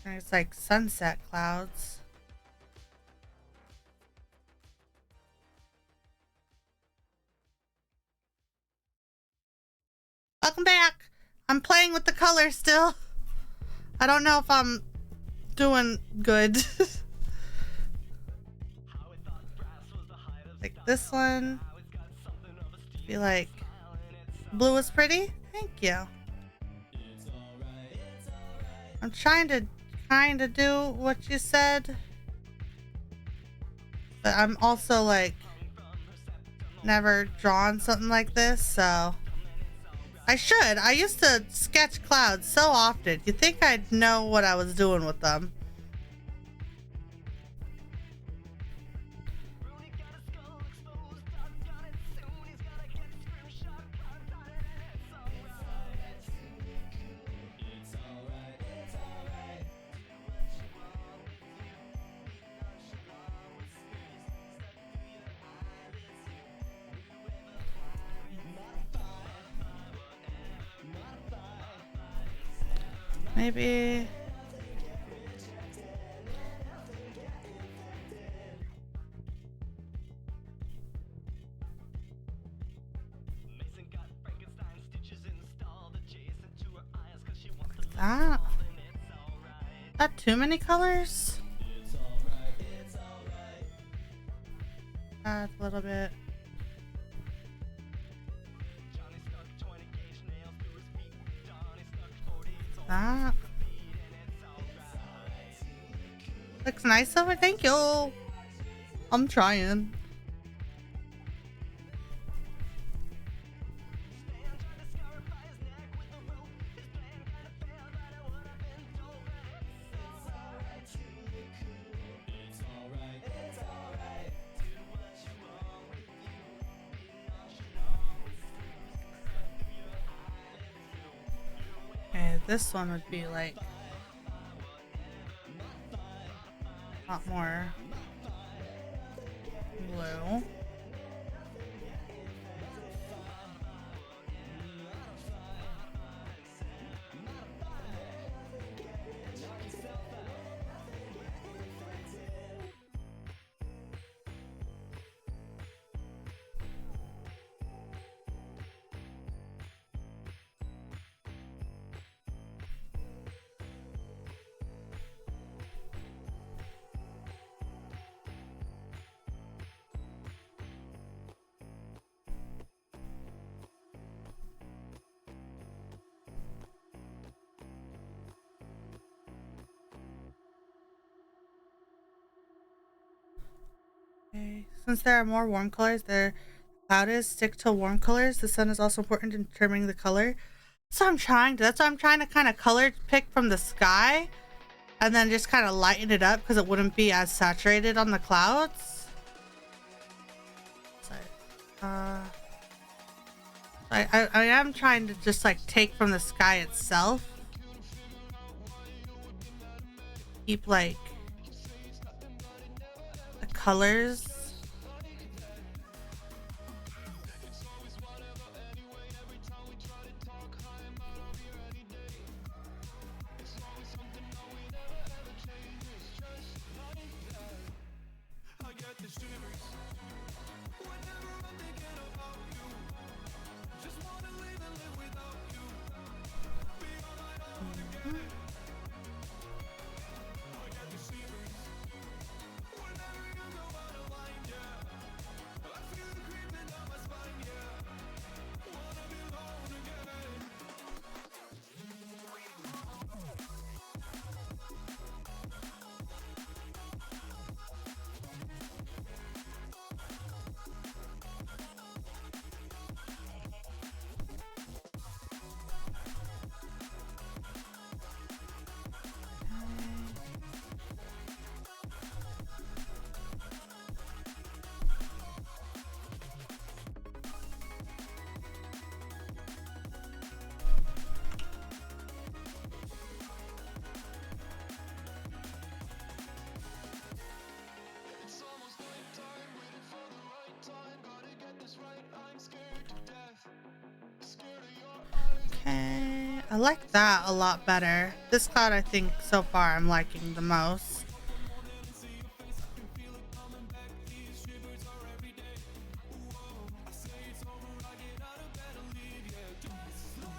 And it's like sunset clouds. Welcome back. I'm playing with the color still. I don't know if I'm doing good. Like this one. Feel like blue is pretty. Thank you. I'm trying to kind of do what you said, but I'm also like never drawn something like this, so I should. I used to sketch clouds so often. You'd think I'd know what I was doing with them. Maybe. That. That too many colors? Add a little bit. That looks nice over. Thank you. I'm trying. Okay, this one would be like a lot more blue. Okay. Since there are more warm colors, the cloud is stick to warm colors. The sun is also important in determining the color. So that's why I'm trying to kind of color pick from the sky and then just kind of lighten it up because it wouldn't be as saturated on the clouds. So, I am trying to just like take from the sky itself. Keep like the colors. Okay, I like that a lot better. This cloud I think so far I'm liking the most.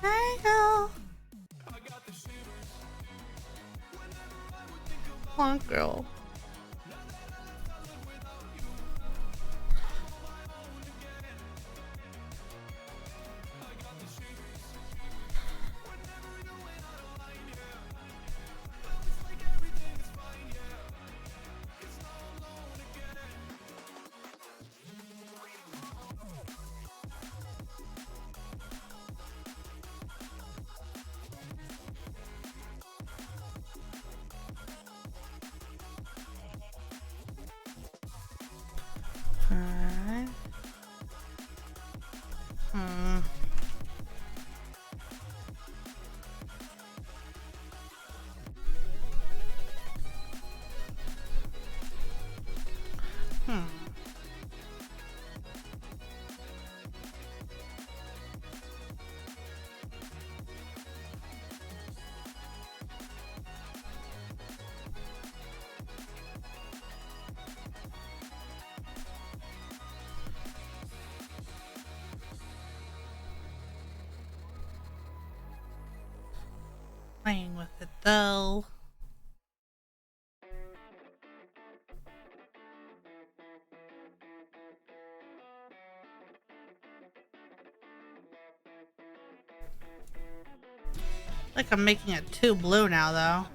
There you go. Come on, girl. Hmm. Playing with it though. Like I'm making it too blue now though. I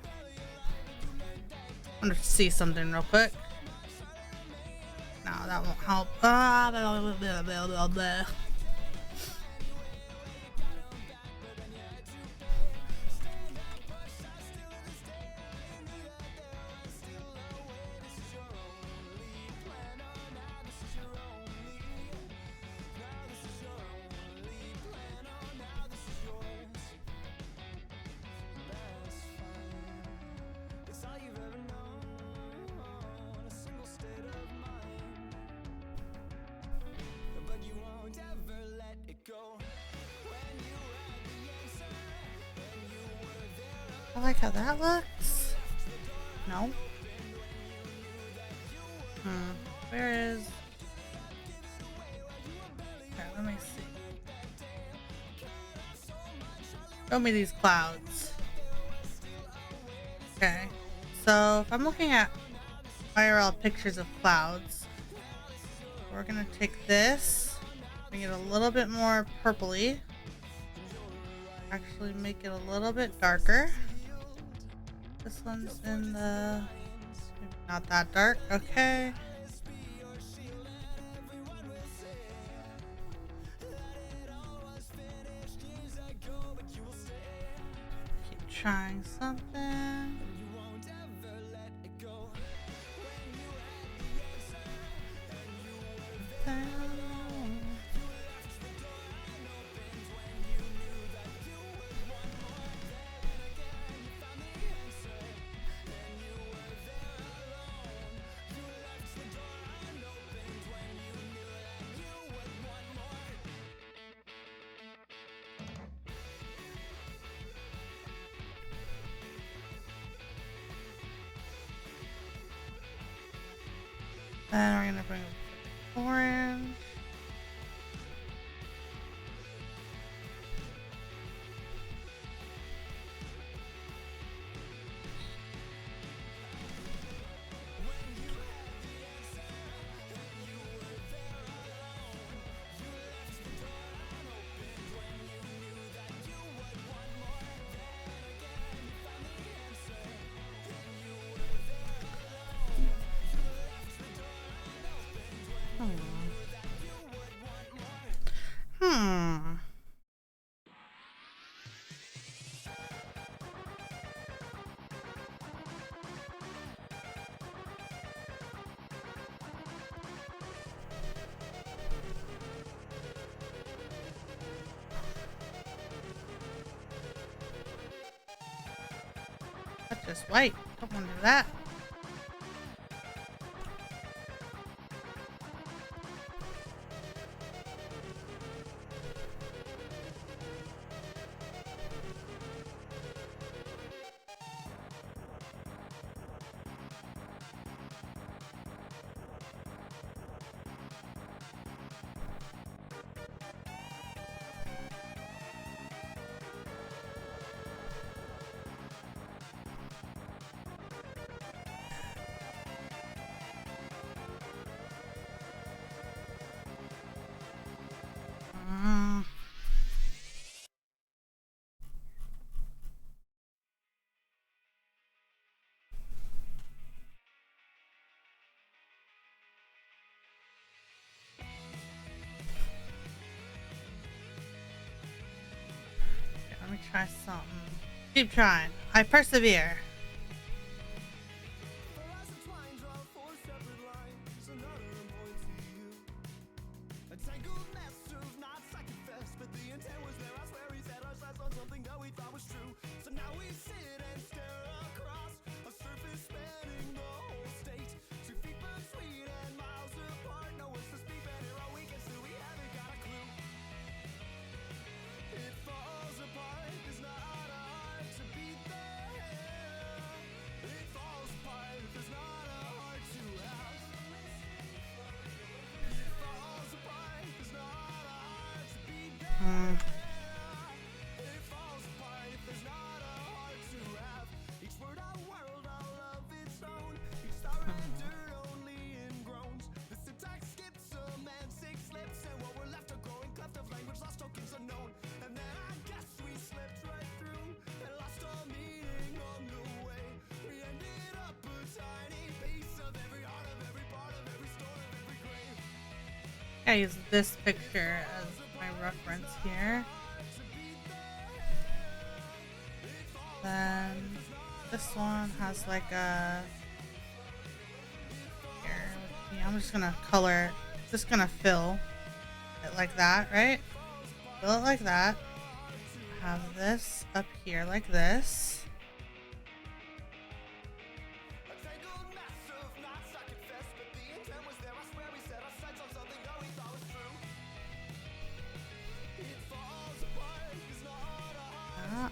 want to see something real quick. No, that won't help. Ah, blah, blah, blah, blah, blah, blah. I like how that looks. No. Where is... Okay, let me see. Show me these clouds. Okay. So if I'm looking at IRL pictures of clouds, we're gonna take this, bring it a little bit more purpley. Actually make it a little bit darker. This one's in the... not that dark. Okay. Keep trying something. Then we're gonna bring orange. Hmm. That's just white. Don't want to do that. Let me try something. Keep trying. I persevere. I use this picture as my reference here. Then this one has like a here. Yeah, I'm just gonna color, just gonna fill it like that, right? Fill it like that. Have this up here like this. Ah.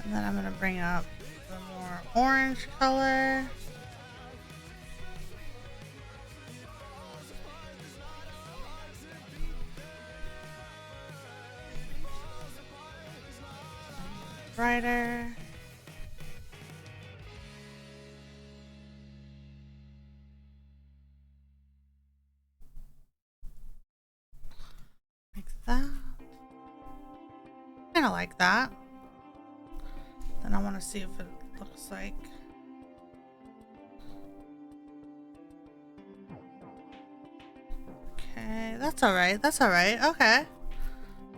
And then I'm gonna bring up the more orange color. Brighter. Like that. Kinda like that. Then I want to see if it looks like. Okay, that's alright. That's alright. Okay.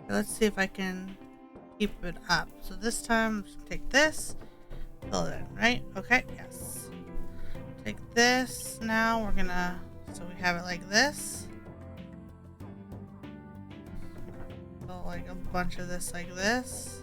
Let's see if I can keep it up. So this time, just take this, fill it in, right? Okay, yes. Take this. Now we're gonna, so we have it like this. So like a bunch of this like this.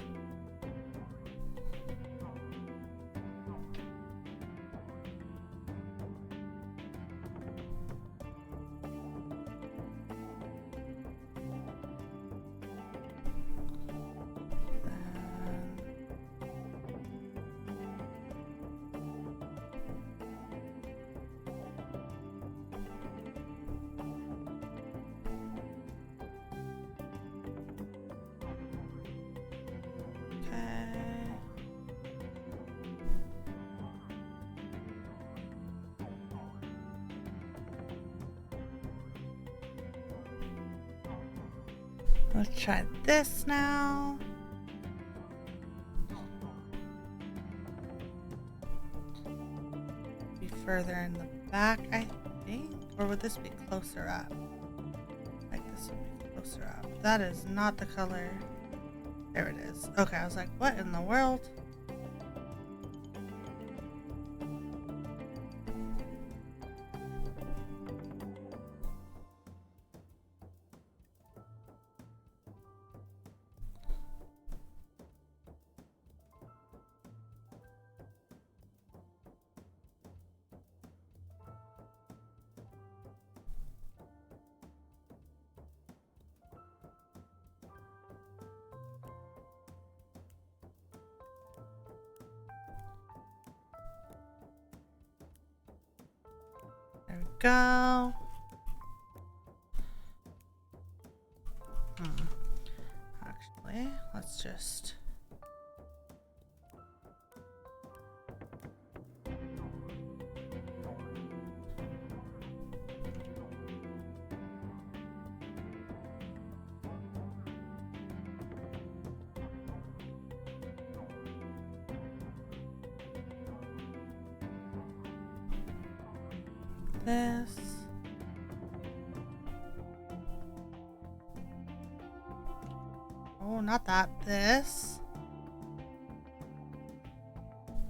Let's try this now. Be further in the back, I think. Or would this be closer up? Like this would be closer up. That is not the color. There it is. Okay, I was like, what in the world? There we go. Actually, let's just... this. Oh, not that. This.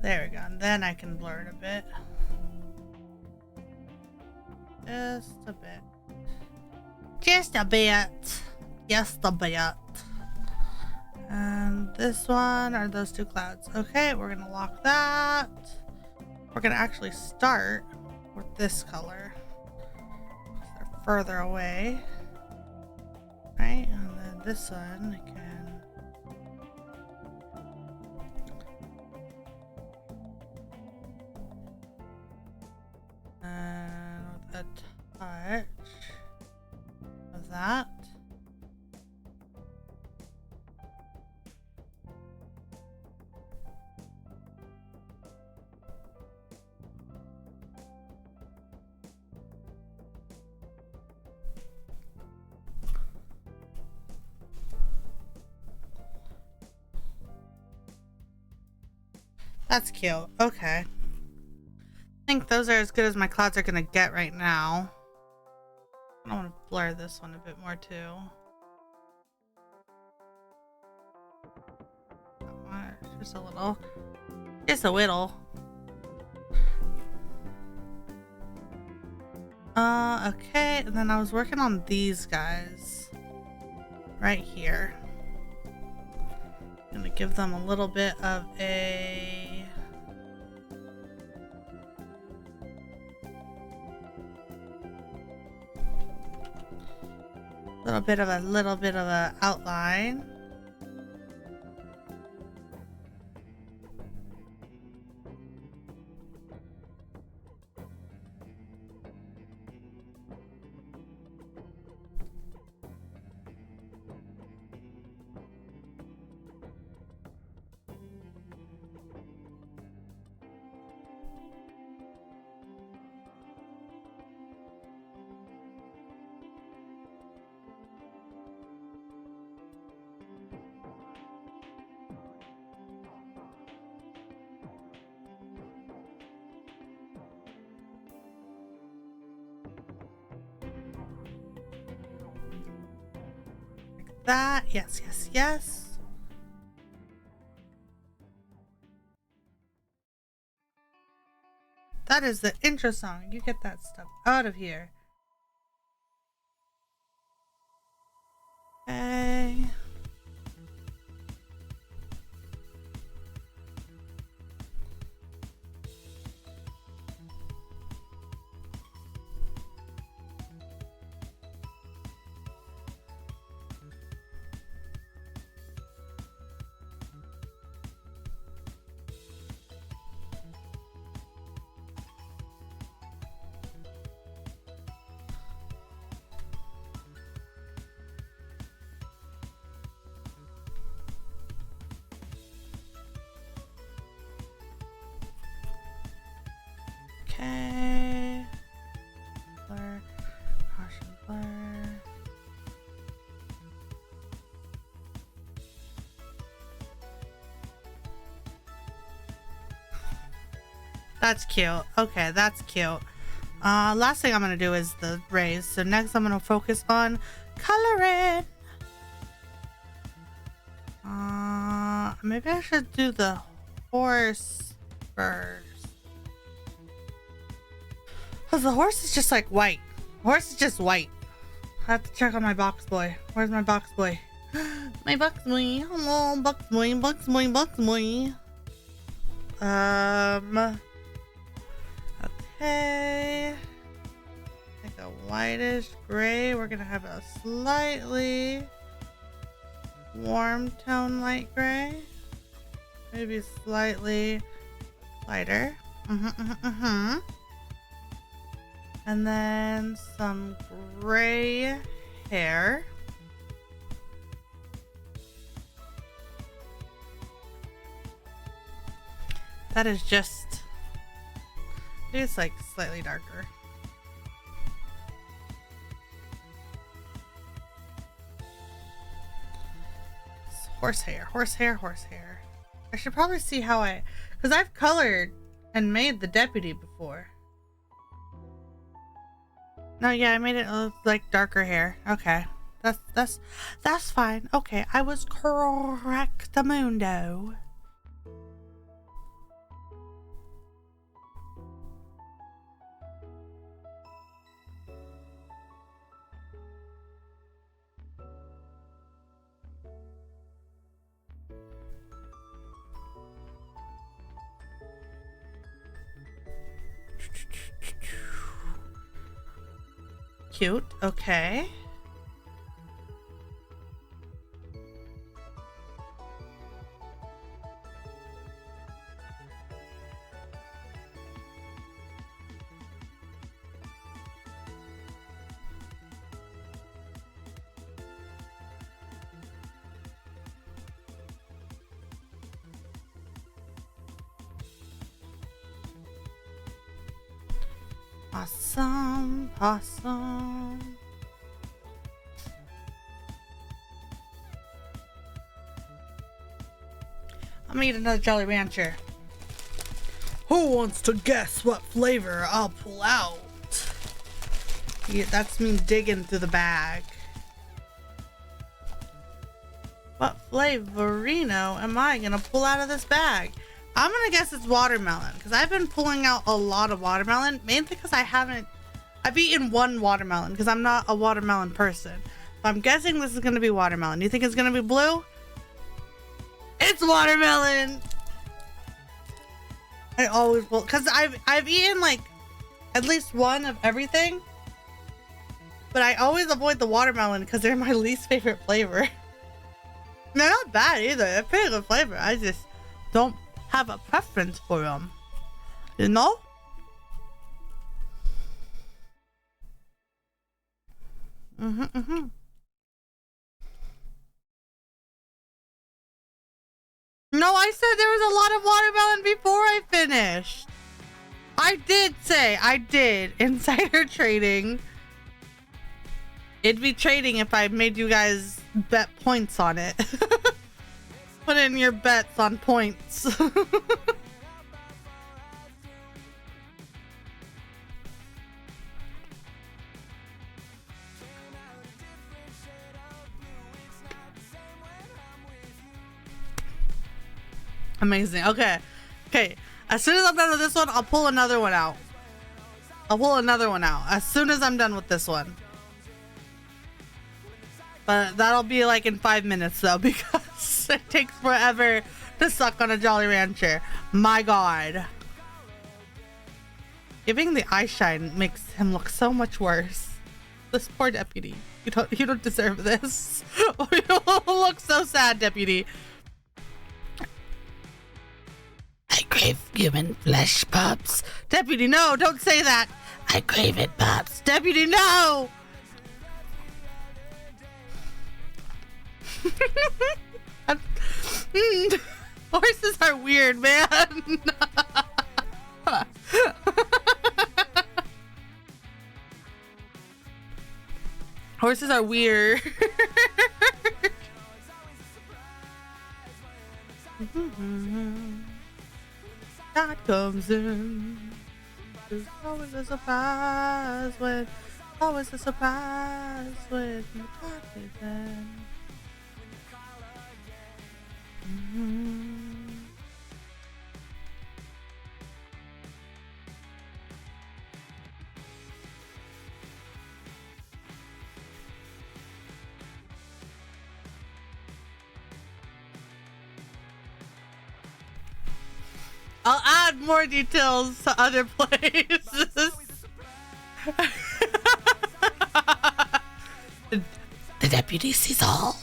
There we go. And then I can blur it a bit. Just a bit. Just a bit. Just a bit. And this one are those two clouds. Okay, we're gonna lock that. We're gonna actually start with this color. They're further away. Right? And then this one I can... And with a touch of that. That's cute. Okay. I think those are as good as my clouds are gonna get right now. I want to blur this one a bit more too. Just a little. Just a whittle. Okay, and then I was working on these guys. Right here. I'm gonna give them a little bit of a... little bit of a outline. That, yes, yes, yes. That is the intro song. You get that stuff out of here. Okay. Okay. Blur. Caution blur. That's cute. Okay, that's cute. Last thing I'm gonna do is the rays. So next I'm gonna focus on coloring. Maybe I should do the horse first. Cause the horse is just like white. Horse is just white. I have to check on my box boy. Where's my box boy? My box boy. Hello, box boy, box boy, box boy. Okay. Like a whitish gray. We're gonna have a slightly warm tone light gray. Maybe slightly lighter. And then some gray hair. That is just, it's like slightly darker. It's horsehair, horsehair, horsehair. I should probably see how because I've colored and made the deputy before. No, yeah, I made it look like darker hair. Okay. That's fine. Okay, I was correctamundo. Cute. Okay. Awesome, awesome. I'm gonna eat another Jolly Rancher. Who wants to guess what flavor I'll pull out? Yeah, that's me digging through the bag. What flavorino am I gonna pull out of this bag? I'm gonna guess it's watermelon, because I've been pulling out a lot of watermelon, mainly because I've eaten one watermelon, because I'm not a watermelon person. So I'm guessing this is gonna be watermelon. You think it's gonna be blue? It's watermelon! I always will, because I've eaten like at least one of everything, but I always avoid the watermelon because they're my least favorite flavor. They're not bad either. They're pretty good flavor. I just don't have a preference for them. You know? No, I said there was a lot of watermelon before I finished. I did say, I did. Insider trading. It'd be trading if I made you guys bet points on it. Put in your bets on points. Amazing. Okay. Okay. As soon as I'm done with this one, I'll pull another one out. As soon as I'm done with this one. But that'll be like in 5 minutes though, because it takes forever to suck on a Jolly Rancher. My God. Giving the eye shine makes him look so much worse. This poor deputy. You don't deserve this. You look so sad, deputy. I crave human flesh, Pops. Deputy, no, don't say that. I crave it, Pops. Deputy, no! Horses are weird, man. Horses are weird. God comes in. There's always a surprise when God is in. I'll add more details to other places. The deputy sees all.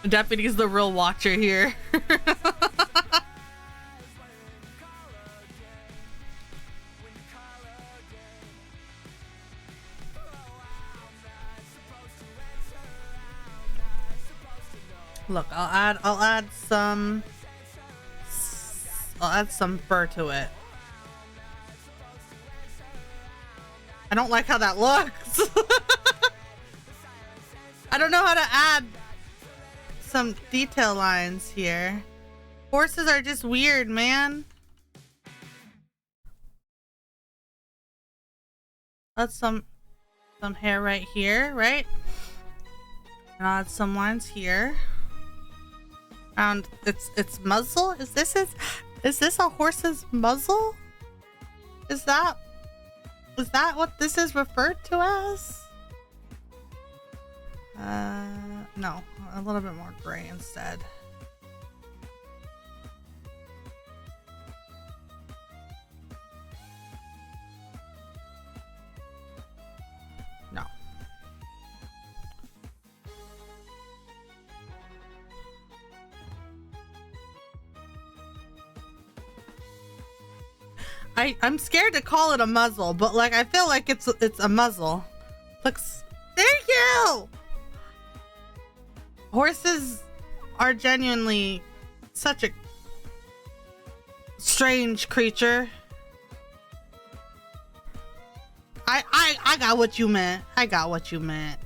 The deputy's the real watcher here. Look, I'll add some fur to it. I don't like how that looks. I don't know how to add some detail lines here. Horses are just weird, man. That's some hair right here, right? And I'll add some lines here. Around its muzzle. Is this a horse's muzzle? Is that what this is referred to as? No, a little bit more gray instead. No. I'm scared to call it a muzzle, but like I feel like it's a muzzle. Looks. Thank you. Horses are genuinely such a strange creature. I got what you meant. I got what you meant.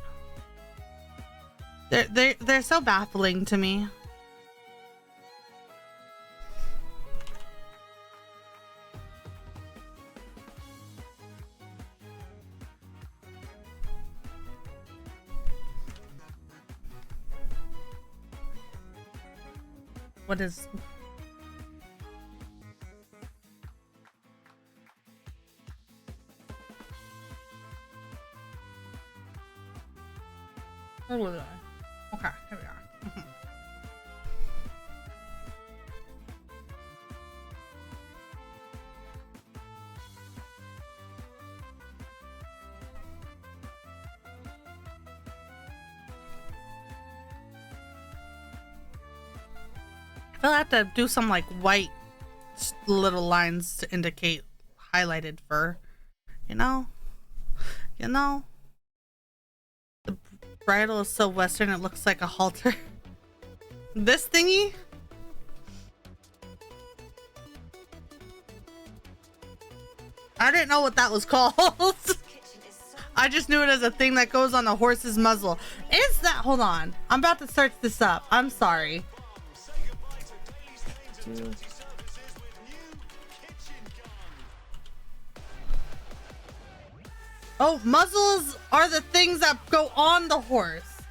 They're so baffling to me. What is... Where was I? Okay, here we are. Mhm. I feel I have to do some like white little lines to indicate highlighted fur. You know? You know? The bridle is so western it looks like a halter. This thingy? I didn't know what that was called. I just knew it as a thing that goes on a horse's muzzle. Is that... Hold on. I'm about to search this up. I'm sorry. Oh, muzzles are the things that go on the horse.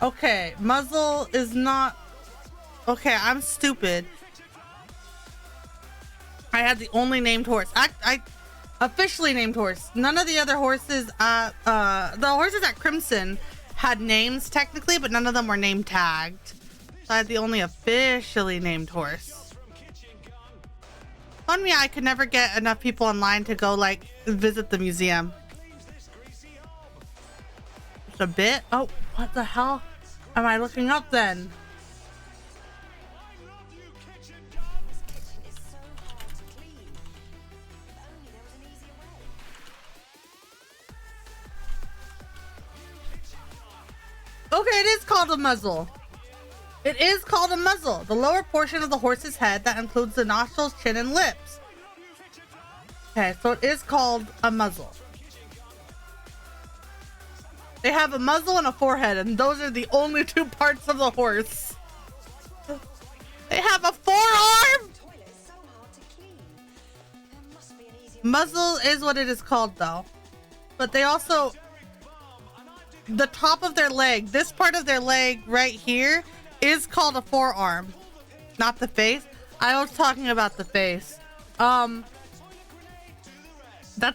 Okay, muzzle is not... Okay, I'm stupid. I had the only named horse. I officially named horse. None of the other horses, the horses at Crimson had names technically, but none of them were name tagged. So I had the only officially named horse. On me, I could never get enough people online to go like visit the museum. Just a bit. Oh, what the hell am I looking up then? Okay, it is called a muzzle. It is called a muzzle. The lower portion of the horse's head that includes the nostrils, chin, and lips. Okay, so it is called a muzzle. They have a muzzle and a forehead, and those are the only two parts of the horse. They have a forearm! Muzzle is what it is called, though. But they also... The top of their leg, this part of their leg right here, is called a forearm, not the face. I was talking about the face. That's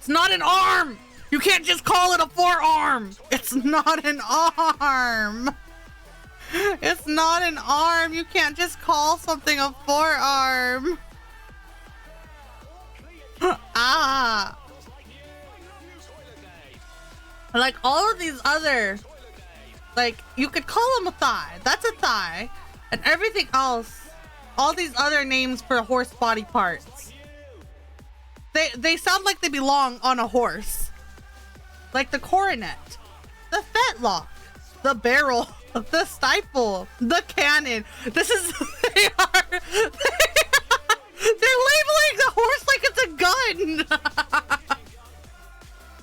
not an arm. You can't just call it a forearm. It's not an arm. It's not an arm. You can't just call something a forearm. Ah. Like all of these other, like you could call them a thigh. That's a thigh. And everything else, all these other names for horse body parts, they sound like they belong on a horse. Like the coronet, the fetlock, the barrel, the stifle, the cannon. This is, they're labeling the horse like it's a gun.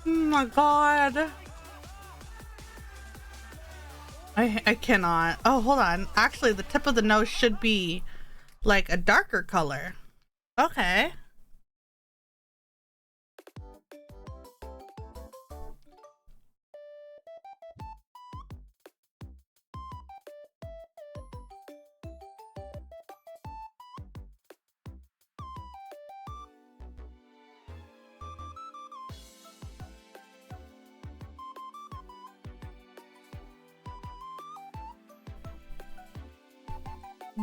Oh my god. I cannot. Oh, hold on. Actually, the tip of the nose should be like a darker color. Okay.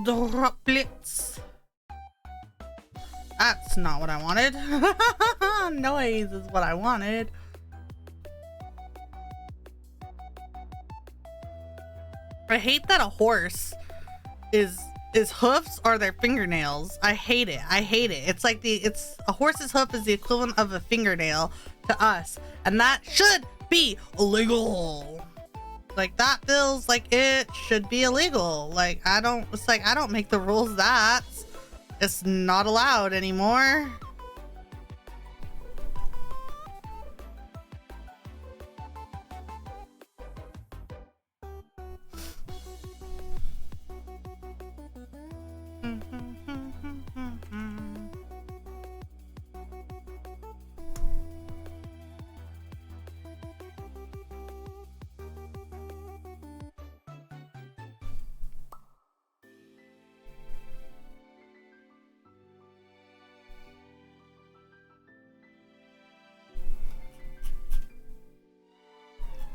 Droplets. That's not what I wanted. Noise is what I wanted. I hate that a horse is hoofs are their fingernails. I hate it. I hate it. It's like it's a horse's hoof is the equivalent of a fingernail to us, and that should be illegal. Like that feels like it should be illegal. Like I don't make the rules. It's not allowed anymore.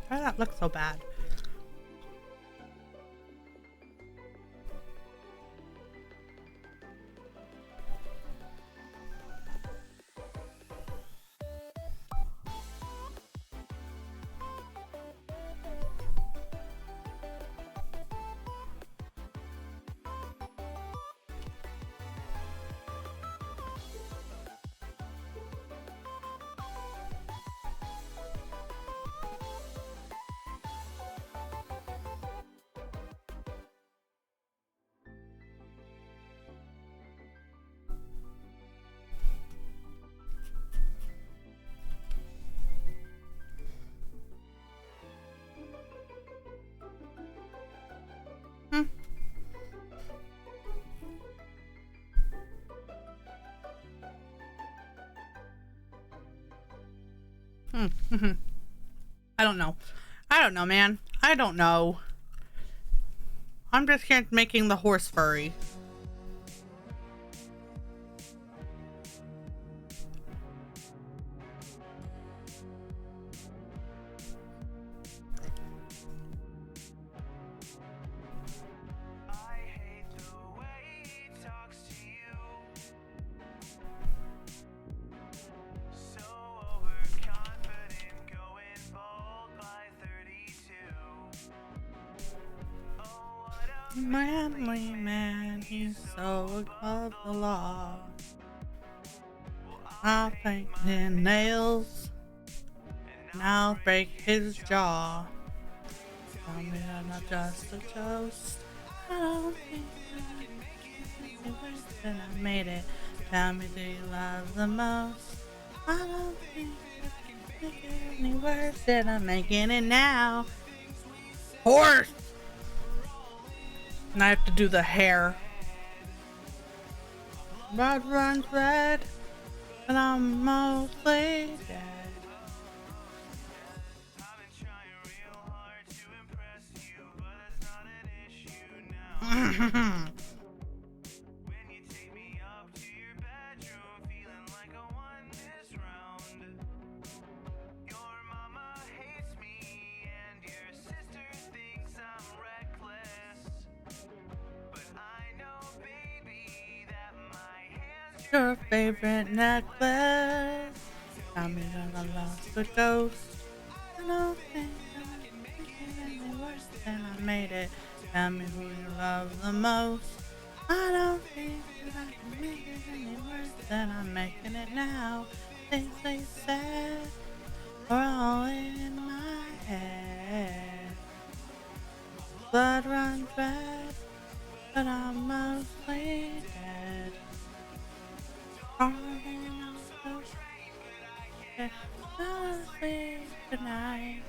Why does that look so bad? I don't know. I don't know, man. I don't know. I'm just here making the horse furry. I hate the way he talks to you. So overconfident, going bald by 32. Oh, what a Manly man, he's so above the law. I'll paint his nails, and I'll break his jaw. Tell me I'm not just a toast. I don't think that I can make it any worse than I made it. Tell me, do you love the most? I don't think that I can make it any worse than I'm making it now. Horse! And I have to do the hair. Blood runs red, and I'm mostly dead. I've been trying real hard to impress you, but that's not an issue now. When you take me up to your bedroom, feeling like I won this round. Your mama hates me, and your sister thinks I'm reckless. But I know, baby, that my hands Your favorite necklace. Tell me that I lost the ghost. I don't think that I can make it any worse than I made it. Tell me who you love the most. I don't think that I can make it any worse than I'm making it now. Things they said are all in my head. Blood runs red, but I'm mostly dead. Mostly tonight.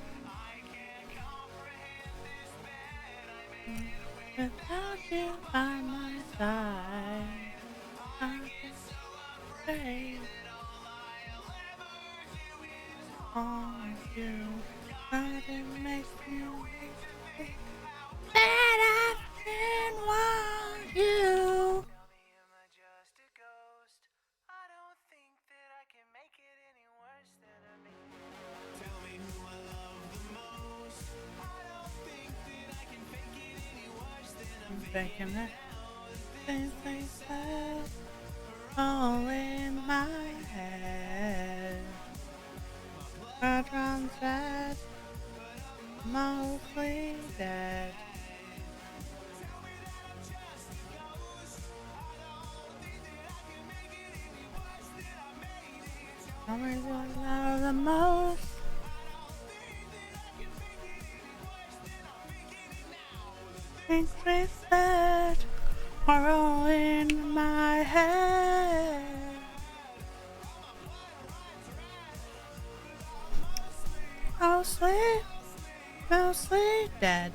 Without you by my side, I can say on you, but it makes me think that I didn't want you. tell me, am I just a ghost? I don't think that I can make it any worse than I made it. Tell me who I love the most. I don't think that I can make it any worse than I I'm made thinking it. that things they said all in my head. Blood runs red, mostly dead. Tell me what I love the most. Things we said are all in my head. Mostly dead.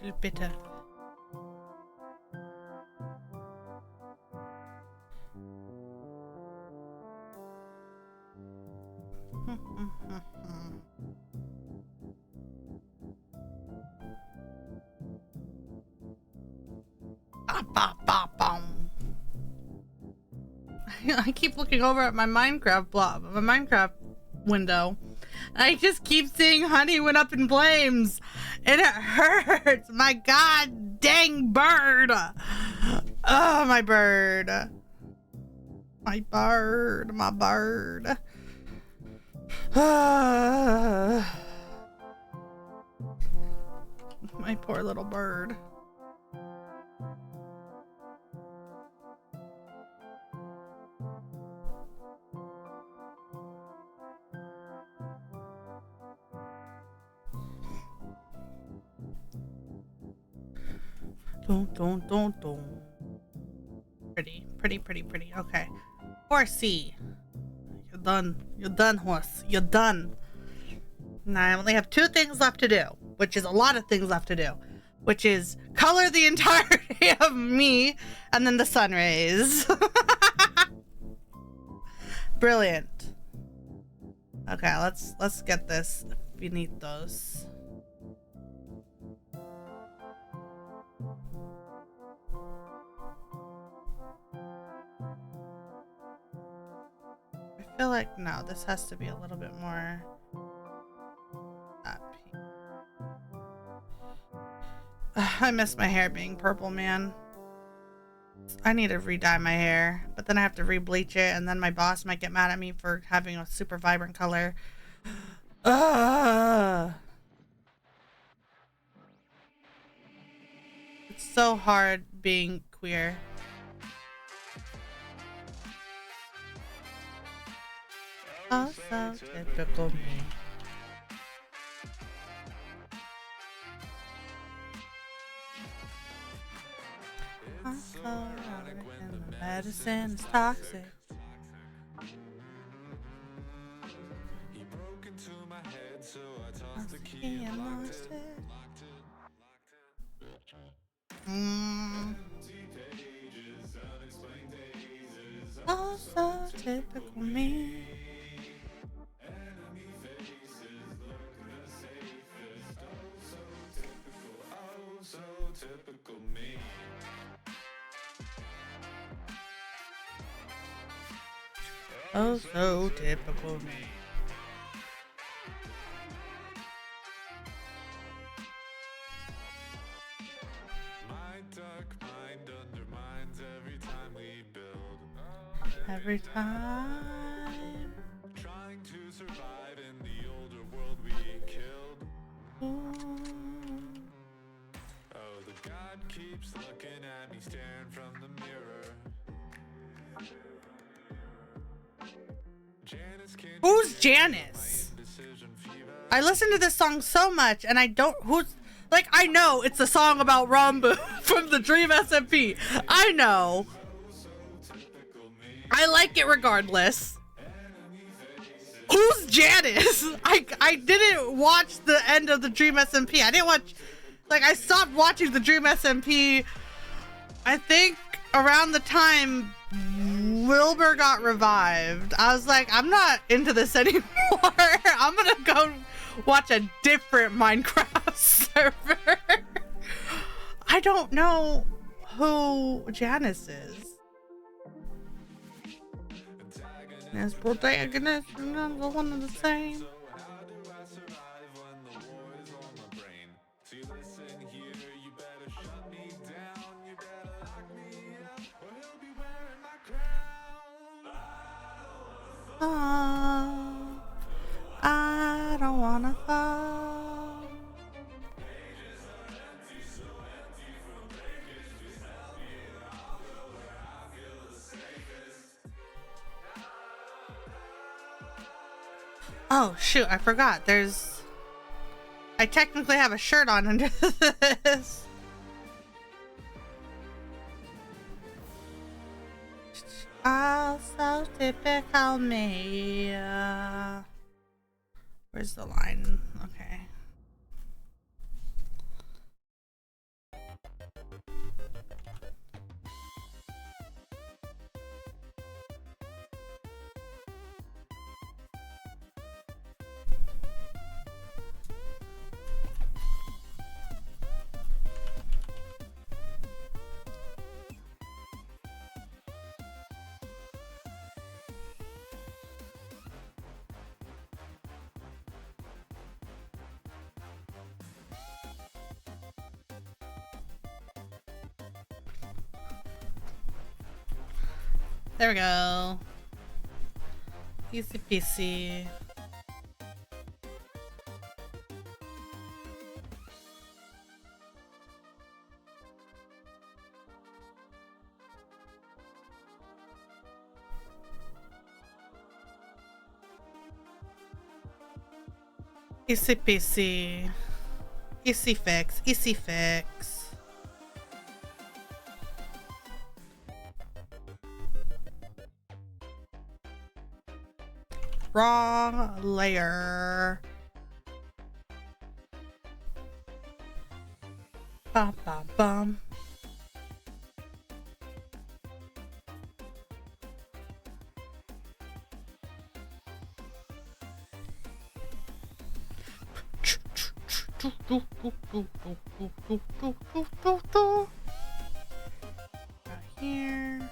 little bitter. I keep looking over at my Minecraft window. And I just keep seeing honey went up in flames. And it hurts. My god dang bird. Oh, my bird. My bird. My bird. My poor little bird. Dun. Pretty. Okay. Horsey. You're done. You're done, horse. You're done. Now I only have 2 things left to do, which is a lot of things left to do, which is color the entirety of me and then the sun rays. Brilliant. Okay, let's get this beneath those. I feel like, no, this has to be a little bit more up here. I miss my hair being purple, man. I need to re-dye my hair, but then I have to re-bleach it, and then my boss might get mad at me for having a super vibrant color. It's so hard being queer. Oh, so typical me. I'm so ironic and the medicine is toxic. He broke into my head, so I tossed the key He and locked lost it. it. Oh, so typical me. So typical me. Oh, so typical me. My dark mind undermines every time we build. Every time. Trying to survive in the older world we killed. Ooh. Oh, the God keeps looking at me, staring from the mirror. Janice can't Who's Janice? decision fever. I listen to this song so much, and I don't. Who's. Like, I know it's a song about Rambo from the Dream SMP. I know. I like it regardless. Who's Janice? I didn't watch the end of the Dream SMP. I didn't watch. Like, I stopped watching the Dream SMP, I think, around the time Wilbur got revived. I was like, I'm not into this anymore. I'm gonna go watch a different Minecraft server. I don't know who Janice is. As protagonist, and the one and the same. So how do I survive when the war is on my brain? See, listen here, you better shut me down. You better lock me up, or he'll be wearing my crown. Oh, I don't wanna fall. Oh shoot, I forgot. I technically have a shirt on under this. Oh, so typical me. Where's the line? Okay. There we go. Easy peasy. Easy peasy. Easy fix. Easy fix. Wrong layer. Bum bum bum.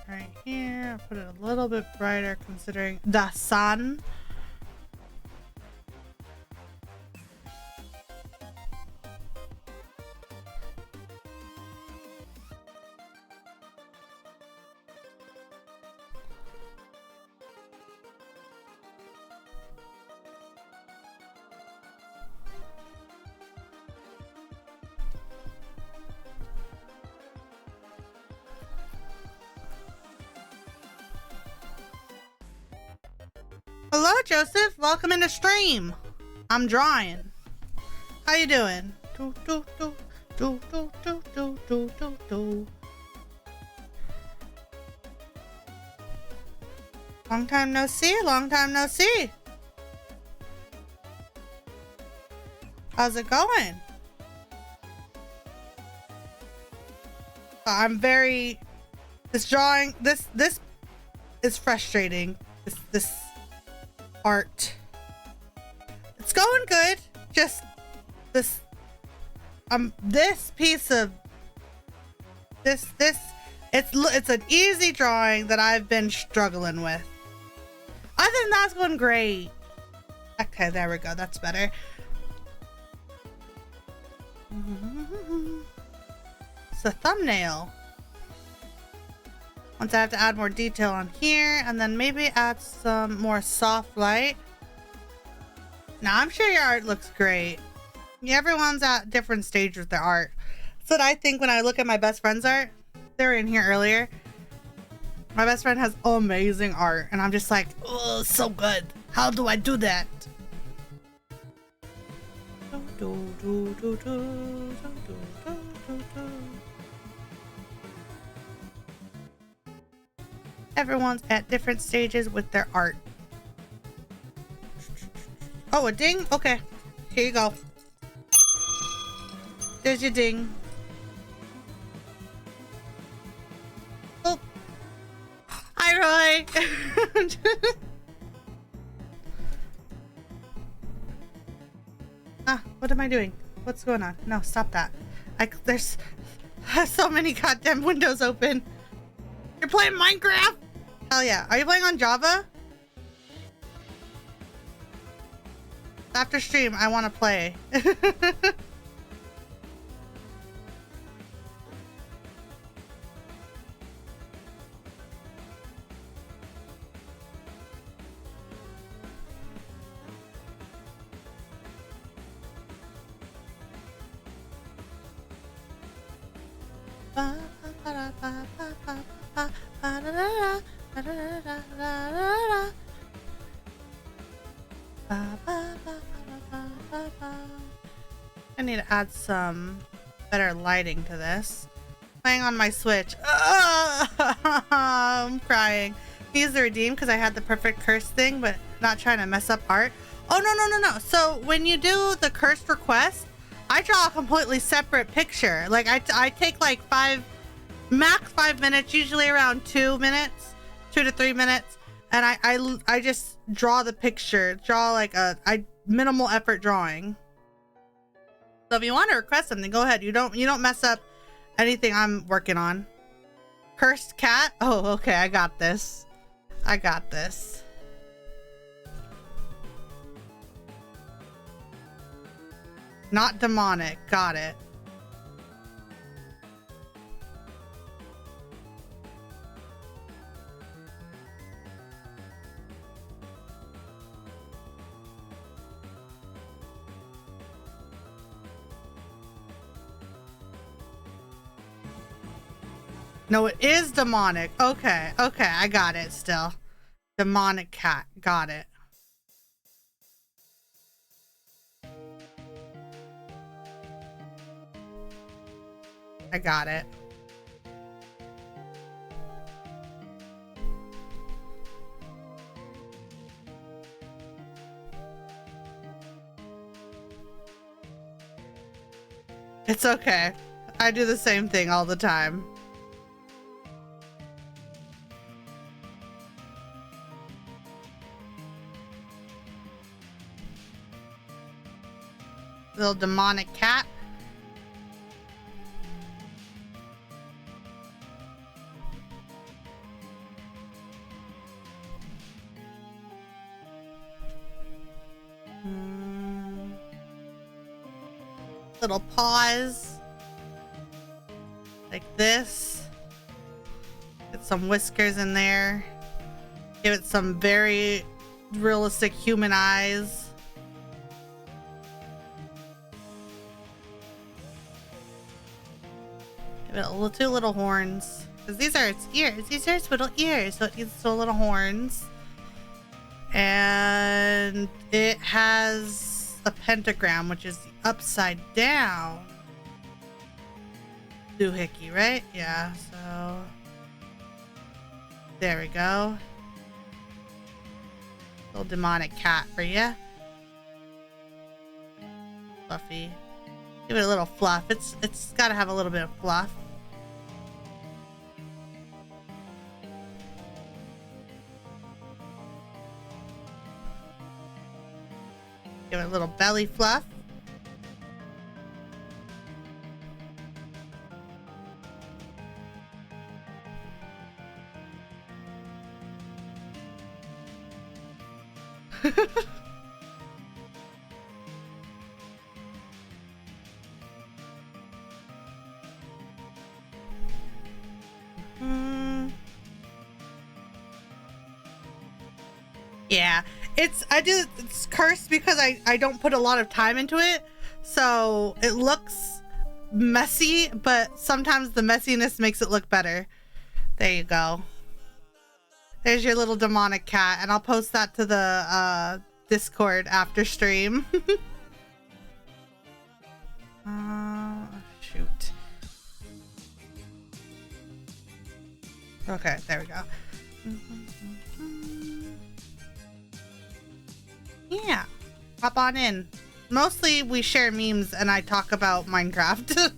Right here. I'll put it a little bit brighter considering the sun. Hello, Joseph. Welcome into stream. I'm drawing. How you doing? Do, do, do, do, do, do, do, do, do, do. Long time no see. Long time no see. How's it going? I'm very. This drawing. This is frustrating. This art. It's going good. Just this piece of this it's an easy drawing that I've been struggling with. Other than that, it's going great. Okay, there we go. That's better. It's a thumbnail. Once I have to add more detail on here and then maybe add some more soft light. Now I'm sure your art looks great. Yeah, everyone's at different stages with their art. That's what I think when I look at my best friend's art. They were in here earlier. My best friend has amazing art and I'm just like, oh, so good. How do I do that? Everyone's at different stages with their art. Oh, a ding? Okay. Here you go. There's your ding. Oh. Hi, Roy. What am I doing? What's going on? No, stop that. There's so many goddamn windows open. You're playing Minecraft? Hell yeah. Are you playing on Java? After stream, I want to play. I need to add some better lighting to this. Playing on my Switch. I'm crying. Use the redeem because I had the perfect curse thing, but not trying to mess up art. Oh, no. So when you do the cursed request, I draw a completely separate picture. Like I take like max 5 minutes, usually around 2 minutes, 2 to 3 minutes. And I just draw the picture, draw like minimal effort drawing. So if you want to request something, go ahead. You don't mess up anything I'm working on. Cursed cat? Oh, okay. I got this. Not demonic. Got it. No, it is demonic. Okay, okay, I got it still. Demonic cat. Got it. I got it. It's okay. I do the same thing all the time. Little demonic cat. Little paws. Like this. Get some whiskers in there. Give it some very realistic human eyes. Give it two little horns. Because these are its ears. These are its little ears. So it needs two little horns. And it has a pentagram, which is the upside down doohickey, right? Yeah, so there we go. Little demonic cat for you. Fluffy. Give it a little fluff. It's got to have a little bit of fluff. Give it a little belly fluff. Yeah, it's cursed because I don't put a lot of time into it, so it looks messy, but sometimes the messiness makes it look better. There you go. There's your little demonic cat, and I'll post that to the Discord after stream. Shoot. Okay, there we go. Yeah, hop on in. Mostly we share memes and I talk about Minecraft.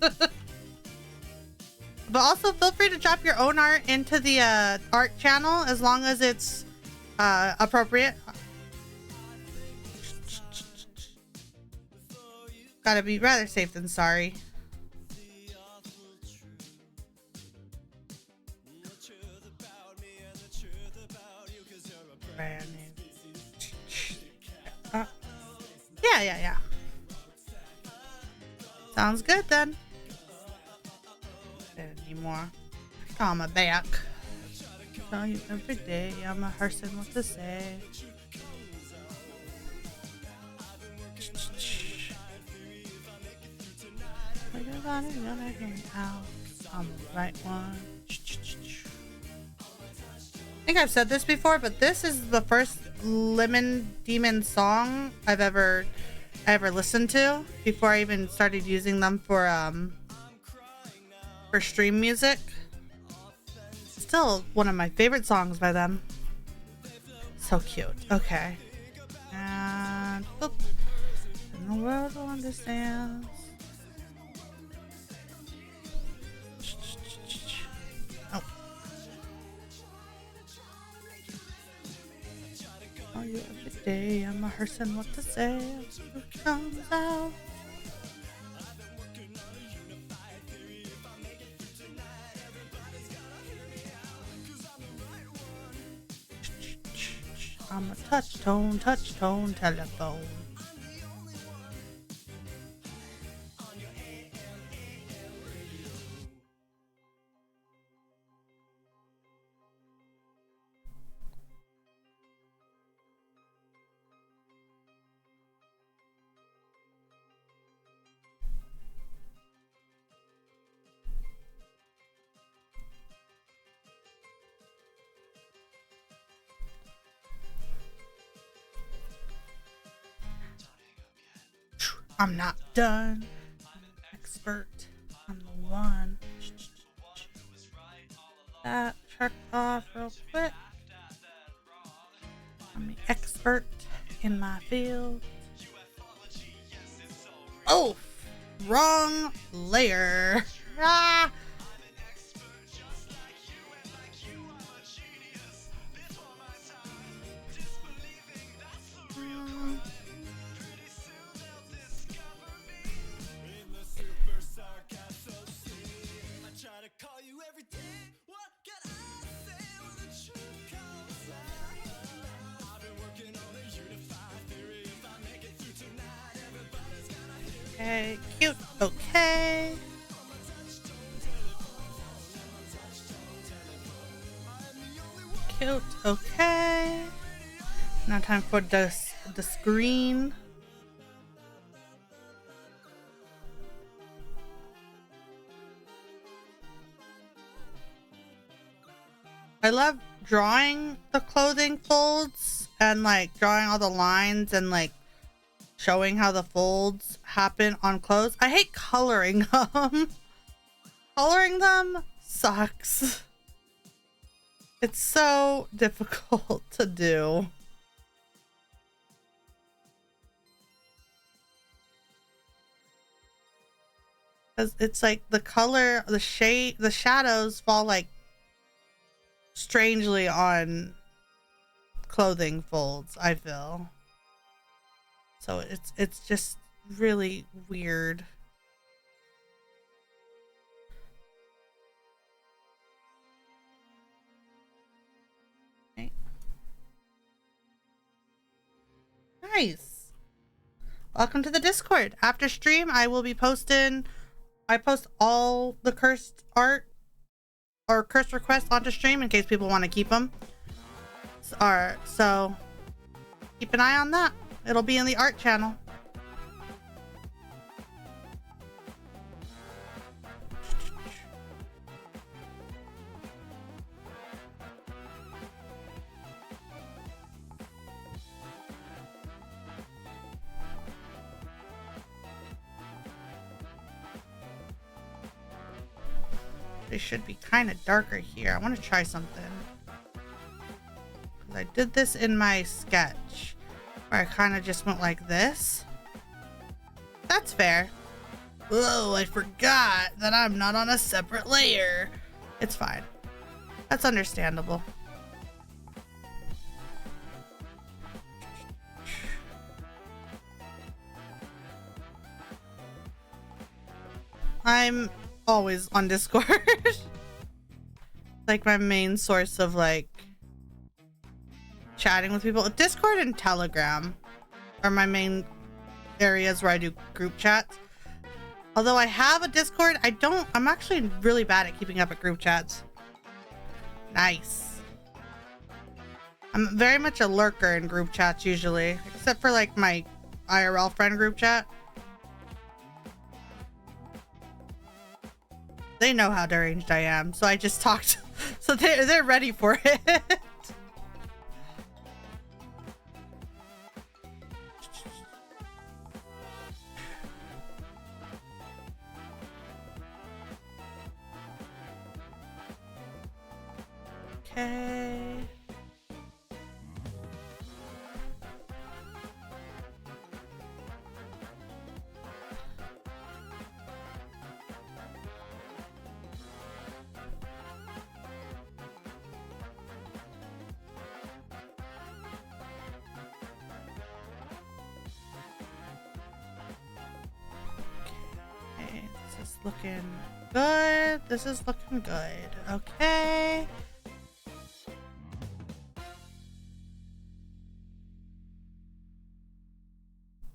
But also feel free to drop your own art into the art channel as long as it's appropriate. Gotta be rather safe than sorry. Yeah. Sounds good then. Anymore. On my back. Tell you every day I'm rehearsing what to say. You're gonna hear me out. I'm the right one. I think I've said this before, but this is the first Lemon Demon song I've ever listened to before I even started using them for stream music. Still one of my favorite songs by them. So cute. Okay. And boop. And the world will understand. Oh. Oh, you every day I'm rehearsing what to say. It comes out. I'm a touch tone telephone. I'm not done. I'm an expert. I'm the one. That checked off real quick. I'm the expert in my field. Oh, wrong layer. Ah. Okay, cute. Okay. Cute. Okay. Now time for the screen. I love drawing the clothing folds and like drawing all the lines and like showing how the folds happen on clothes. I hate coloring them. Coloring them sucks. It's so difficult to do. Because it's like the color, the shade, the shadows fall like strangely on clothing folds, I feel. So it's just really weird. Okay. Nice. Welcome to the Discord. After stream, I will be posting. I post all the cursed art or cursed requests onto stream in case people want to keep them. So keep an eye on that. It'll be in the art channel. They should be kind of darker here. I want to try something. I did this in my sketch where I kind of just went like this. That's fair. Whoa, I forgot that I'm not on a separate layer. It's fine. That's understandable. I'm always on Discord. Like my main source of like chatting with people. Discord and Telegram are my main areas where I do group chats. Although I have a Discord, I'm actually really bad at keeping up at group chats. Nice. I'm very much a lurker in group chats usually, except for like my IRL friend group chat. They know how deranged I am, so I just talked. So they're ready for it. Okay. This is looking good. This is looking good. Okay.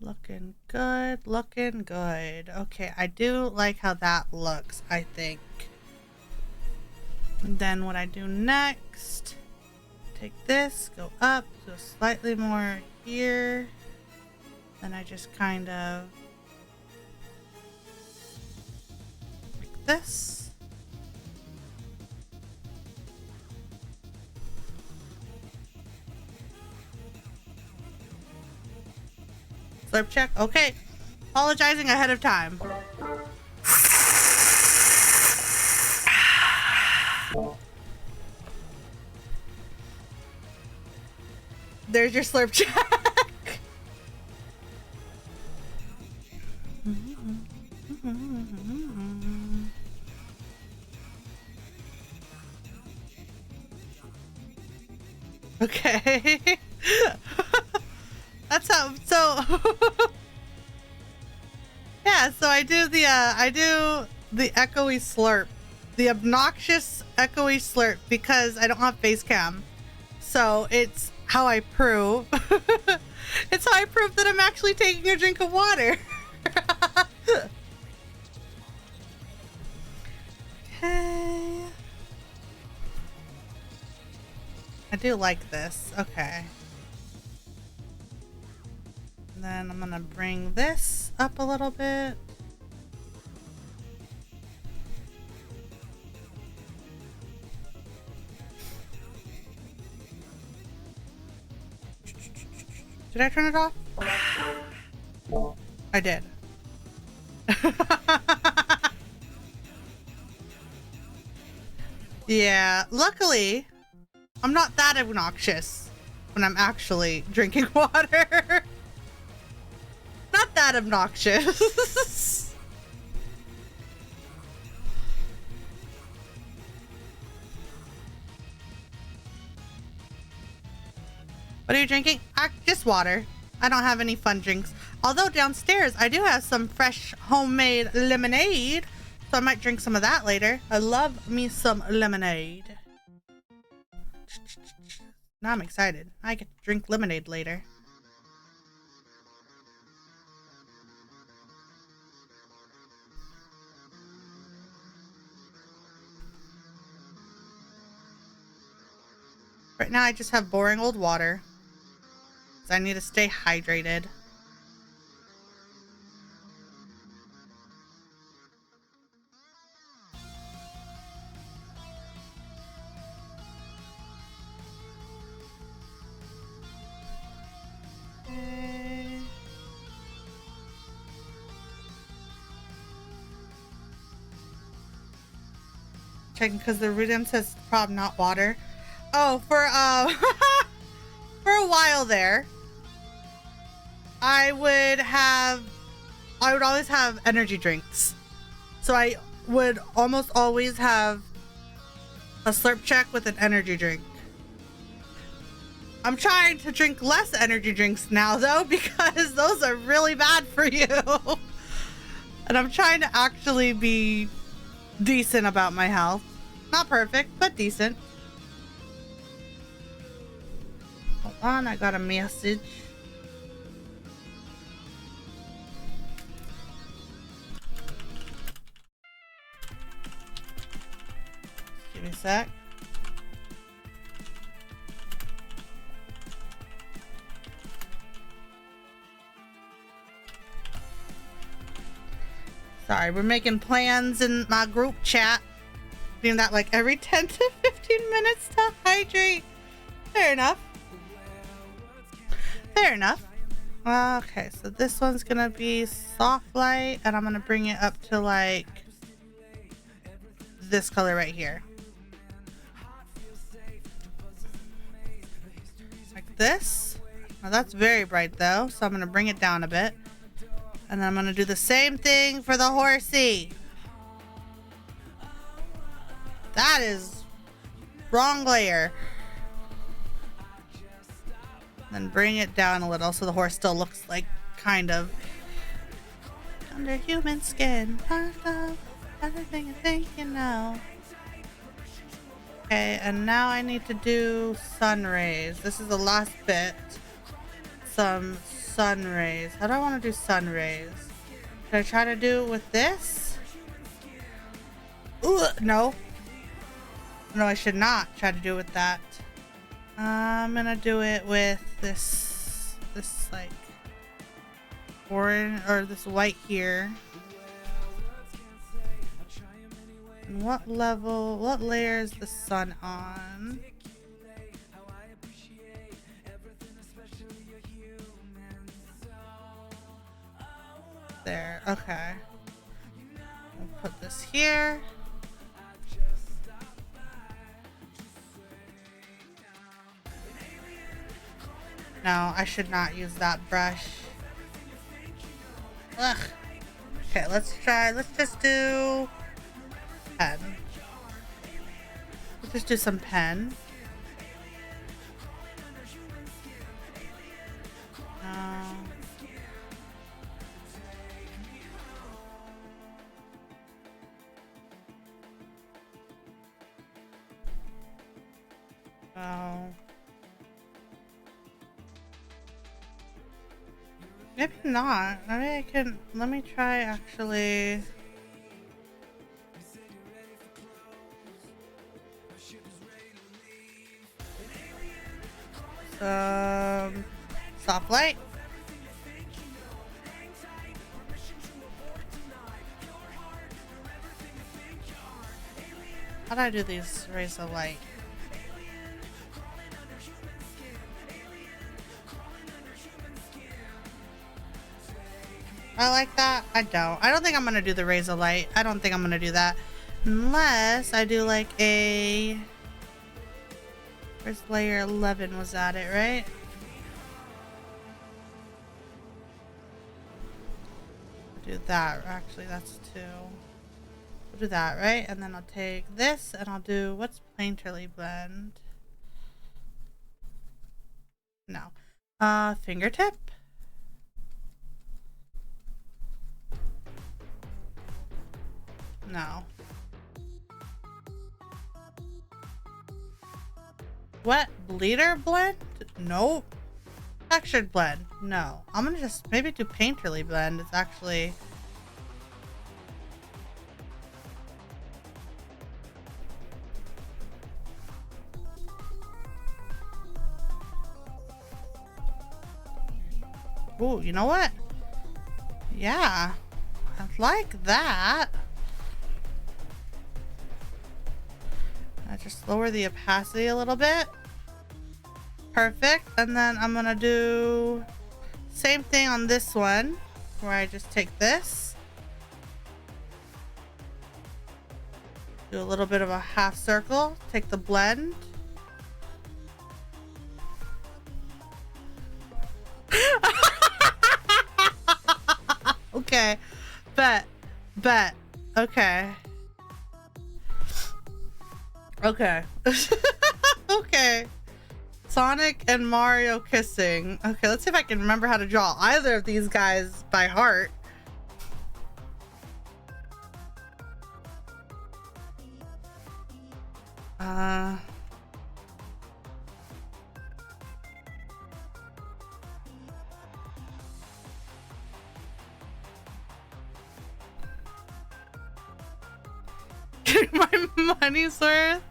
Looking good. Looking good. Okay, I do like how that looks, I think. And then what I do next, take this, go up, go slightly more here. Then I just kind of like this. Slurp check. Okay. Apologizing ahead of time. There's your slurp check. Okay. That's how, so yeah, so I do the echoey slurp, the obnoxious echoey slurp, because I don't have face cam. So it's how I prove it's how I prove that I'm actually taking a drink of water. Okay. I do like this. Okay. And then I'm gonna bring this up a little bit. Did I turn it off? I did. Yeah, luckily, I'm not that obnoxious when I'm actually drinking water. Not that obnoxious. What are you drinking? Just water. I don't have any fun drinks. Although downstairs I do have some fresh homemade lemonade. So I might drink some of that later. I love me some lemonade. Now I'm excited. I get to drink lemonade later. Right now I just have boring old water. I need to stay hydrated. Okay. Checking because the rhythm says problem not water. Oh, for for a while there, I would always have energy drinks. So I would almost always have a slurp check with an energy drink. I'm trying to drink less energy drinks now though, because those are really bad for you. And I'm trying to actually be decent about my health. Not perfect, but decent. Hold on, I got a message. Give me a sec. Sorry, we're making plans in my group chat. Doing that like every 10 to 15 minutes to hydrate. Fair enough. Fair enough. Okay, so this one's gonna be soft light, and I'm gonna bring it up to like this color right here. Like this. Now that's very bright though, so I'm gonna bring it down a bit. And then I'm gonna do the same thing for the horsey. That is wrong layer. Then bring it down a little so the horse still looks like kind of under human skin. Part of everything you think you know. Okay, and now I need to do sun rays. This is the last bit. Some sun rays. How do I want to do sun rays? Should I try to do it with this? Ooh, no. No, I should not try to do it with that. I'm gonna do it with this like orange or this white here. And what layer is the sun on? there. Okay. I'll put this here. No, I should not use that brush. Ugh. Okay, let's just do pen. Let's just do some pen. Oh. Maybe not. Maybe I can. Let me try actually. Soft light. How do I do these rays of light? I like that. I don't think I'm gonna do the rays of light. I don't think I'm gonna do that unless I do like a, where's layer 11? Was that it, right? Do that. Actually, that's 2. We'll do that, right? And then I'll take this and I'll do, what's Painterly Blend? No. Fingertip? No. What? Bleeder Blend? Nope. Textured Blend? No. I'm gonna just maybe do Painterly Blend. It's actually... Ooh, you know what? Yeah. I like that. I just lower the opacity a little bit. Perfect. And then I'm gonna do same thing on this one, where I just take this, do a little bit of a half circle, take the blend. Okay, bet. Okay. Okay. Okay. Sonic and Mario kissing. Okay, let's see if I can remember how to draw either of these guys by heart. Get my money's worth.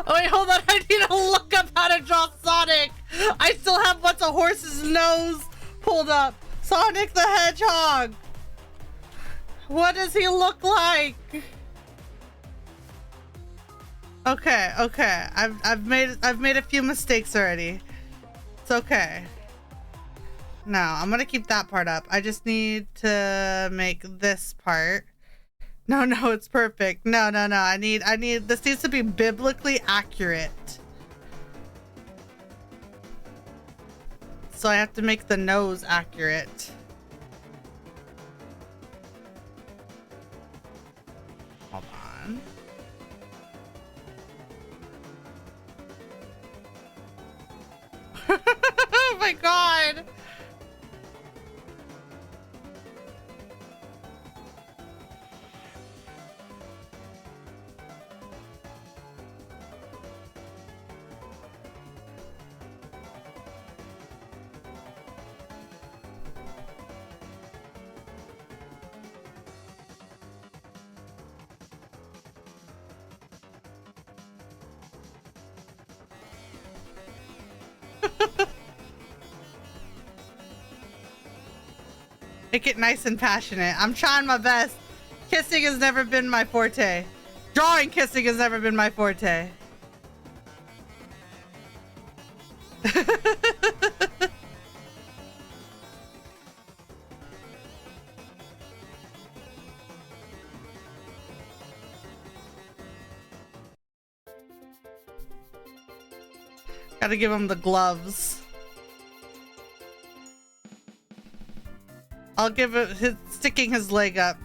Oh wait, hold on, I need to look up how to draw Sonic. I still have what's a horse's nose pulled up. Sonic the Hedgehog. What does he look like? Okay. I've made a few mistakes already. It's okay. No, I'm gonna keep that part up. I just need to make this part. No, it's perfect. No. I need, this needs to be biblically accurate. So I have to make the nose accurate. Hold on. Oh my God. Make it nice and passionate. I'm trying my best. Kissing has never been my forte. Drawing kissing has never been my forte. Gotta give him the gloves. I'll give it his sticking his leg up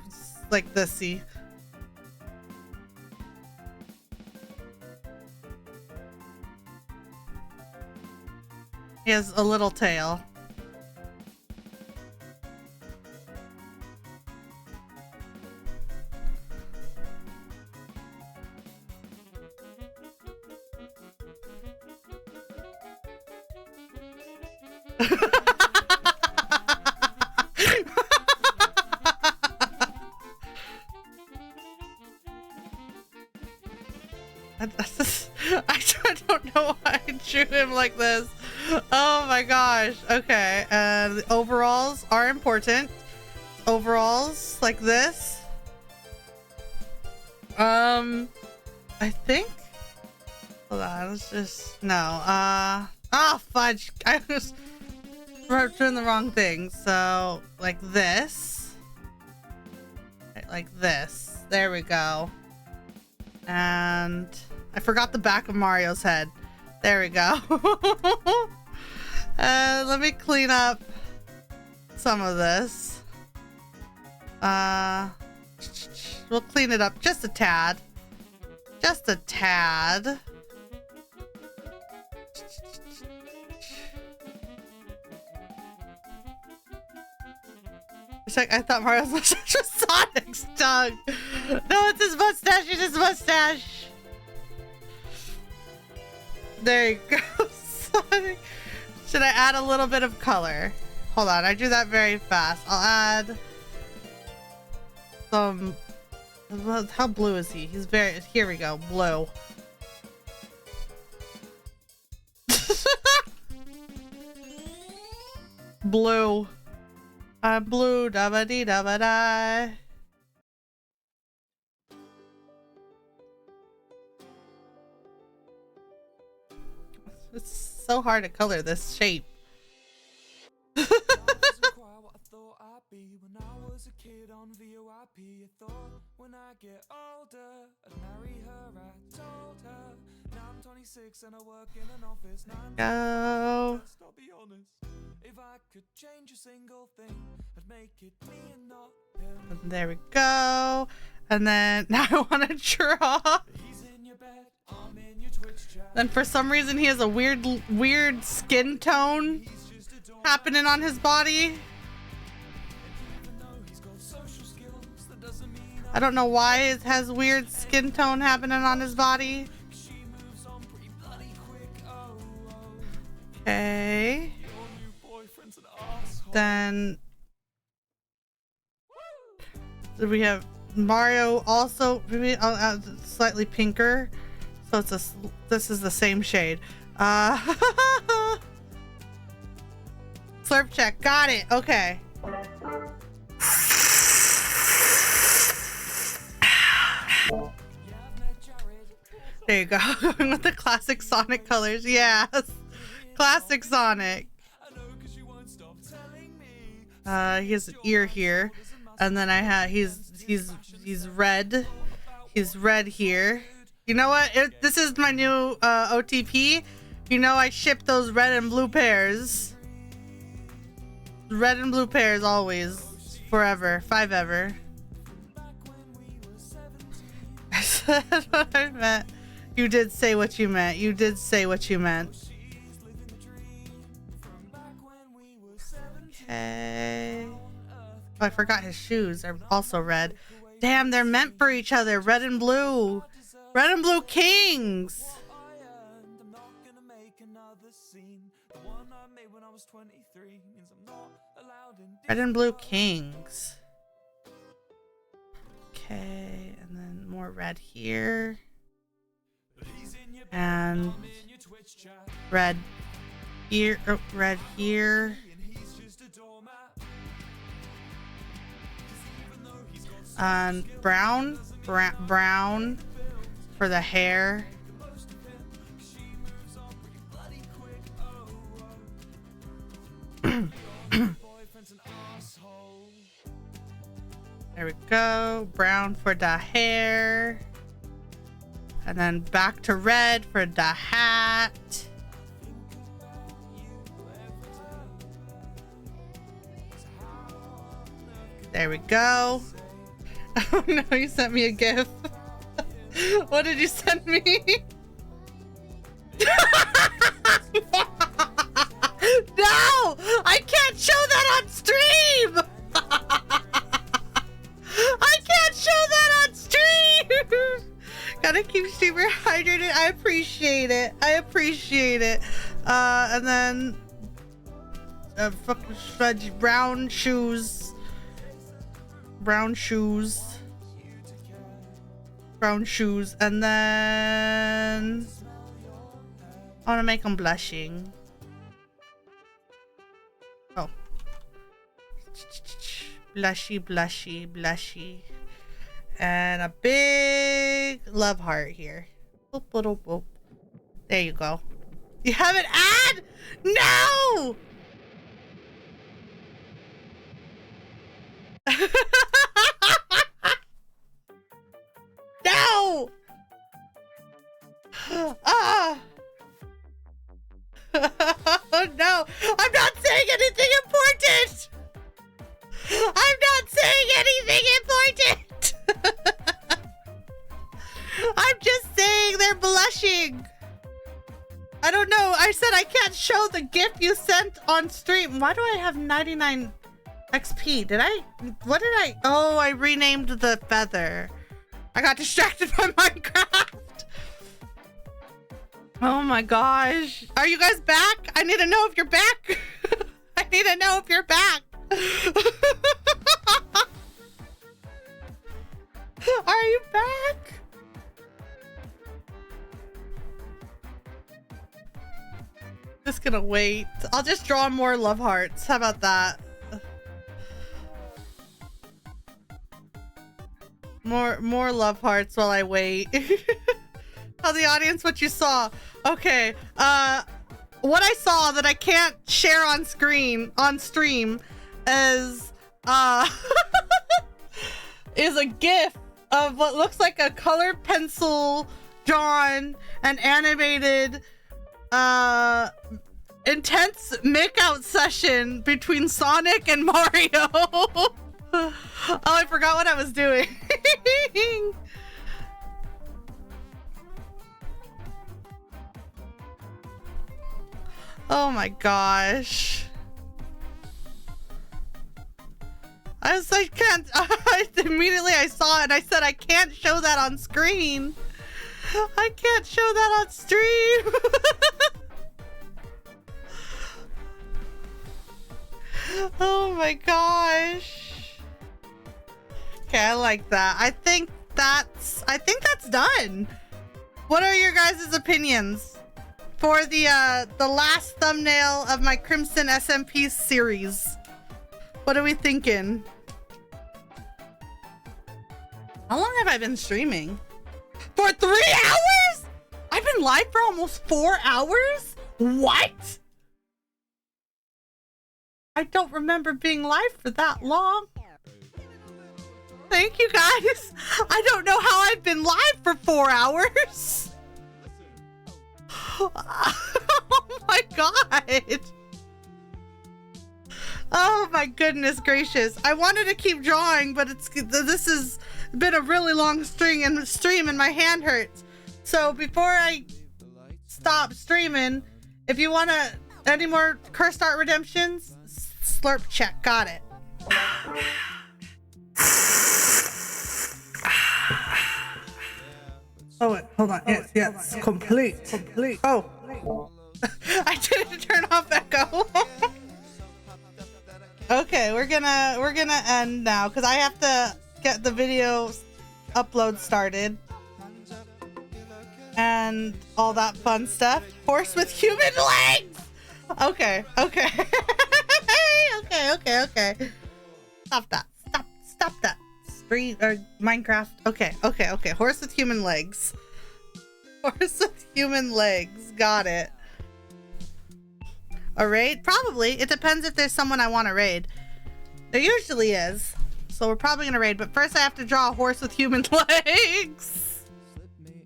like this, see. He has a little tail. I don't know why I drew him like this. Oh my gosh. Okay. The overalls are important. Overalls like this. I think. Hold on. Let's just no. Oh fudge. I was doing the wrong thing. So like this. Right, like this. There we go. And I forgot the back of Mario's head. There we go. Let me clean up some of this. We'll clean it up just a tad. Just a tad. It's like I thought Mario's mustache was Sonic's tongue. No, it's his mustache. It's his mustache. There you go, Sonic. Should I add a little bit of color? Hold on, I do that very fast. I'll add some. How blue is he? He's very. Here we go, blue. Blue. I'm blue, da ba dee da ba da. It's so hard to color this shape. I wasn't quite what I thought I'd be when I was a kid on VOIP. I thought when I get older I'd marry her. I told her. Now I'm 26 and I work in an office. Go. I'll be honest. If I could change a single thing, I'd make it me and not him. And there we go. And then now I want to draw. He's in your bed, I'm in your Twitch chat. Then for some reason he has a weird skin tone He's just a doormat. happening on his body. Even though he's got social skills, that doesn't mean I don't know why it has weird skin tone happening on his body. she moves on pretty bloody quick. Oh, oh. Okay. Your new boyfriend's an asshole. Then we have Mario also maybe slightly pinker. So it's this is the same shade. Slurp check. Got it. Okay. There you go. Going with the classic Sonic colors. Yes. Classic Sonic. I know 'cause you won't stop telling me. He has an ear here. And then I have he's red. He's red here. You know what? This is my new OTP. You know I ship those red and blue pairs. Red and blue pairs always. Forever. Five ever. I said what I meant. You did say what you meant. You did say what you meant. Okay. Oh, I forgot his shoes are also red. Damn, they're meant for each other. Red and blue. Red and blue kings. I'm not gonna make another scene. The one I made when I was 23 means I'm not allowed in. Red and blue kings. Okay, and then more red here. And red here. Oh, red here. And brown for the hair. There we go. Brown for the hair. And then back to red for the hat. There we go. Oh no, you sent me a GIF. What did you send me? No! I can't show that on stream! I can't show that on stream! Gotta keep super hydrated. I appreciate it. I appreciate it. And then fucking fudge, brown shoes. Brown shoes. Brown shoes. And then I want to make them blushing. Oh. Blushy, blushy, blushy. And a big love heart here. Boop, boop, boop. There you go. You have an ad? No! No! Ah! No! I'm not saying anything important! I'm not saying anything important! I'm just saying they're blushing. I don't know. I said I can't show the GIF you sent on stream. Why do I have 99 XP? Did I? What did I? Oh, I renamed the feather. I got distracted by Minecraft. Oh my gosh. Are you guys back? I need to know if you're back. I need to know if you're back. Are you back? Just gonna wait. I'll just draw more love hearts. How about that? More love hearts while I wait. Tell the audience what you saw. Okay. What I saw that I can't share on stream is is a GIF of what looks like a colored pencil drawn and animated intense make-out session between Sonic and Mario. Oh, I forgot what I was doing. Oh my gosh. I was like, immediately I saw it and I said, I can't show that on screen. I can't show that on stream. Oh my gosh. Okay, I like that. I think that's done. What are your guys' opinions for the last thumbnail of my Crimson SMP series? What are we thinking? How long have I been streaming? For 3 hours? I've been live for almost 4 hours? What? I don't remember being live for that long. Thank you guys. I don't know how I've been live for 4 hours. Oh my god. Oh my goodness gracious. I wanted to keep drawing, but this has been a really long stream and my hand hurts. So before I stop streaming, if you want any more Cursed Art Redemptions, slurp check. Got it. Oh wait, hold on. Yes, complete. Oh. I didn't turn off echo. Okay, we're gonna end now because I have to get the video upload started and all that fun stuff. Horse with human legs. Okay. Okay. Stop that. Stop that. green or Minecraft. Okay. Horse with human legs. Horse with human legs. Got it. A raid? Probably. It depends if there's someone I want to raid. There usually is. So we're probably gonna raid, but first I have to draw a horse with human legs. Slip me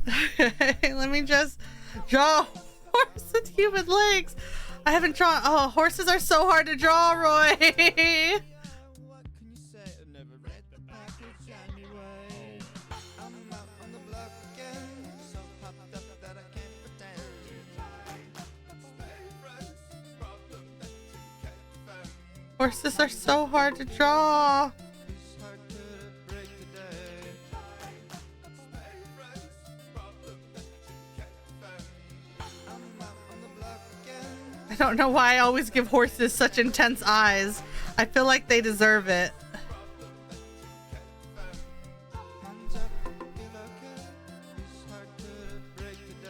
in your pocket. Let me just draw a horse with human legs. I haven't drawn. Oh, horses are so hard to draw, Roy. What can you say? I never read the package anyway. I'm out on the block again, so popped up that I can't pretend. Horses are so hard to draw. It's hard to break the day. I'm out on the block again. I don't know why I always give horses such intense eyes. I feel like they deserve it. Hands up if you look it. It's hard to break the day.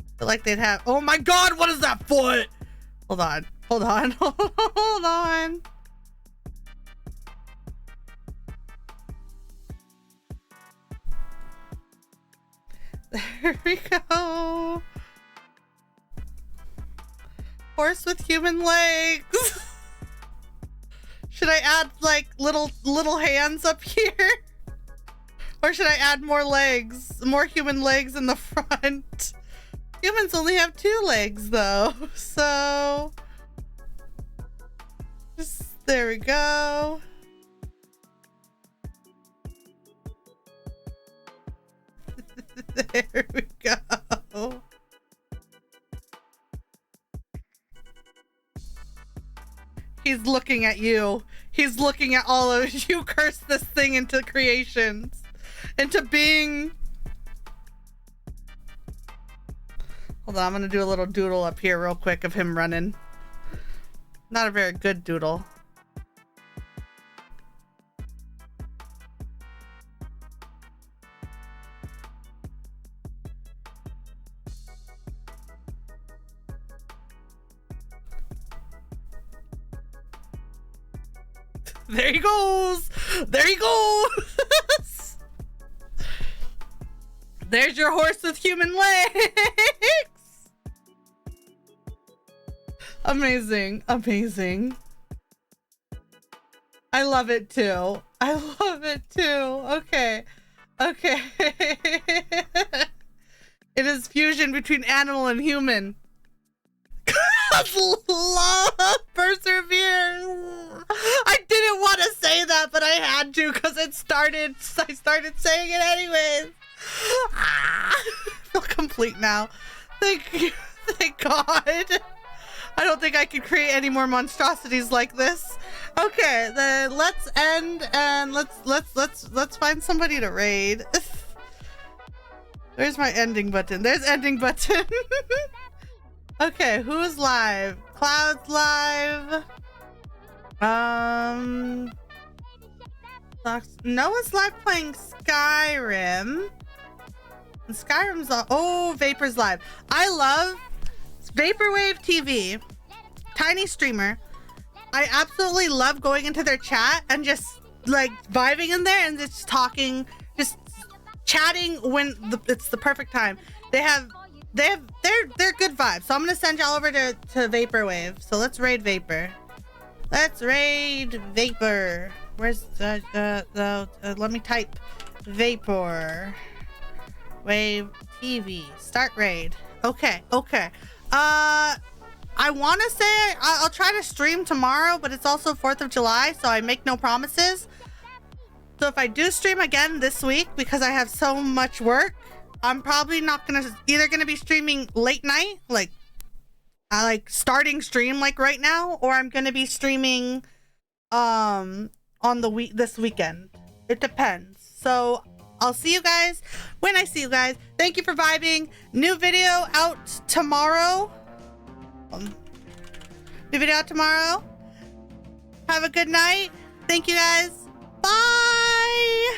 I feel like they'd have. Oh my God! What is that foot? Hold on. Hold on. Hold on. There we go. Horse with human legs. Should I add like little hands up here? Or should I add more legs? More human legs in the front? Humans only have 2 legs though. So just there we go. There we go. He's looking at you. He's looking at all of you. Curse this thing into creations, into being. Hold on, I'm gonna do a little doodle up here real quick of him running. Not a very good doodle. There he goes. There he goes. There's your horse with human legs. Amazing. Amazing. I love it too. I love it too. Okay. Okay. It is fusion between animal and human. Love perseveres. I didn't want to say that, but I had to because I started saying it anyways. I feel complete now. Thank you. Thank God. I don't think I could create any more monstrosities like this. Okay, then let's end and let's find somebody to raid. Where's my ending button? There's ending button. Okay, who's live? Cloud's live. Noah's live playing Skyrim. And Skyrim's oh, Vapor's live. I love Vaporwave TV. Tiny streamer. I absolutely love going into their chat and just like vibing in there and just talking, just chatting when it's the perfect time. They're good vibes. So I'm gonna send y'all over to Vaporwave. So let's raid Vapor. Let's raid Vapor. Where's let me type Vapor. Wave TV. Start raid. Okay. I want to say I'll try to stream tomorrow, but it's also 4th of July, so I make no promises. So if I do stream again this week, because I have so much work, I'm probably not either gonna be streaming late night, like starting stream like right now, or I'm gonna be streaming on this weekend. It depends. So I'll see you guys when I see you guys. Thank you for vibing. New video out tomorrow. New video out tomorrow. Have a good night. Thank you guys. Bye.